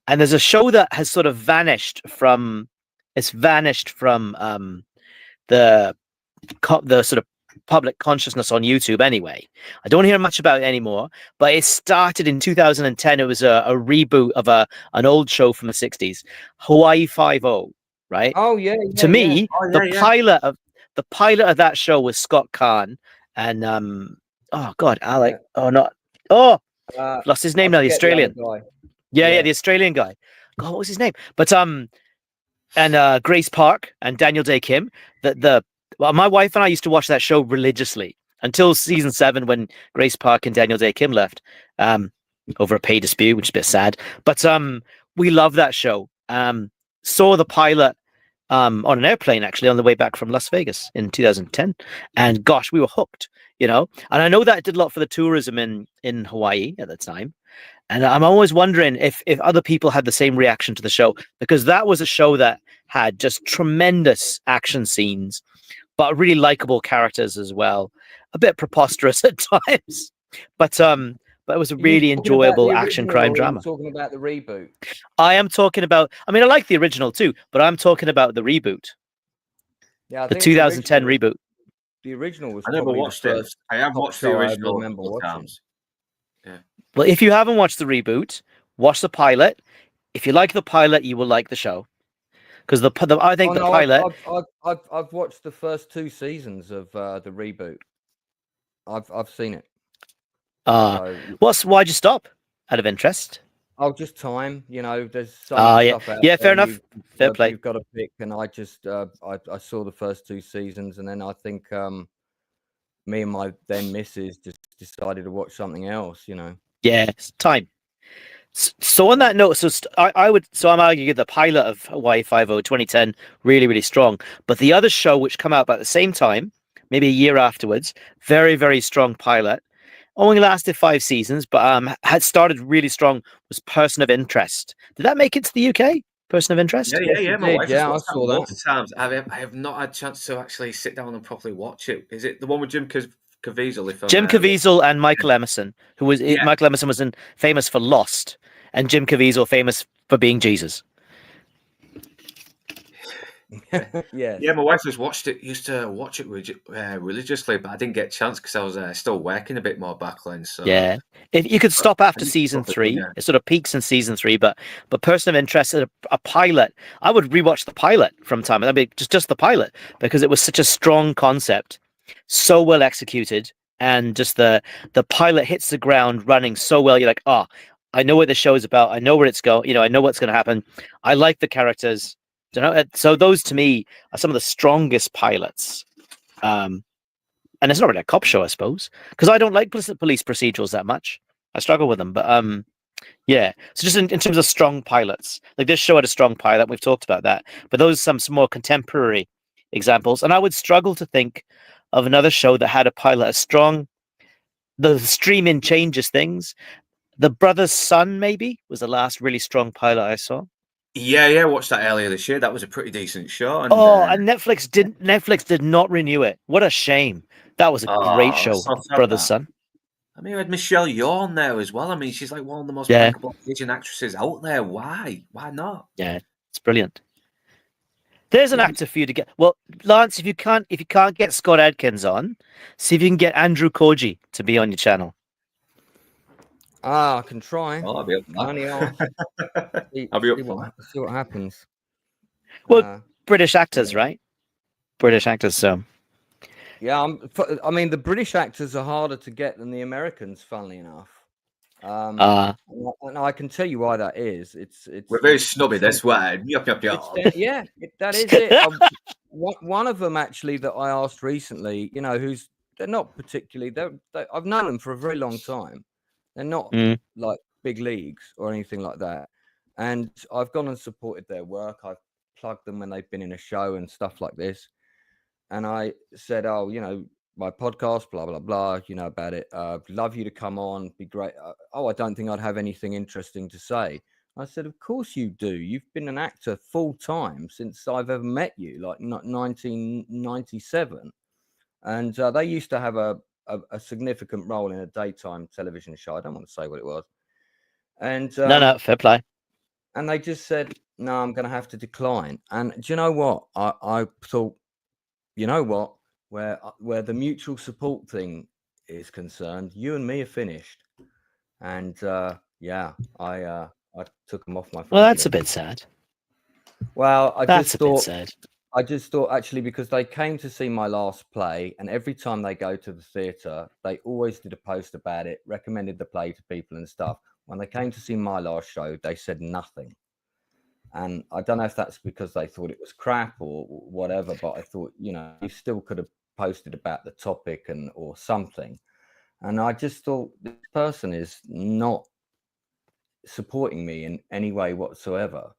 And there's a show that has sort of vanished from the sort of public consciousness on YouTube anyway. I don't hear much about it anymore, but it started in 2010. It was a reboot of an old show from the 60s, Hawaii Five-0, right? Oh yeah. To me, the pilot of that show was Scott Kahn and lost his name now, the Australian guy. Yeah, the Australian guy. God, what was his name? But and Grace Park and Daniel Day Kim. My wife and I used to watch that show religiously until season 7 when Grace Park and Daniel Day Kim left over a pay dispute, which is a bit sad. But we love that show. Saw the pilot on an airplane actually on the way back from Las Vegas in 2010, and gosh, we were hooked. You know, and I know that it did a lot for the tourism in Hawaii at the time. And I'm always wondering if other people had the same reaction to the show, because that was a show that had just tremendous action scenes, but really likable characters as well. A bit preposterous at times, but it was a really enjoyable action crime drama. Talking about the reboot. I am talking about. I mean, I like the original too, but I'm talking about the reboot. Yeah, the 2010 reboot. The original was. I never watched it. I have watched the original a couple of times. Yeah. Well, if you haven't watched the reboot, watch the pilot. If you like the pilot, you will like the show. Because the pilot. I've watched the first 2 seasons of the reboot. I've seen it. Why'd you stop? Out of interest. Oh, just time. You know, there's so much stuff out there. Fair enough. Fair play. You've got to pick, and I just I saw the first 2 seasons, and then I think me and my then missus just decided to watch something else. You know. Yeah, it's time. So on that note, I'm arguing the pilot of Hawaii Five-0 2010 really, really strong, but the other show which came out about the same time, maybe a year afterwards, very, very strong pilot. Only lasted 5 seasons, but had started really strong, was Person of Interest. Did that make it to the UK? Person of Interest? Yeah. My wife I saw that. Lots of times. I have not had a chance to actually sit down and properly watch it. Is it the one with Jim Caviezel? Jim Caviezel and Michael Emerson, Michael Emerson was famous for Lost, and Jim Caviezel famous for being Jesus. Yeah, my wife used to watch it religiously, but I didn't get a chance because I was still working a bit more back then. So yeah, if you could stop after season 3, it sort of peaks in season 3. But Person of Interest, a pilot, I would rewatch the pilot from time. I mean, just the pilot, because it was such a strong concept, so well executed, and just the pilot hits the ground running so well. You're like, oh, I know what the show is about. I know where it's going. You know, I know what's going to happen. I like the characters. So those to me are some of the strongest pilots. and it's not really a cop show, I suppose, because I don't like police procedurals that much. I struggle with them, but yeah. So just in terms of strong pilots, like this show had a strong pilot. We've talked about that, but those are some more contemporary examples. And I would struggle to think of another show that had a pilot as strong. The streaming changes things. The Brother's Son maybe was the last really strong pilot I saw. Yeah, watched that earlier this year. That was a pretty decent show. And, and Netflix did not renew it. What a shame. That was a great show, so Brother's Son. I mean, we had Michelle Yeoh on there as well. I mean, she's like one of the most likable Asian actresses out there. Why? Why not? Yeah, it's brilliant. There's an actor for you to get. Well, Lance, if you can't get Scott Adkins on, see if you can get Andrew Koji to be on your channel. I can try. Oh, I'll be up for I'll be up for that. See what happens. Well, British actors, right? British actors, so. Yeah, I mean, the British actors are harder to get than the Americans, funnily enough. And I can tell you why that is. We're very snobby this way. Yeah, that is it. One of them actually that I asked recently, you know, they're not particularly. I've known them for a very long time. They're not like big leagues or anything like that. And I've gone and supported their work. I've plugged them when they've been in a show and stuff like this. And I said, oh, you know, my podcast, blah, blah, blah, you know about it. Love you to come on. Be great. I don't think I'd have anything interesting to say. I said, of course you do. You've been an actor full time since I've ever met you, like 1997. And they used to have a significant role in a daytime television show. I don't want to say what it was. And no, fair play. And they just said, no, I'm going to have to decline. And do you know what? I thought, you know what? Where the mutual support thing is concerned, you and me are finished. And I took them off my phone. Well, that's a bit sad. Well, I just thought actually, because they came to see my last play, and every time they go to the theatre, they always did a post about it, recommended the play to people and stuff. When they came to see my last show, they said nothing. And I don't know if that's because they thought it was crap or whatever, but I thought, you know, you still could have posted about the topic or something. And I just thought, this person is not supporting me in any way whatsoever.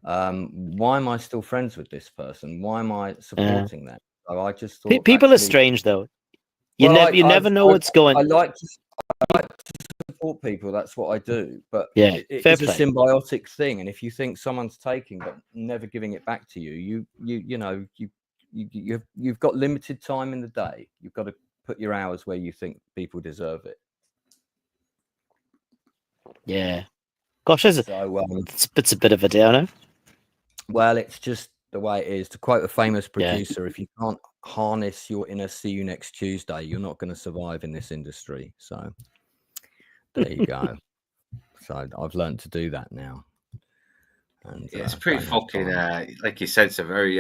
Why am I still friends with this person? Why am I supporting them? So I just thought people are strange, though. You never know what's going. I like to support people. That's what I do. But yeah, it's a symbiotic thing. And if you think someone's taking but never giving it back to you, you've got limited time in the day. You've got to put your hours where you think people deserve it. Yeah. Gosh, it's a bit of a downer. Well, it's just the way it is. To quote a famous producer, if you can't harness your inner "see you next Tuesday," you're not going to survive in this industry. So there you go. So I've learned to do that now. And it's pretty fucking like you said, it's a very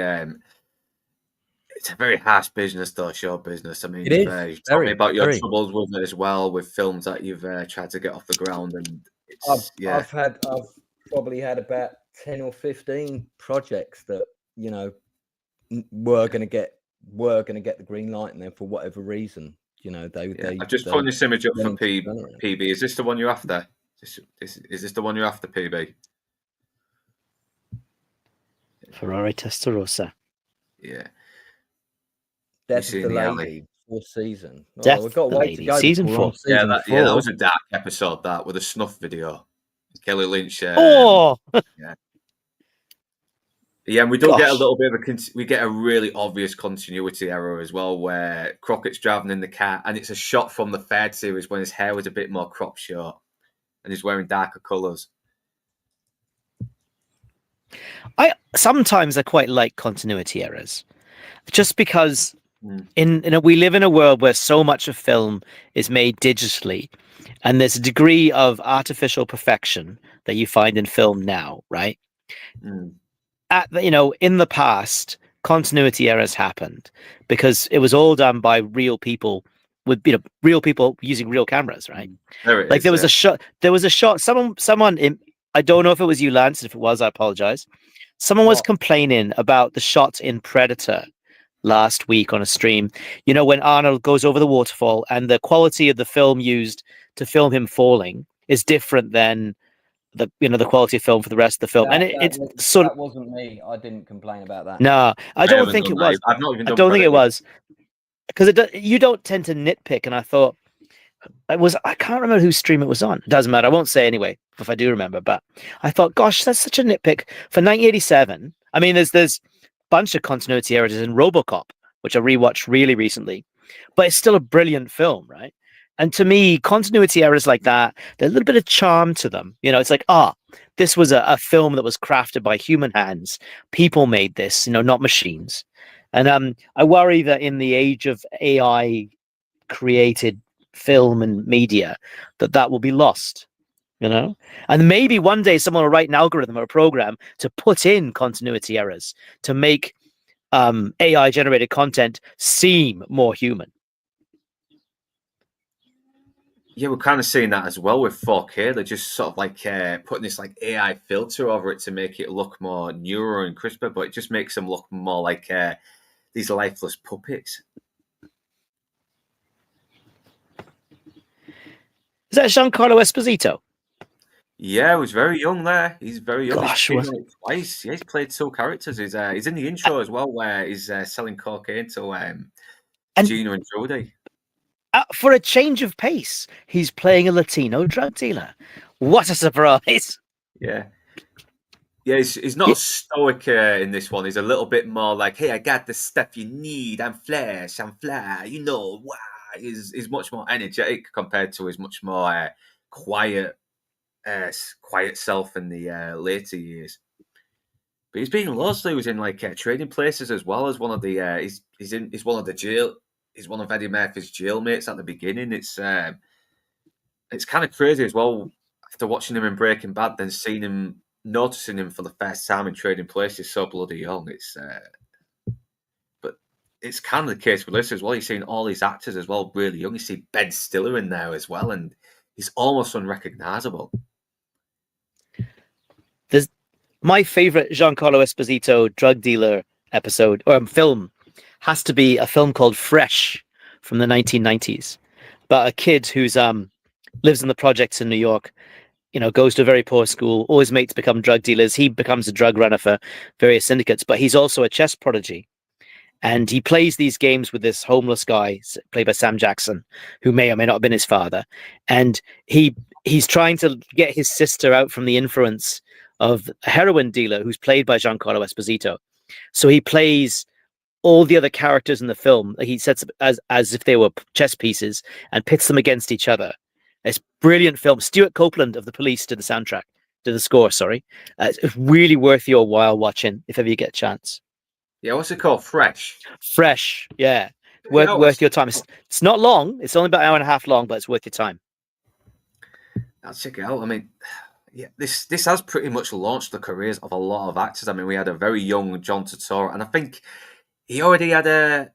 harsh business, though, show business. I mean, you told me about your troubles with it as well, with films that you've tried to get off the ground, and I've probably had about 10 or 15 projects that, you know, were going to get the green light, and then for whatever reason, you know, I've just put this image up for PB. Is this the one you're after? Is this the one you're after, PB? Ferrari Testarossa. Yeah. Death of the Lady, fourth season. We've got a way to go. Season 4. That was a dark episode, that, with a snuff video. Kelly Lynch. Yeah, and we do get a little bit of we get a really obvious continuity error as well, where Crockett's driving in the car, and it's a shot from the third series when his hair was a bit more crop short, and he's wearing darker colours. I quite like continuity errors, just because we live in a world where so much of film is made digitally, and there's a degree of artificial perfection that you find in film now, right? In the past, continuity errors happened because it was all done by real people with real people using real cameras, right? There was a shot. Someone. I don't know if it was you, Lance. If it was, I apologize. Someone was complaining about the shot in Predator last week on a stream. You know, when Arnold goes over the waterfall and the quality of the film used to film him falling is different than the quality of film for the rest of the film. That wasn't me. I didn't complain about that. No, I don't think it was. I've not even. I don't think it was, because you don't tend to nitpick. And I thought I can't remember whose stream it was on. It doesn't matter. I won't say anyway if I do remember. But I thought, gosh, that's such a nitpick for 1987. I mean, there's a bunch of continuity errors in RoboCop, which I rewatched really recently, but it's still a brilliant film, right? And to me, continuity errors like that, there's a little bit of charm to them. You know, it's like, this was a film that was crafted by human hands. People made this, not machines. And I worry that in the age of AI created film and media, that will be lost, and maybe one day someone will write an algorithm or a program to put in continuity errors to make AI generated content seem more human. Yeah, we're kind of seeing that as well with 4K. They're just sort of like putting this like AI filter over it to make it look more newer and crisper, but it just makes them look more like these lifeless puppets. Is that Giancarlo Esposito? Yeah, he was very young there. He's very young. Gosh, he's played twice. Yeah, he's played 2 characters. He's in the intro as well, where he's selling cocaine to Gina and Jody. For a change of pace, he's playing a Latino drug dealer. What a surprise! Yeah. Yeah, he's not stoic in this one. He's a little bit more like, hey, I got the stuff you need. I'm flash, I'm fly, wow. He's much more energetic compared to his much more quiet self in the later years. But he's been lost. He was in like trading places as well as one of the he's one of the jail. He's one of Eddie Murphy's jailmates at the beginning. It's kind of crazy as well after watching him in Breaking Bad, then noticing him for the first time in Trading Places so bloody young. But it's kind of the case with this as well. You're seeing all these actors as well really young. You see Ben Stiller in there as well, and he's almost unrecognizable. There's my favorite Giancarlo Esposito drug dealer episode or film has to be a film called Fresh from the 1990s about a kid who's lives in the projects in New York, goes to a very poor school, all his mates become drug dealers. He becomes a drug runner for various syndicates, but he's also a chess prodigy. And he plays these games with this homeless guy played by Sam Jackson, who may or may not have been his father. And he's trying to get his sister out from the influence of a heroin dealer who's played by Giancarlo Esposito. So he plays all the other characters in the film. He sets up as if they were chess pieces and pits them against each other. It's a brilliant film. Stuart Copeland of The Police did the score, sorry. It's really worth your while watching if ever you get a chance. Yeah, what's it called? Fresh? Fresh, yeah. Worth your time. It's not long. It's only about an hour and a half long, but it's worth your time. I'll check it out. I mean, yeah, this has pretty much launched the careers of a lot of actors. I mean, we had a very young John Turturro, and I think he already had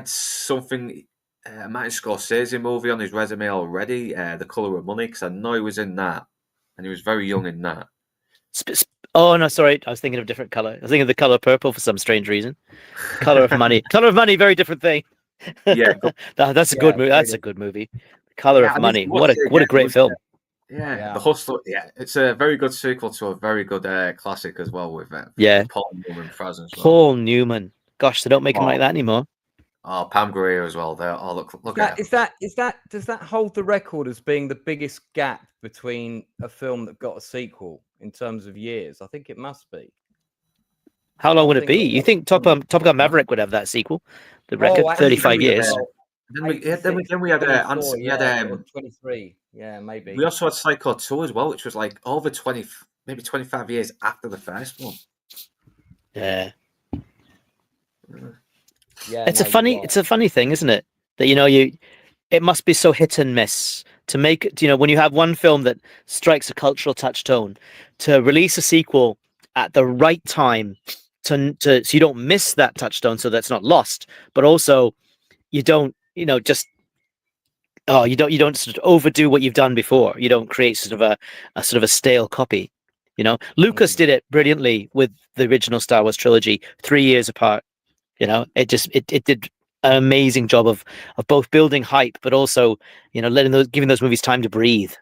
something, a Martin Scorsese movie on his resume already, The Colour of Money, because I know he was in that, and he was very young in that. Oh no, sorry, I was thinking of a different color. I was thinking of The Color Purple for some strange reason. Color of Money, Color of Money, very different thing. Yeah, that's a good movie. That's a good movie. Color of Money, what a great film. Yeah, The Hustler. Yeah, it's a very good sequel to a very good classic as well with Paul Newman presence. Paul Newman. Gosh, they don't make him like that anymore. Oh, Pam Grier as well. There. Oh, look at that. Does that hold the record as being the biggest gap between a film that got a sequel in terms of years? I think it must be. How long would it be? You think Top Gun Maverick would have that sequel? The record, 35 years. Then we had 23. Yeah, maybe. We also had Psycho 2 as well, which was like over 20, maybe 25 years after the first one. Yeah. Yeah, it's a funny thing, isn't it? That it must be so hit and miss to make when you have one film that strikes a cultural touchstone, to release a sequel at the right time so you don't miss that touchstone, so that's not lost, but also you don't you don't sort of overdo what you've done before. You don't create sort of a stale copy. Lucas did it brilliantly with the original Star Wars trilogy, 3 years apart. You know, it did an amazing job of both building hype, but also, you know, giving those movies time to breathe.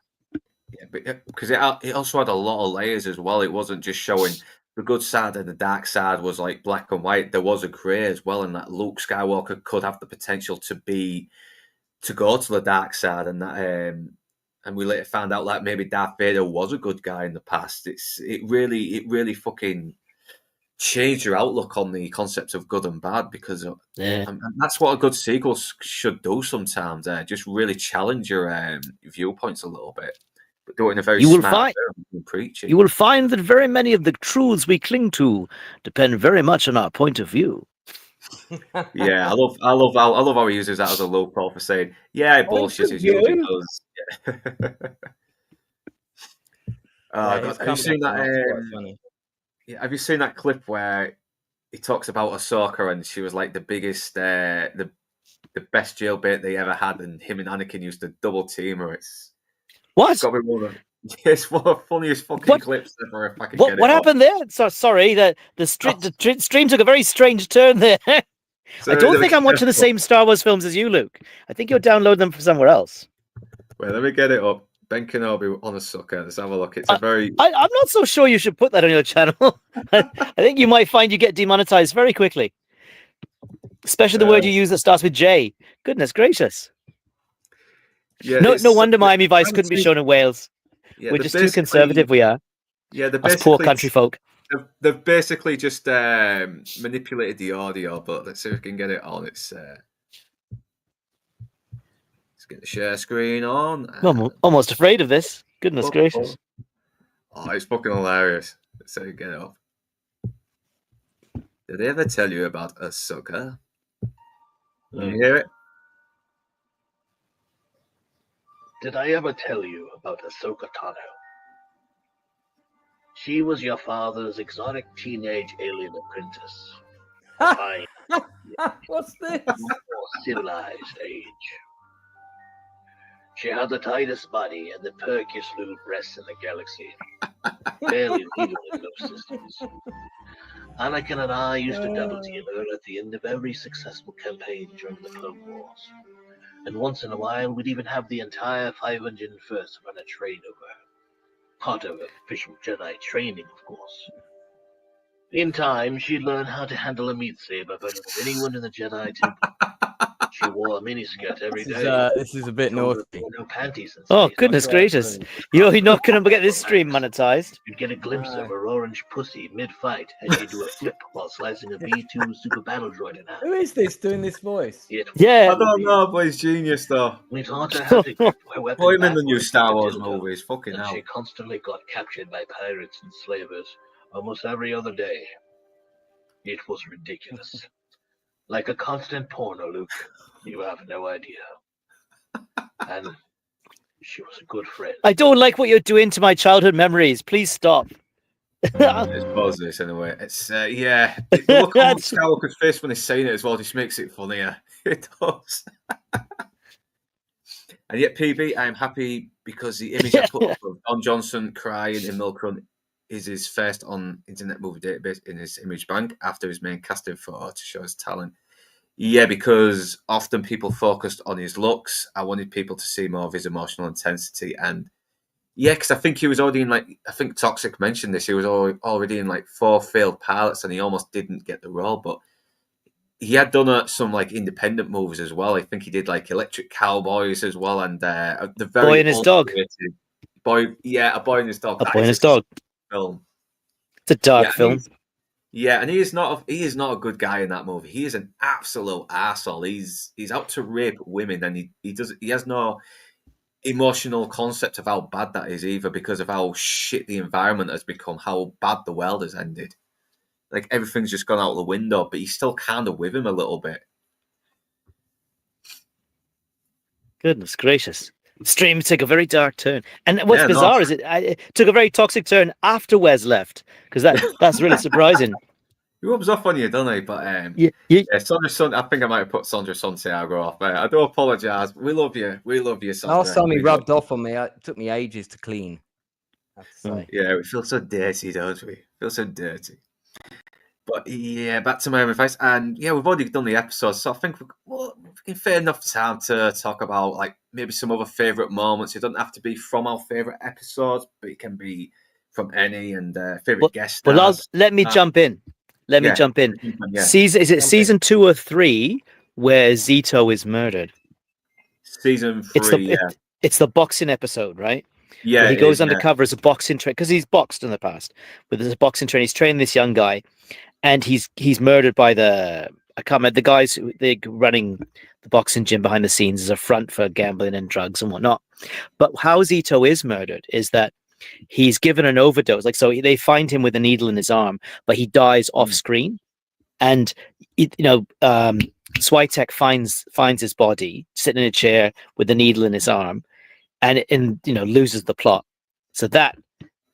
Yeah, but because it also had a lot of layers as well. It wasn't just showing the good side and the dark side was like black and white. There was a grey as well, and that Luke Skywalker could have the potential to go to the dark side, and that and we later found out that maybe Darth Vader was a good guy in the past. It really fucking changed your outlook on the concepts of good and bad, because and that's what a good sequel should do sometimes. Just really challenge your viewpoints a little bit, but do it in a very smart way, preaching. You will find that very many of the truths we cling to depend very much on our point of view. Yeah, I love how he uses that as a low call for saying, "Yeah, bullshit as usually does." Yeah. God, have you seen that? Yeah, have you seen that clip where he talks about Ahsoka and she was like the biggest, the best jailbait they ever had, and him and Anakin used to double team her? It's got to be one of the funniest fucking clips ever. If I can get it. What happened there? So sorry, the stream took a very strange turn there. I don't think I'm watching the same Star Wars films as you, Luke. I think you're downloading them from somewhere else. Wait, let me get it up. Ben Kenobi on Ahsoka. Let's have a look. It's a very... I'm not so sure you should put that on your channel. I think you might find you get demonetized very quickly. Especially the word you use that starts with J. Goodness gracious. Yeah, no wonder Miami Vice couldn't be shown in Wales. Yeah, we're just too conservative, we are. Yeah, us poor country folk. They've basically just manipulated the audio, but let's see if we can get it on. Let's get the share screen on. I'm almost afraid of this. Goodness gracious. Oh, it's fucking hilarious. Let's see if we can get it off. Did they ever tell you about Ahsoka? Can you hear it? Did I ever tell you about Ahsoka Tano? She was your father's exotic teenage alien apprentice. Fine. What's this? More civilized age. She had the tightest body and the perkiest little breasts in the galaxy. Barely legal in those systems. Anakin and I used to double team her at the end of every successful campaign during the Clone Wars. And once in a while, we'd even have the entire 501st run a train over her. Part of official Jedi training, of course. In time, she'd learn how to handle a meat saber better than anyone in the Jedi Temple. She wore a miniskirt every day. This is a bit naughty. No panties. Oh, goodness gracious. You're not going to get this stream monetized. You'd get a glimpse of her orange pussy mid-fight as she'd do a flip while slicing a B2 super battle droid in half. Who is this doing this voice? Yeah. I don't know, but he's genius, though. We taught her how to grip her weapon. Put him in the new Star Wars movies. Fucking hell. She constantly got captured by pirates and slavers almost every other day. It was ridiculous. Like a constant porno, Luke. You have no idea. And she was a good friend. I don't like what you're doing to my childhood memories. Please stop. Let's pause this anyway. It's yeah. The look on Skywalker's face when he's saying it as well just makes it funnier. It does. And yet, PB, I'm happy because the image I put up of Don Johnson crying in Milk Run is his first on Internet Movie Database in his image bank after his main casting photo to show his talent. Yeah, because often people focused on his looks. I wanted people to see more of his emotional intensity. And yeah, because I think he was already in, like, I think Toxic mentioned this, he was already in like 4 failed pilots and he almost didn't get the role. But he had done some like independent movies as well. I think he did like Electric Cowboys as well. And the very Boy and His Dog. A Boy and His Dog. A Boy and His Dog. Film. It's a dark film. Yeah, and he is not a good guy in that movie. He is an absolute arsehole. He's out to rape women, and he has no emotional concept of how bad that is either, because of how shit the environment has become, how bad the world has ended. Like everything's just gone out the window, but he's still kind of with him a little bit. Goodness gracious. Stream took a very dark turn. And what's bizarre is it took a very toxic turn after Wes left, because that's really surprising. He rubs off on you, doesn't he? But Sandra Son, I think I might have put Sandra Santiago off. I do apologise. We love you. We love you, Sandra. Last time he rubbed off on me, it took me ages to clean. Yeah, we feel so dirty, don't we? Feel so dirty. But yeah, back to Miami Vice, and yeah, we've already done the episode, so I think we're in fair enough time to talk about like maybe some other favourite moments. It doesn't have to be from our favourite episodes, but it can be from any and favourite guest stars. Let me jump in. Let me jump in. Yeah. Is it season 2 or 3 where Zito is murdered? Season 3. It's the boxing episode, right? Yeah, where he goes undercover as a boxing trainer because he's boxed in the past. But there's a boxing trainer. He's training this young guy, and he's murdered by the guys who they're running the boxing gym behind the scenes as a front for gambling and drugs and whatnot. But how Zito is murdered is that he's given an overdose. Like, so they find him with a needle in his arm, but he dies off screen. And Switek finds his body sitting in a chair with a needle in his arm, and loses the plot. So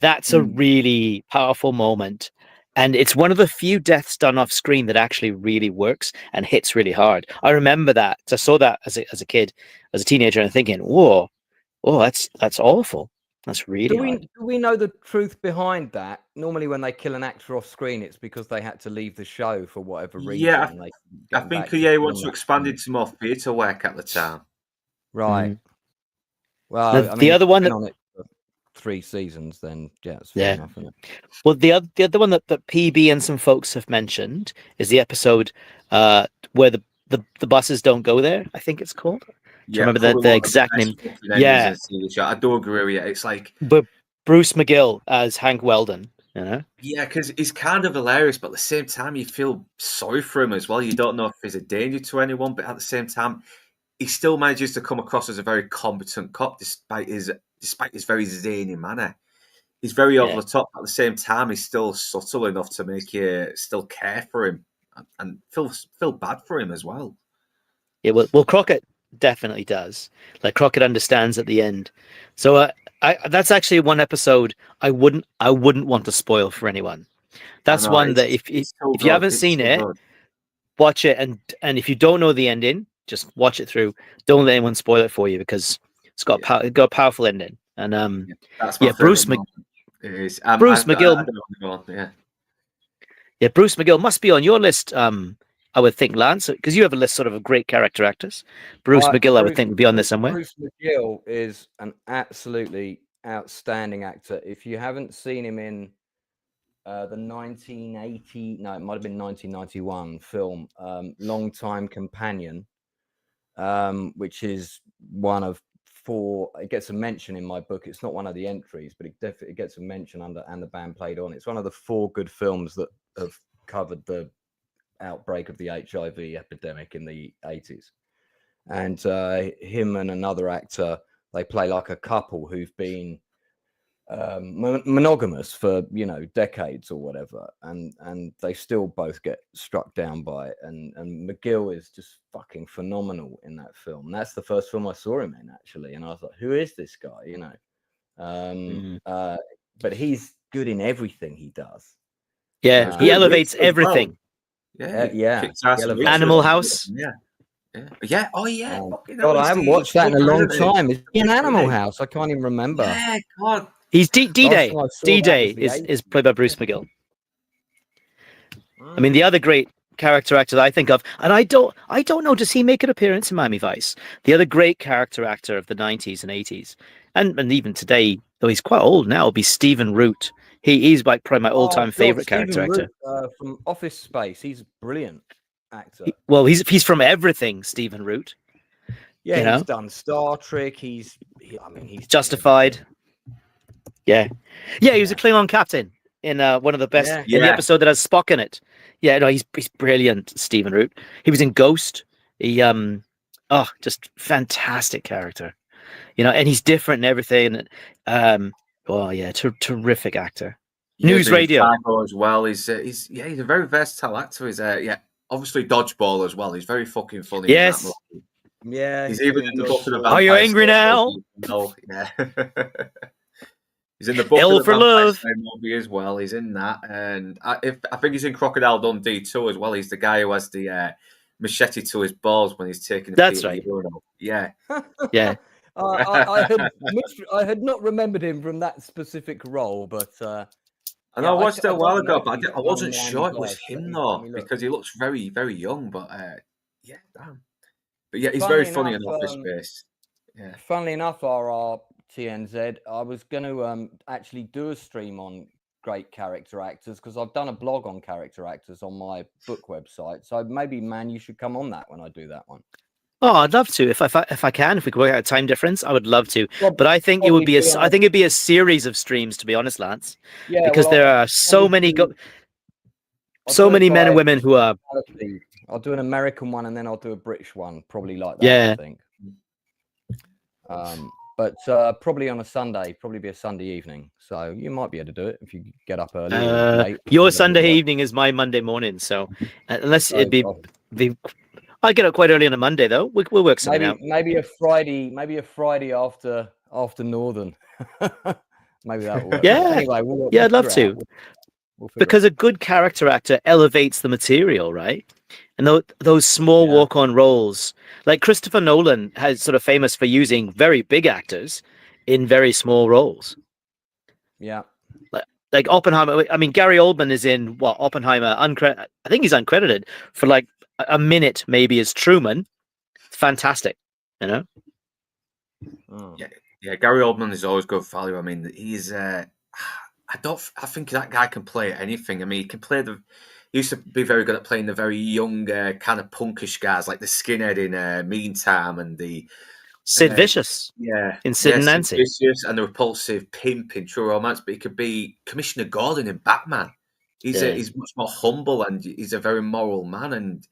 that's a really powerful moment, and it's one of the few deaths done off screen that actually really works and hits really hard. I remember that. I saw that as a kid, as a teenager, and thinking, "Whoa, that's awful. That's really." Do we know the truth behind that? Normally, when they kill an actor off screen, it's because they had to leave the show for whatever reason. Yeah, I think he wants to expand into more theatre work at the time. Right. Well, the other one that on it for 3 seasons, then it's fair enough, isn't it? Well, the other one that PB and some folks have mentioned is the episode where the buses don't go there. I think it's called. Do you remember the exact name? Yeah, I do agree with you. It's like, but Bruce McGill as Hank Weldon. Yeah, because he's kind of hilarious, but at the same time, you feel sorry for him as well. You don't know if he's a danger to anyone, but at the same time, he still manages to come across as a very competent cop, despite his very zany manner. He's very over the top. At the same time, he's still subtle enough to make you still care for him and feel bad for him as well. Yeah, well, Crockett definitely does. Like, Crockett understands at the end. So that's actually one episode I wouldn't want to spoil for anyone. That's one that if you haven't seen it, watch it, and if you don't know the ending, just watch it through. Don't let anyone spoil it for you, because it's got a powerful ending. And Bruce McGill. Bruce McGill must be on your list. I would think, Lance, because you have a list sort of great character actors. Bruce McGill, I would think, would be on there somewhere. Bruce McGill is an absolutely outstanding actor. If you haven't seen him in the 1980, no, it might have been 1991 film, Long Time Companion, which is one of 4. It gets a mention in my book. It's not one of the entries, but it definitely gets a mention under "And the Band Played On." It's one of the 4 good films that have covered the outbreak of the HIV epidemic in the 80s. And him and another actor, they play like a couple who've been monogamous for decades or whatever, and they still both get struck down by it. And McGill is just fucking phenomenal in that film. And that's the first film I saw him in, actually, and I was like, who is this guy? But he's good in everything he does. He elevates everything. Animal House. Yeah. Oh yeah. God, I haven't watched that in a long time. Is he in Animal House? I can't even remember. Yeah, God. He's D-Day. D-Day is played by Bruce McGill. I mean, the other great character actor that I think of, and I don't know, does he make an appearance in Miami Vice? The other great character actor of the 90s and 80s, and even today, though he's quite old now, will be Stephen Root. He's like probably my all-time favorite character actor. From Office Space. He's a brilliant actor. He's from everything, Stephen Root. Yeah, he's done Star Trek. He's Justified. Yeah, he was a Klingon captain in one of the best in the episode that has Spock in it. Yeah, no, he's brilliant, Stephen Root. He was in Ghost. He just fantastic character. And he's different and everything. Terrific actor. News Radio as well. He's a very versatile actor. He's obviously Dodgeball as well. He's very fucking funny. Yes. Yeah. He's even in the book of the Are you angry now? No. Yeah. He's in the book Ill of for the Love movie as well. He's in that, and I think he's in Crocodile Dundee too as well. He's the guy who has the machete to his balls when he's taking. That's right. Yeah. Yeah. I had not remembered him from that specific role, but I know I watched it a while don't know ago, if but he's I wasn't young sure it Miami was Vice. him Let though, me look. because he looks very, very young. But yeah, damn. But yeah, he's very Funnily funny enough, in Office Space. Yeah. Funnily enough, RRTNZ, I was going to actually do a stream on great character actors because I've done a blog on character actors on my book website. So maybe, man, you should come on that when I do that one. Oh, I'd love to. If I can, if we could work out a time difference, I would love to. But I think it probably would be be I think it'd be a series of streams, to be honest, Lance. Yeah, because well, there are so many I'll do it men and by women who are. I'll do an American one and then I'll do a British one, probably like that. Yeah. I think. But probably on a Sunday, probably be a Sunday evening. So you might be able to do it if you get up early or late. Your Sunday evening is my Monday morning, so unless it'd be I get up quite early on a Monday though. We'll work something out. Maybe a Friday after Northern. Maybe that'll work. Yeah. Anyway, I'd love to. Because a good character actor elevates the material, right? And those small walk-on roles, like Christopher Nolan has sort of famous for using very big actors in very small roles. Yeah. Like Oppenheimer. I mean, Gary Oldman is in Oppenheimer. I think he's uncredited for like a minute, maybe as Truman. It's fantastic, you know. Yeah. Gary Oldman is always good value. I mean, he's. I think that guy can play anything. I mean, he can play He used to be very good at playing the very young, kind of punkish guys, like the skinhead in Meantime and the Sid Vicious. Yeah, in Sid and Nancy. Sid Vicious and the repulsive pimp in True Romance. But he could be Commissioner Gordon in Batman. He's much more humble and he's a very moral man and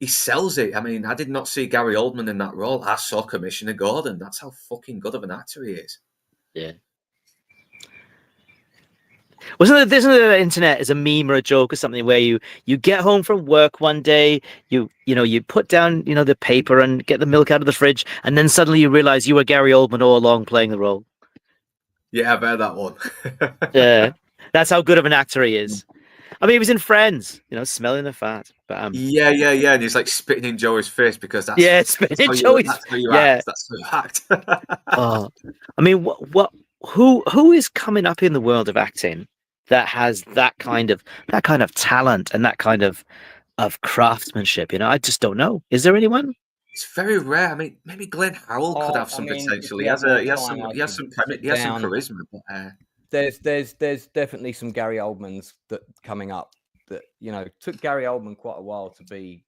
he sells it. I mean, I did not see Gary Oldman in that role. I saw Commissioner Gordon. That's how fucking good of an actor he is. Yeah. Isn't the internet as a meme or a joke or something where you get home from work one day, you put down the paper and get the milk out of the fridge, and then suddenly you realize you were Gary Oldman all along playing the role. Yeah, I've heard that one. Yeah, that's how good of an actor he is. I mean, he was in Friends, smelling the fat. But yeah, and he's like spitting in Joey's face because spitting in Joey's. That's how you act. That's how you act. Oh, I mean, who is coming up in the world of acting that has that kind of talent and that kind of craftsmanship? I just don't know. Is there anyone? It's very rare. I mean, maybe Glenn Howell could have some potential. He has some charisma. But, there's definitely some Gary Oldmans that coming up that took Gary Oldman quite a while to be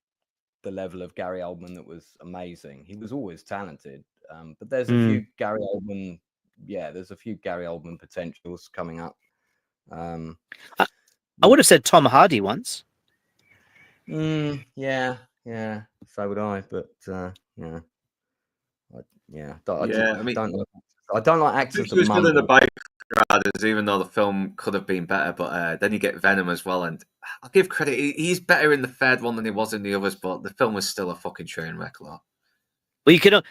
the level of Gary Oldman that was amazing. He was always talented, but there's a few Gary Oldman. Yeah, there's a few Gary Oldman potentials coming up. I would have said Tom Hardy once. Yeah, so would I. But I don't like actors. He was good in the Bike Riders, even though the film could have been better. But then you get Venom as well, and I'll give credit. He's better in the third one than he was in the others, but the film was still a fucking train wreck. Well, you cannot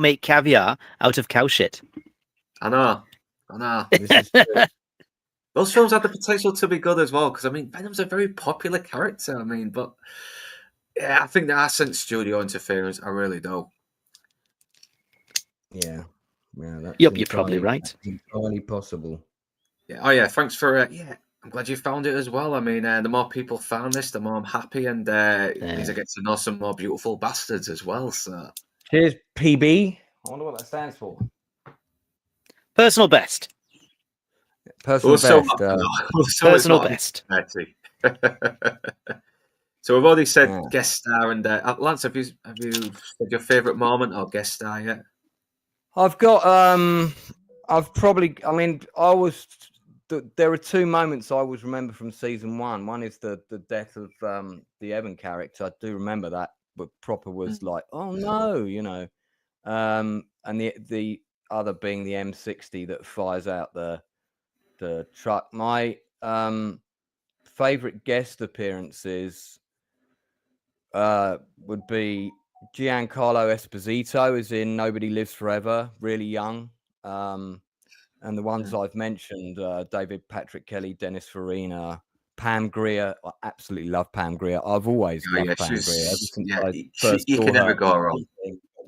make caviar out of cow shit. I know. Those films have the potential to be good as well, because I mean, Venom's a very popular character. I mean, but yeah, I think there are some studio interference. I really do. Yeah. You're probably right. Entirely possible. Yeah. Oh yeah. Thanks for. I'm glad you found it as well. I mean, the more people found this, the more I'm happy, and means I get to know some more beautiful bastards as well. So. Cheers, PB. I wonder what that stands for. Personal best. Personal best. Personal best. So we've already said guest star, and Lance, have you said your favourite moment or guest star yet? I've got. There are two moments I always remember from season one. One is the death of the Evan character. I do remember that, but proper was like, oh no, and the other being the M60 that fires out the truck. My favorite guest appearances would be Giancarlo Esposito is in Nobody Lives Forever, really young. And the ones I've mentioned, David Patrick Kelly, Dennis Farina, Pam Grier. I absolutely love Pam Grier. I've always loved Pam Grier. Ever since I first you saw can never her. go wrong.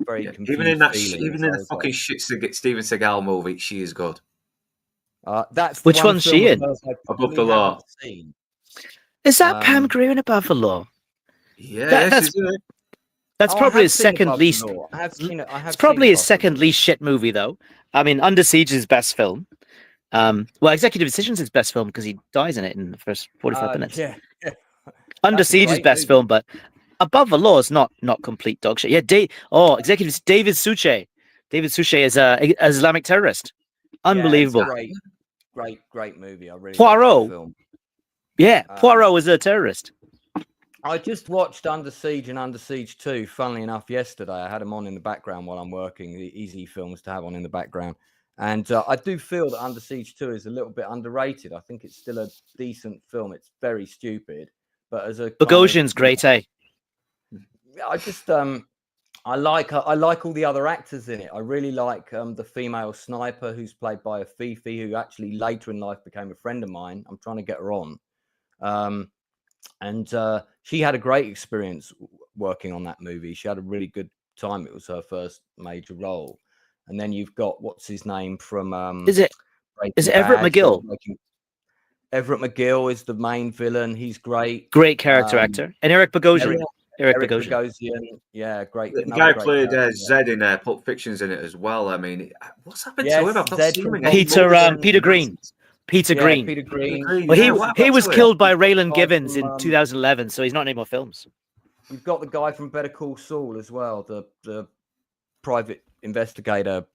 Very even in the fucking like, shit Steven Seagal movie, she is good. That's which one's she in? Above the Law. Is that Pam Grier in Above the Law? Yeah, that's probably his second least. It's probably his second least shit movie, though. I mean, Under Siege is his best film. Well, Executive Decision is his best film because he dies in it in the first 45 minutes. Yeah. Under Siege is his best film, but Above the Law is not complete dog shit. Yeah, Executive David Suchet. David Suchet is an Islamic terrorist. Unbelievable. Yeah, great movie. I really Poirot. like that film. Yeah, Poirot was a terrorist. I just watched Under Siege and Under Siege 2, funnily enough, yesterday. I had them on in the background while I'm working, the easy films to have on in the background. And I do feel that Under Siege 2 is a little bit underrated. I think it's still a decent film. It's very stupid. But as a Bogosian's great, eh? I just I like all the other actors in it. I really like the female sniper who's played by a Fifi, who actually later in life became a friend of mine. I'm trying to get her on. And she had a great experience working on that movie. She had a really good time. It was her first major role. And then you've got what's his name from Is it Everett McGill? Everett McGill is the main villain. He's great. Great character actor. And Eric Bogosian. Eric Bogosian. Yeah, great. The guy played Zed in Pulp Fiction's in it as well. I mean, what's happened to him? I've not seen him. Peter Green. Peter Green. Well, he was killed by Raylan Givens in 2011, so he's not in any more films. You've got the guy from Better Call Saul as well, the private investigator,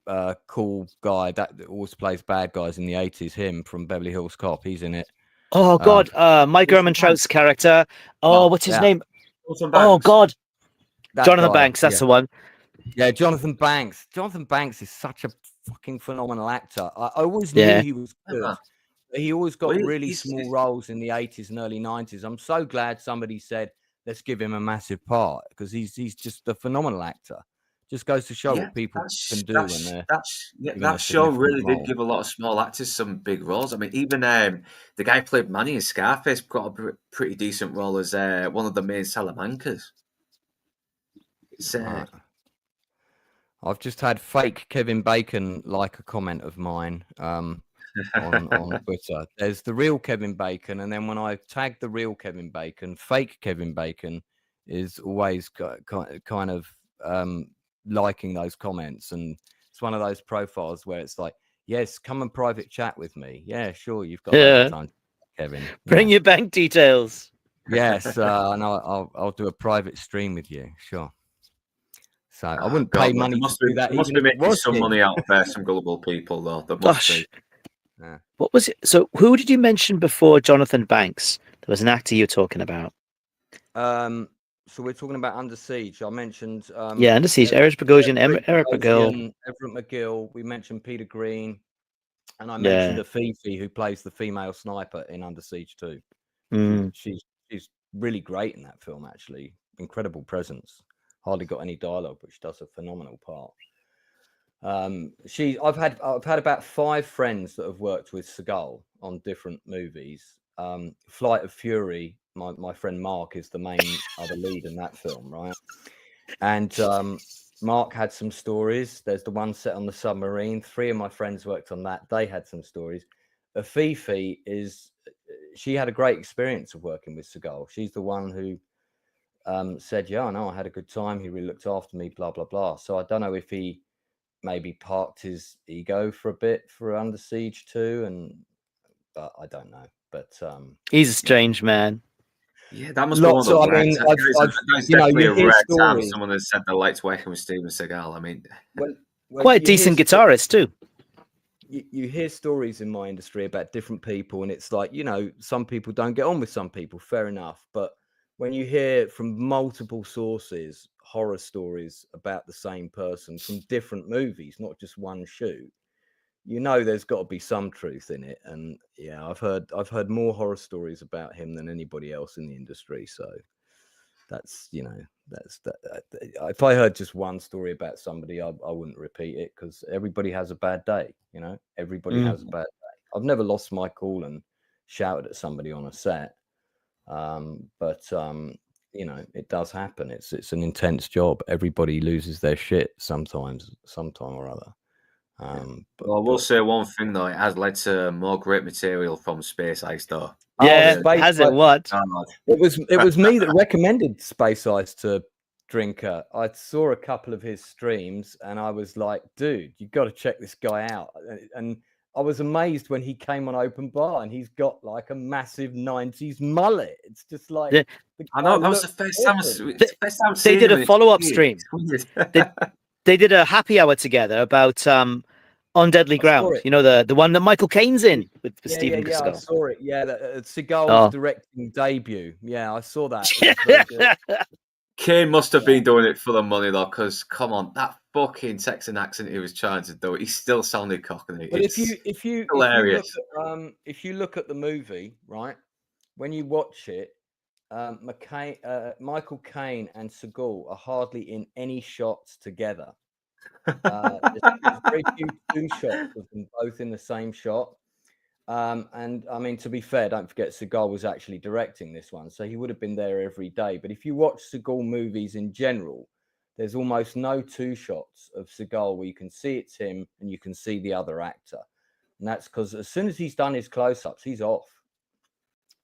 cool guy that always plays bad guys in the 80s. Him from Beverly Hills Cop. He's in it. Oh God, Mike Ehrmantraut's character. Oh, what's his name? Oh God, Jonathan Banks. That's the one. Yeah, Jonathan Banks. Jonathan Banks is such a fucking phenomenal actor. I always knew he was good. He always got really small roles in the 80s and early 90s. I'm so glad somebody said, let's give him a massive part, because he's just a phenomenal actor. Just goes to show what people can do when they're... That show really did give a lot of small actors some big roles. I mean, even the guy who played Manny in Scarface got a pretty decent role as one of the main Salamancas. I've just had fake Kevin Bacon like a comment of mine on Twitter. There's the real Kevin Bacon, and then when I tag the real Kevin Bacon, fake Kevin Bacon is always kind of liking those comments. And it's one of those profiles where it's like, yes, come and private chat with me. Yeah, sure, you've got time, Kevin. Bring your bank details. Yes, and I'll do a private stream with you. Sure. So I wouldn't pay money to do that. Must be making some money out of there, some gullible people, though. That must be. Yeah. What was it? So who did you mention before Jonathan Banks? There was an actor you were talking about. So we're talking about Under Siege. I mentioned Under Siege. Eric Bogosian, Eric McGill. Everett McGill. We mentioned Peter Green. And I mentioned a Fifi who plays the female sniper in Under Siege too. She's really great in that film, actually. Incredible presence. Hardly got any dialogue, but she does a phenomenal part. I've had about 5 friends that have worked with Seagal on different movies. Flight of Fury, my friend Mark is the main other lead in that film, right? And Mark had some stories. There's the one set on the submarine. 3 of my friends worked on that. They had some stories. Fifi she had a great experience of working with Seagal. She's the one who said, yeah, I know, I had a good time. He really looked after me, blah, blah, blah. So I don't know if he maybe parked his ego for a bit for Under Siege too, but I don't know. But he's a strange man. Yeah, that must be one of the definitely a rare time someone has said they liked working with Steven Seagal. I mean, quite a decent guitarist too. You hear stories in my industry about different people, and it's like, some people don't get on with some people, fair enough. But when you hear from multiple sources horror stories about the same person from different movies, not just one shoot, there's got to be some truth in it. And yeah, I've heard more horror stories about him than anybody else in the industry. So that's if I heard just one story about somebody, I wouldn't repeat it, because everybody has a bad day. Everybody has a bad day. I've never lost my cool and shouted at somebody on a set. But it does happen. It's an intense job. Everybody loses their shit sometime or other. Well, I will say one thing though: it has led to more great material from Space Ice, though. Yeah, Space has it? Ice- What? It was me that recommended Space Ice to Drinker. I saw a couple of his streams, and I was like, "Dude, you got to check this guy out." And I was amazed when he came on Open Bar, and he's got like a massive '90s mullet. It's just like Yeah. I know that was the first time. They did a follow-up stream. They did a happy hour together about On Deadly Ground. You know, the one that Michael Caine's in with Stephen Yeah, I Seagal. saw it. Yeah, Seagal's directing debut. Yeah, I saw that. It was very good. Kane must have been doing it for the money though, because come on, that fucking Texan accent he was trying to do, he still sounded cockney. But it's if you hilarious. if you look at the movie, right, when you watch it, Michael Caine and Seagal are hardly in any shots together. There's very few two shots of them both in the same shot. And I mean, to be fair, don't forget Seagal was actually directing this one, so he would have been there every day. But if you watch Seagal movies in general, there's almost no two shots of Seagal where you can see it's him and you can see the other actor. And that's because as soon as he's done his close-ups, he's off.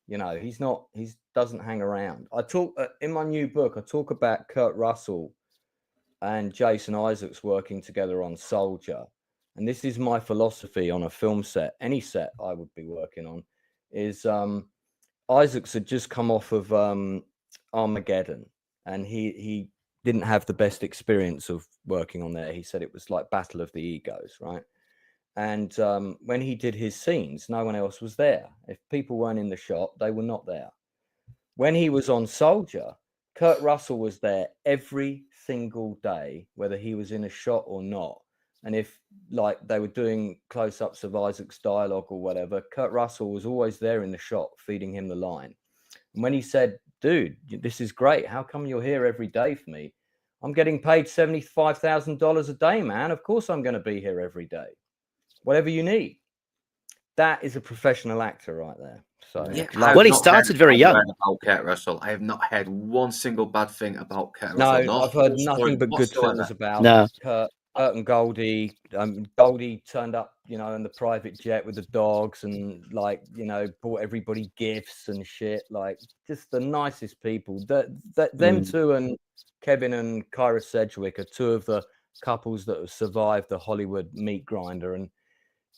You know, he doesn't hang around. I talk in my new book, I talk about Kurt Russell and Jason Isaacs working together on Soldier. And this is my philosophy on a film set, any set I would be working on, is Isaacs had just come off of Armageddon, and he didn't have the best experience of working on there. He said it was like Battle of the Egos, right? And when he did his scenes, no one else was there. If people weren't in the shot, they were not there. When he was on Soldier, Kurt Russell was there every single day, whether he was in a shot or not. And if like they were doing close-ups of Isaac's dialogue or whatever, Kurt Russell was always there in the shot, feeding him the line. And when he said, "Dude, this is great. How come you're here every day for me? I'm getting paid $75,000 a day, man. Of course I'm going to be here every day. Whatever you need." That is a professional actor right there. So yeah, well, he started very young. About Kurt Russell, I have not heard one single bad thing about Kurt no, Russell. I've heard nothing but good things about Kurt and Goldie. Goldie turned up, you know, in the private jet with the dogs and like, you know, bought everybody gifts and shit. Like just the nicest people. Them two and Kevin and Kyra Sedgwick are two of the couples that have survived the Hollywood meat grinder. And,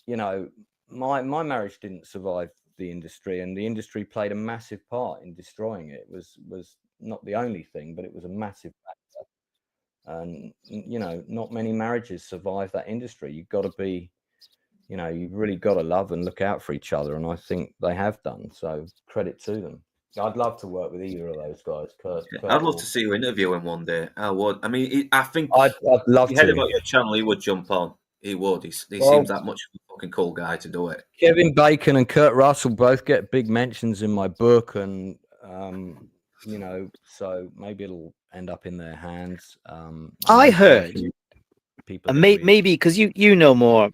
you know, my marriage didn't survive the industry, and the industry played a massive part in destroying it. It was not the only thing, but it was a massive factor. And you know, not many marriages survive that industry. You've got to be, you know, you've really got to love and look out for each other, and I think they have done. So credit to them. I'd love to work with either of those guys. Kurt I'd love to see you interview him one day. I would. I mean, I think I'd love to. If you heard about your channel, he would jump on. He would. He seems that much of a fucking cool guy to do it. Kevin Bacon and Kurt Russell both get big mentions in my book, and you know, so maybe it'll end up in their hands. I heard people, maybe because you know more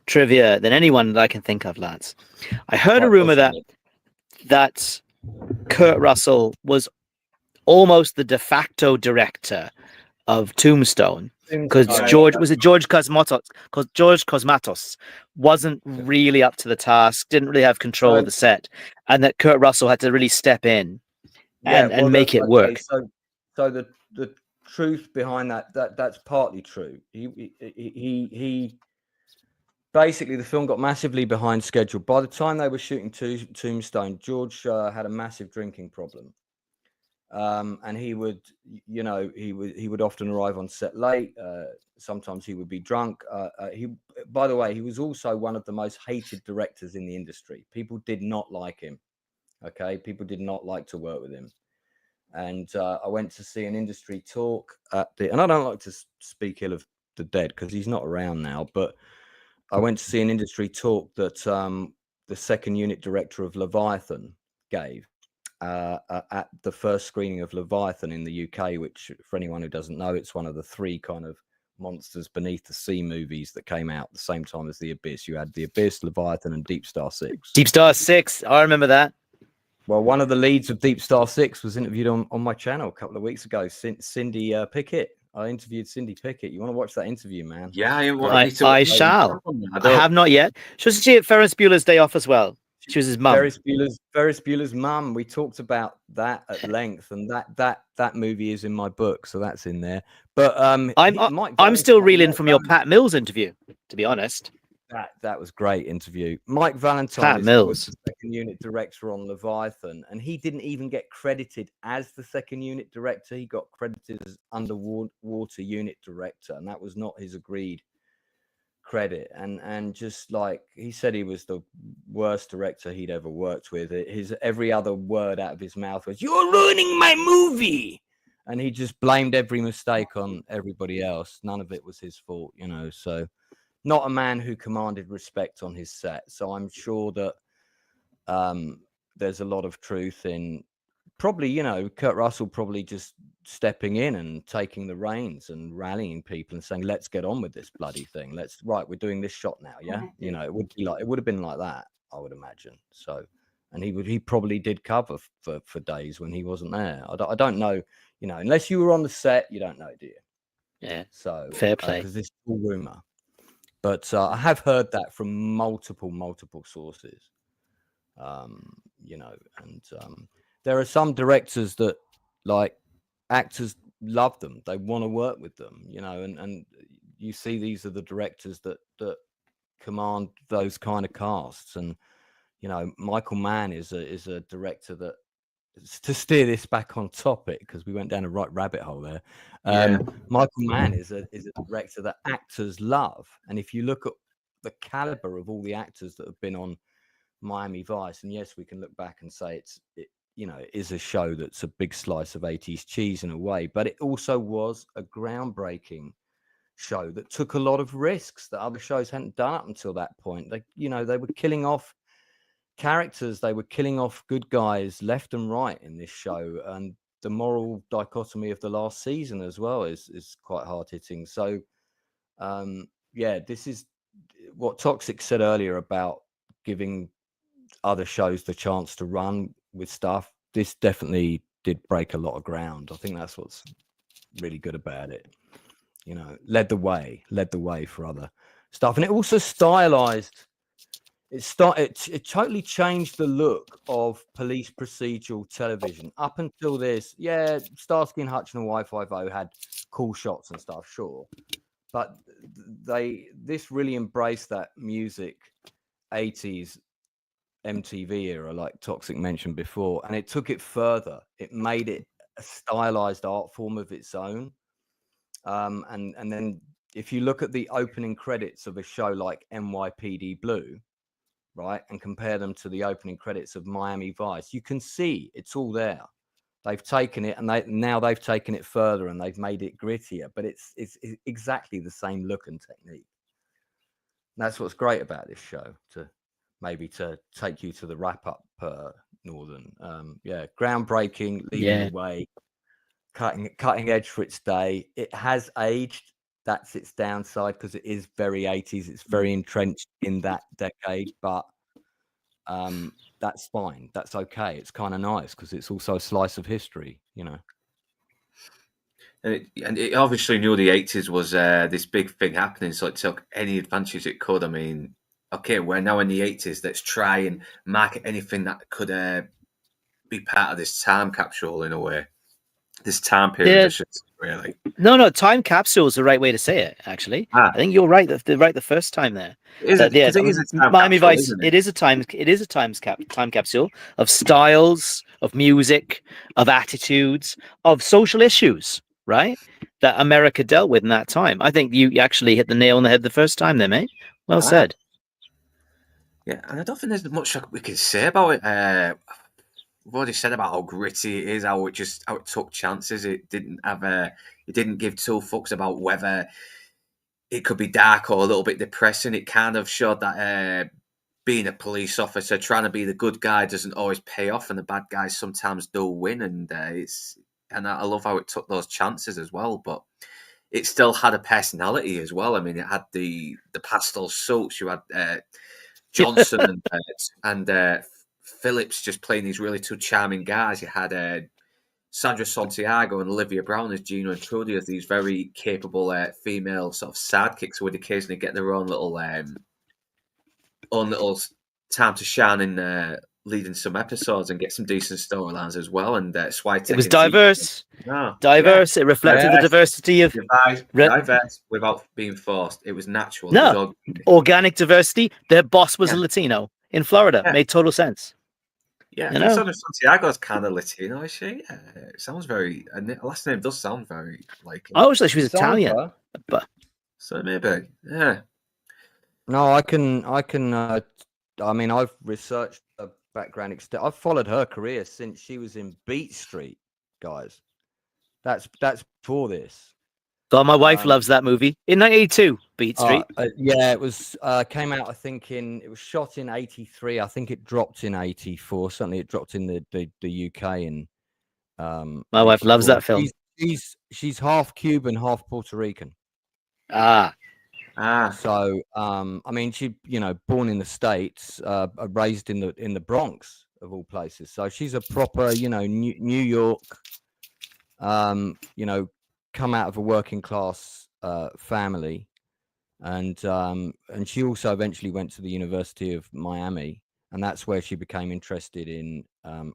trivia than anyone that I can think of, lads. I heard a rumor that Kurt Russell was almost the de facto director of Tombstone, because George Cosmatos, because George Cosmatos wasn't really up to the task, didn't really have control of the set, and that Kurt Russell had to really step in and make it work. So the truth behind that's partly true. He basically, the film got massively behind schedule. By the time they were shooting Tombstone, George had a massive drinking problem. And he would, you know, he would often arrive on set late. Sometimes he would be drunk. By the way, he was also one of the most hated directors in the industry. People did not like him. Okay, people did not like to work with him. And I went to see an industry talk and I don't like to speak ill of the dead because he's not around now. But I went to see an industry talk that the second unit director of Leviathan gave. At the first screening of Leviathan in the UK, which for anyone who doesn't know, it's one of the three kind of monsters beneath the sea movies that came out at the same time as The Abyss. You had The Abyss, Leviathan, and Deep Star 6. Deep Star 6, I remember that. Well, one of the leads of Deep Star 6 was interviewed on my channel a couple of weeks ago, Cindy Pickett. I interviewed Cindy Pickett. You want to watch that interview, man? Yeah, I shall. I have not yet. She was at Ferris Bueller's Day Off as well. She was his mum. Ferris Bueller's mum. We talked about that at length, and that movie is in my book, so that's in there. But I'm still reeling from your Pat Mills interview, to be honest. That was great interview. Mike Valentine Pat Mills was the second unit director on Leviathan, and he didn't even get credited as the second unit director. He got credited as underwater unit director, and that was not his agreed credit. And just like he said, he was the worst director he'd ever worked with. His every other word out of his mouth was, "You're ruining my movie," and he just blamed every mistake on everybody else. None of it was his fault, you know. So not a man who commanded respect on his set. So I'm sure that there's a lot of truth in probably, you know, Kurt Russell probably just stepping in and taking the reins and rallying people and saying, let's get on with this bloody thing. We're doing this shot now. Yeah. You know, it would have been like that, I would imagine. So, and he probably did cover for days when he wasn't there. I don't know, you know, unless you were on the set, you don't know, do you? Yeah. So fair play. Because this is all rumor. But I have heard that from multiple sources, you know, and there are some directors that, like, actors love them. They want to work with them, you know, and you see these are the directors that command those kind of casts. And, you know, Michael Mann is a director that, to steer this back on topic, because we went down a right rabbit hole there. Michael Mann is a director that actors love, and if you look at the caliber of all the actors that have been on Miami Vice, and yes, we can look back and say it you know, it is a show that's a big slice of 80s cheese in a way, but it also was a groundbreaking show that took a lot of risks that other shows hadn't done up until that point. They were killing off characters, they were killing off good guys left and right in this show, and the moral dichotomy of the last season as well is quite hard hitting. So this is what Toxic said earlier about giving other shows the chance to run with stuff. This definitely did break a lot of ground. I think that's what's really good about it. You know, led the way for other stuff, and it also stylized. It totally changed the look of police procedural television. Up until this, Starsky and Hutch and Y50 had cool shots and stuff, sure, but this really embraced that music 80s MTV era, like Toxic mentioned before, and it took it further. It made it a stylized art form of its own. And then if you look at the opening credits of a show like NYPD Blue, right, and compare them to the opening credits of Miami Vice, you can see it's all there. They've taken it, and now they've taken it further, and they've made it grittier, but it's exactly the same look and technique. And that's what's great about this show, to take you to the wrap up, Northern. Groundbreaking, leading the way, cutting edge for its day. It has aged. That's its downside, because it is very 80s. It's very entrenched in that decade, but that's fine. That's okay. It's kind of nice because it's also a slice of history, you know. And it obviously knew the 80s was this big thing happening, so it took any advantage it could. I mean, okay, we're now in the 80s. Let's try and market anything that could be part of this time capsule in a way. This time period, really. No, time capsule is the right way to say it. Actually, I think you're right. The first time there. Miami Vice. It is a time capsule of styles, of music, of attitudes, of social issues, right? That America dealt with in that time. I think you actually hit the nail on the head the first time there, mate. Well said. Yeah, and I don't think there's much we can say about it. We've already said about how gritty it is, how it took chances. It didn't give two fucks about whether it could be dark or a little bit depressing. It kind of showed that being a police officer, trying to be the good guy, doesn't always pay off, and the bad guys sometimes do win. And I love how it took those chances as well. But it still had a personality as well. I mean, it had the pastel suits. You had Johnson and Phillips just playing these really two charming guys. You had Sandra Santiago and Olivia Brown as Gina and Trudy as these very capable female sort of sidekicks who would occasionally get their own little time to shine in leading some episodes and get some decent storylines as well. And Switek it was diverse. Diverse. It reflected the diversity of diverse without being forced. It was natural. No, it was organic diversity. Their boss was a Latino in Florida. Made total sense. Yeah, I think Sandra Santiago's kind of Latino, is she? Yeah, it sounds very. And the last name does sound very like. I always thought she was Italian, but so maybe, yeah. No, I can. I mean, I've researched her background. I've followed her career since she was in Beat Street, guys. That's before this. God, my wife loves that movie. In 1982, Beat Street. Yeah, it was came out. I think it was shot in 83. I think it dropped in 84. Certainly, it dropped in the UK. And my wife loves that film. She's half Cuban, half Puerto Rican. So I mean, she born in the States, raised in the Bronx of all places. So she's a proper New York. Come out of a working class family, and she also eventually went to the University of Miami, and that's where she became interested in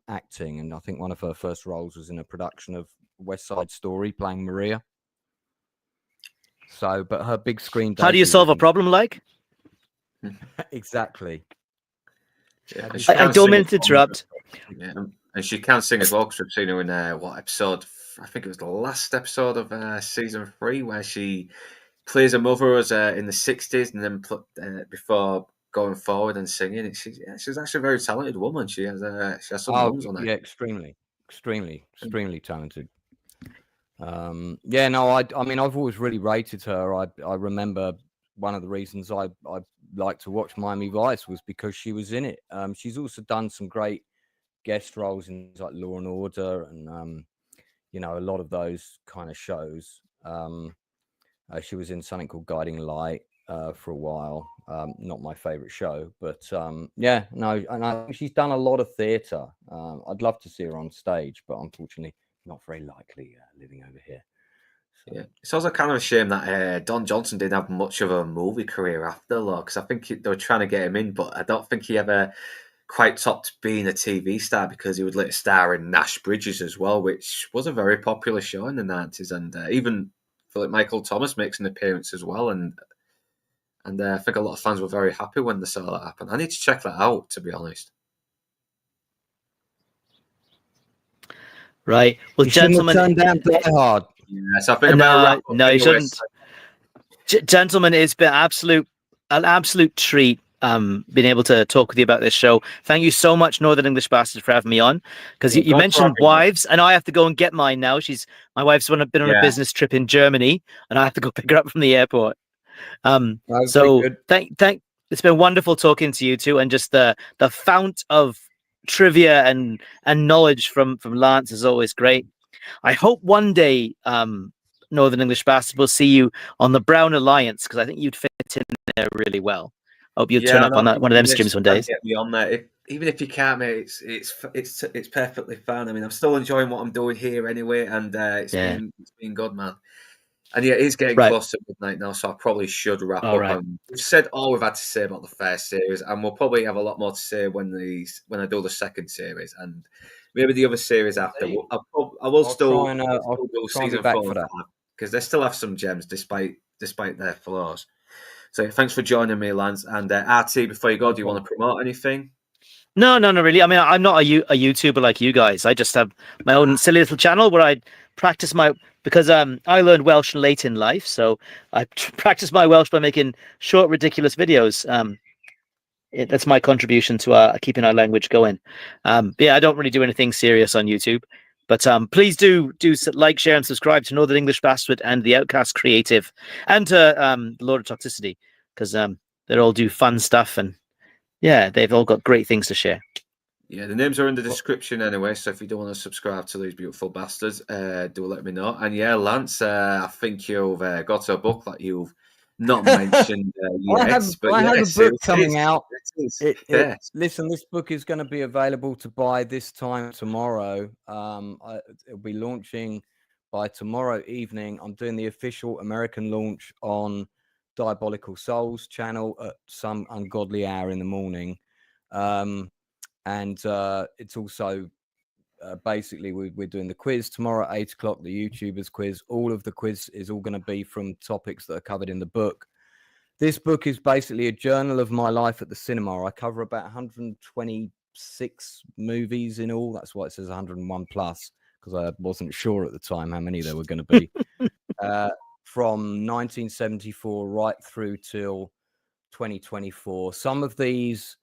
acting. And I think one of her first roles was in a production of West Side Story, playing Maria. So, but her big screen. How do you solve a problem like? Exactly. Yeah, I don't mean to interrupt. Yeah, and she can sing as well, because we've seen her in what episode? I think it was the last episode of season 3, where she plays a mother as in the 60s, and then before going forward and singing. She's actually a very talented woman. She has some moves on her. Yeah, extremely talented. Yeah, no, I mean, I've always really rated her. I remember one of the reasons I like to watch Miami Vice was because she was in it. She's also done some great guest roles in like Law and Order and a lot of those kind of shows. She was in something called Guiding Light for a while. Not my favorite show, but yeah, no, and I think she's done a lot of theatre. I'd love to see her on stage, but unfortunately not very likely living over here. So. Yeah, it's also kind of a shame that Don Johnson didn't have much of a movie career after, because I think they were trying to get him in, but I don't think he ever quite topped being a TV star, because he would later star in Nash Bridges as well, which was a very popular show in the 90s, and even Philip Michael Thomas makes an appearance as well, and I think a lot of fans were very happy when they saw that happen. I need to check that out, to be honest. Right. Well, gentlemen, turn down Die Hard. Yes, I think no, you shouldn't. Gentlemen, it's been an absolute treat being able to talk with you about this show. Thank you so much, Northern English Bastard, for having me on. Because you mentioned wives, and I have to go and get mine now. My wife's been on a business trip in Germany, and I have to go pick her up from the airport. So thank. It's been wonderful talking to you two, and just the fount of trivia and knowledge from Lance is always great. I hope one day Northern English Bastard will see you on the Brown Alliance, because I think you'd fit in there really well. I hope you'll turn up on one of them streams one day. Get me on there. Even if you can't, mate, it's perfectly fine. I mean, I'm still enjoying what I'm doing here anyway, and it's been good, man. And yeah, it is getting close to midnight now, so I probably should wrap up. Right. We've said all we've had to say about the first series, and we'll probably have a lot more to say when I do the second series, and maybe the other series after. I will still do season 4 and 5, because they still have some gems despite their flaws. So thanks for joining me, Lance. And RT, before you go, do you want to promote anything? No, really. I mean, I'm not a YouTuber like you guys. I just have my own silly little channel where I practice because I learned Welsh late in life, so I practice my Welsh by making short, ridiculous videos. That's my contribution to keeping our language going. Yeah, I don't really do anything serious on YouTube, but please do like, share, and subscribe to Northern English Bastard and the Outcast Creative, and to the Lord of Toxicity, because they all do fun stuff, and yeah, they've all got great things to share. Yeah, the names are in the description anyway, so if you don't want to subscribe to these beautiful bastards, do let me know. And yeah, Lance, I think you've got a book that you've not mentioned yet. I have a book coming out. Yes. Listen, this book is going to be available to buy this time tomorrow. It'll be launching by tomorrow evening. I'm doing the official American launch on Diabolical Souls channel at some ungodly hour in the morning. And it's also basically we're doing the quiz tomorrow at 8 o'clock, the YouTubers quiz. All of the quiz is all going to be from topics that are covered in the book. This book is basically a journal of my life at the cinema. I cover about 126 movies in all. That's why it says 101 plus, because I wasn't sure at the time how many there were going to be. From 1974 right through till 2024. Some of these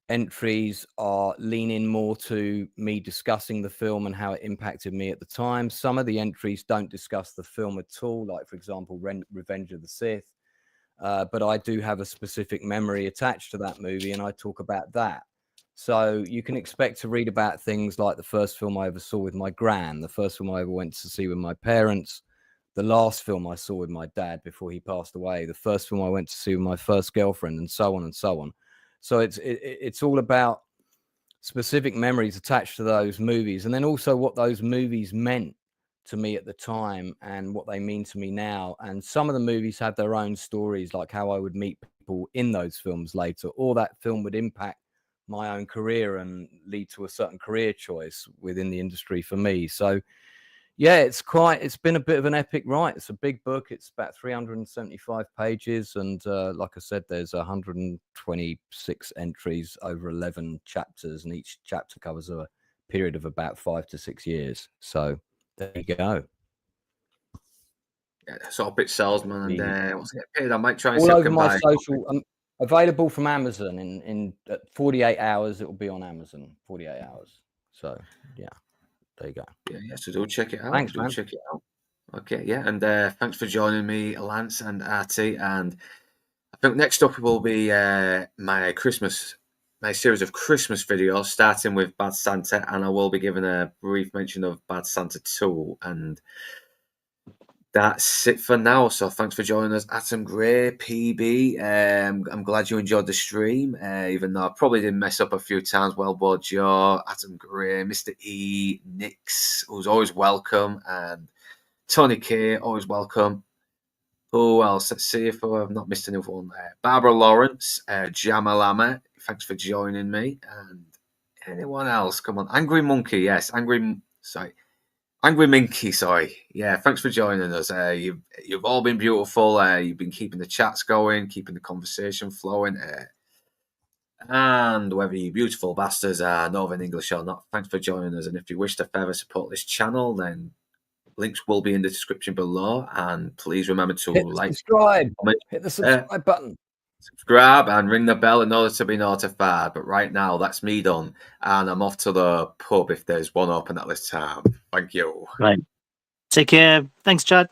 entries are leaning more to me discussing the film and how it impacted me at the time. Some of the entries don't discuss the film at all, like, for example, Revenge of the Sith. But I do have a specific memory attached to that movie, and I talk about that. So you can expect to read about things like the first film I ever saw with my gran, the first film I ever went to see with my parents, the last film I saw with my dad before he passed away, the first film I went to see with my first girlfriend, and so on and so on. So it's all about specific memories attached to those movies, and then also what those movies meant to me at the time and what they mean to me now. And some of the movies have their own stories, like how I would meet people in those films later, or that film would impact my own career and lead to a certain career choice within the industry for me. So yeah, it's been a bit of an epic ride. It's a big book. It's about 375 pages. And like I said, there's 126 entries over 11 chapters, and each chapter covers a period of about 5 to 6 years. So there you go. Yeah, sort of bit salesman. And once I get paid, I might try and all see if I over can my buy social. Available from Amazon in 48 hours. It will be on Amazon. 48 hours. So yeah. There you go. Yeah, so do check it out. Thanks, man. Check it out. Okay, yeah, and thanks for joining me, Lance and Artie. And I think next up will be my series of Christmas videos, starting with Bad Santa, and I will be giving a brief mention of Bad Santa 2. And that's it for now. So thanks for joining us, Atom Gray, PB. I'm glad you enjoyed the stream, even though I probably did mess up a few times. Well, Board Joe, Atom Gray, Mr. E, Nix, who's always welcome, and Tony K, always welcome. Who else? Let's see if I've not missed anyone there. Barbara Lawrence, Jamalama, thanks for joining me. And anyone else? Come on. Angry Monkey, yes. Angry Minky, sorry. Yeah, thanks for joining us. You've all been beautiful. You've been keeping the chats going, keeping the conversation flowing. And whether you beautiful bastards are Northern English or not, thanks for joining us. And if you wish to further support this channel, then links will be in the description below. And please remember to subscribe. Hit the subscribe button. Subscribe and ring the bell in order to be notified. But right now, that's me done. And I'm off to the pub if there's one open at this time. Thank you. Right. Take care. Thanks, Chad.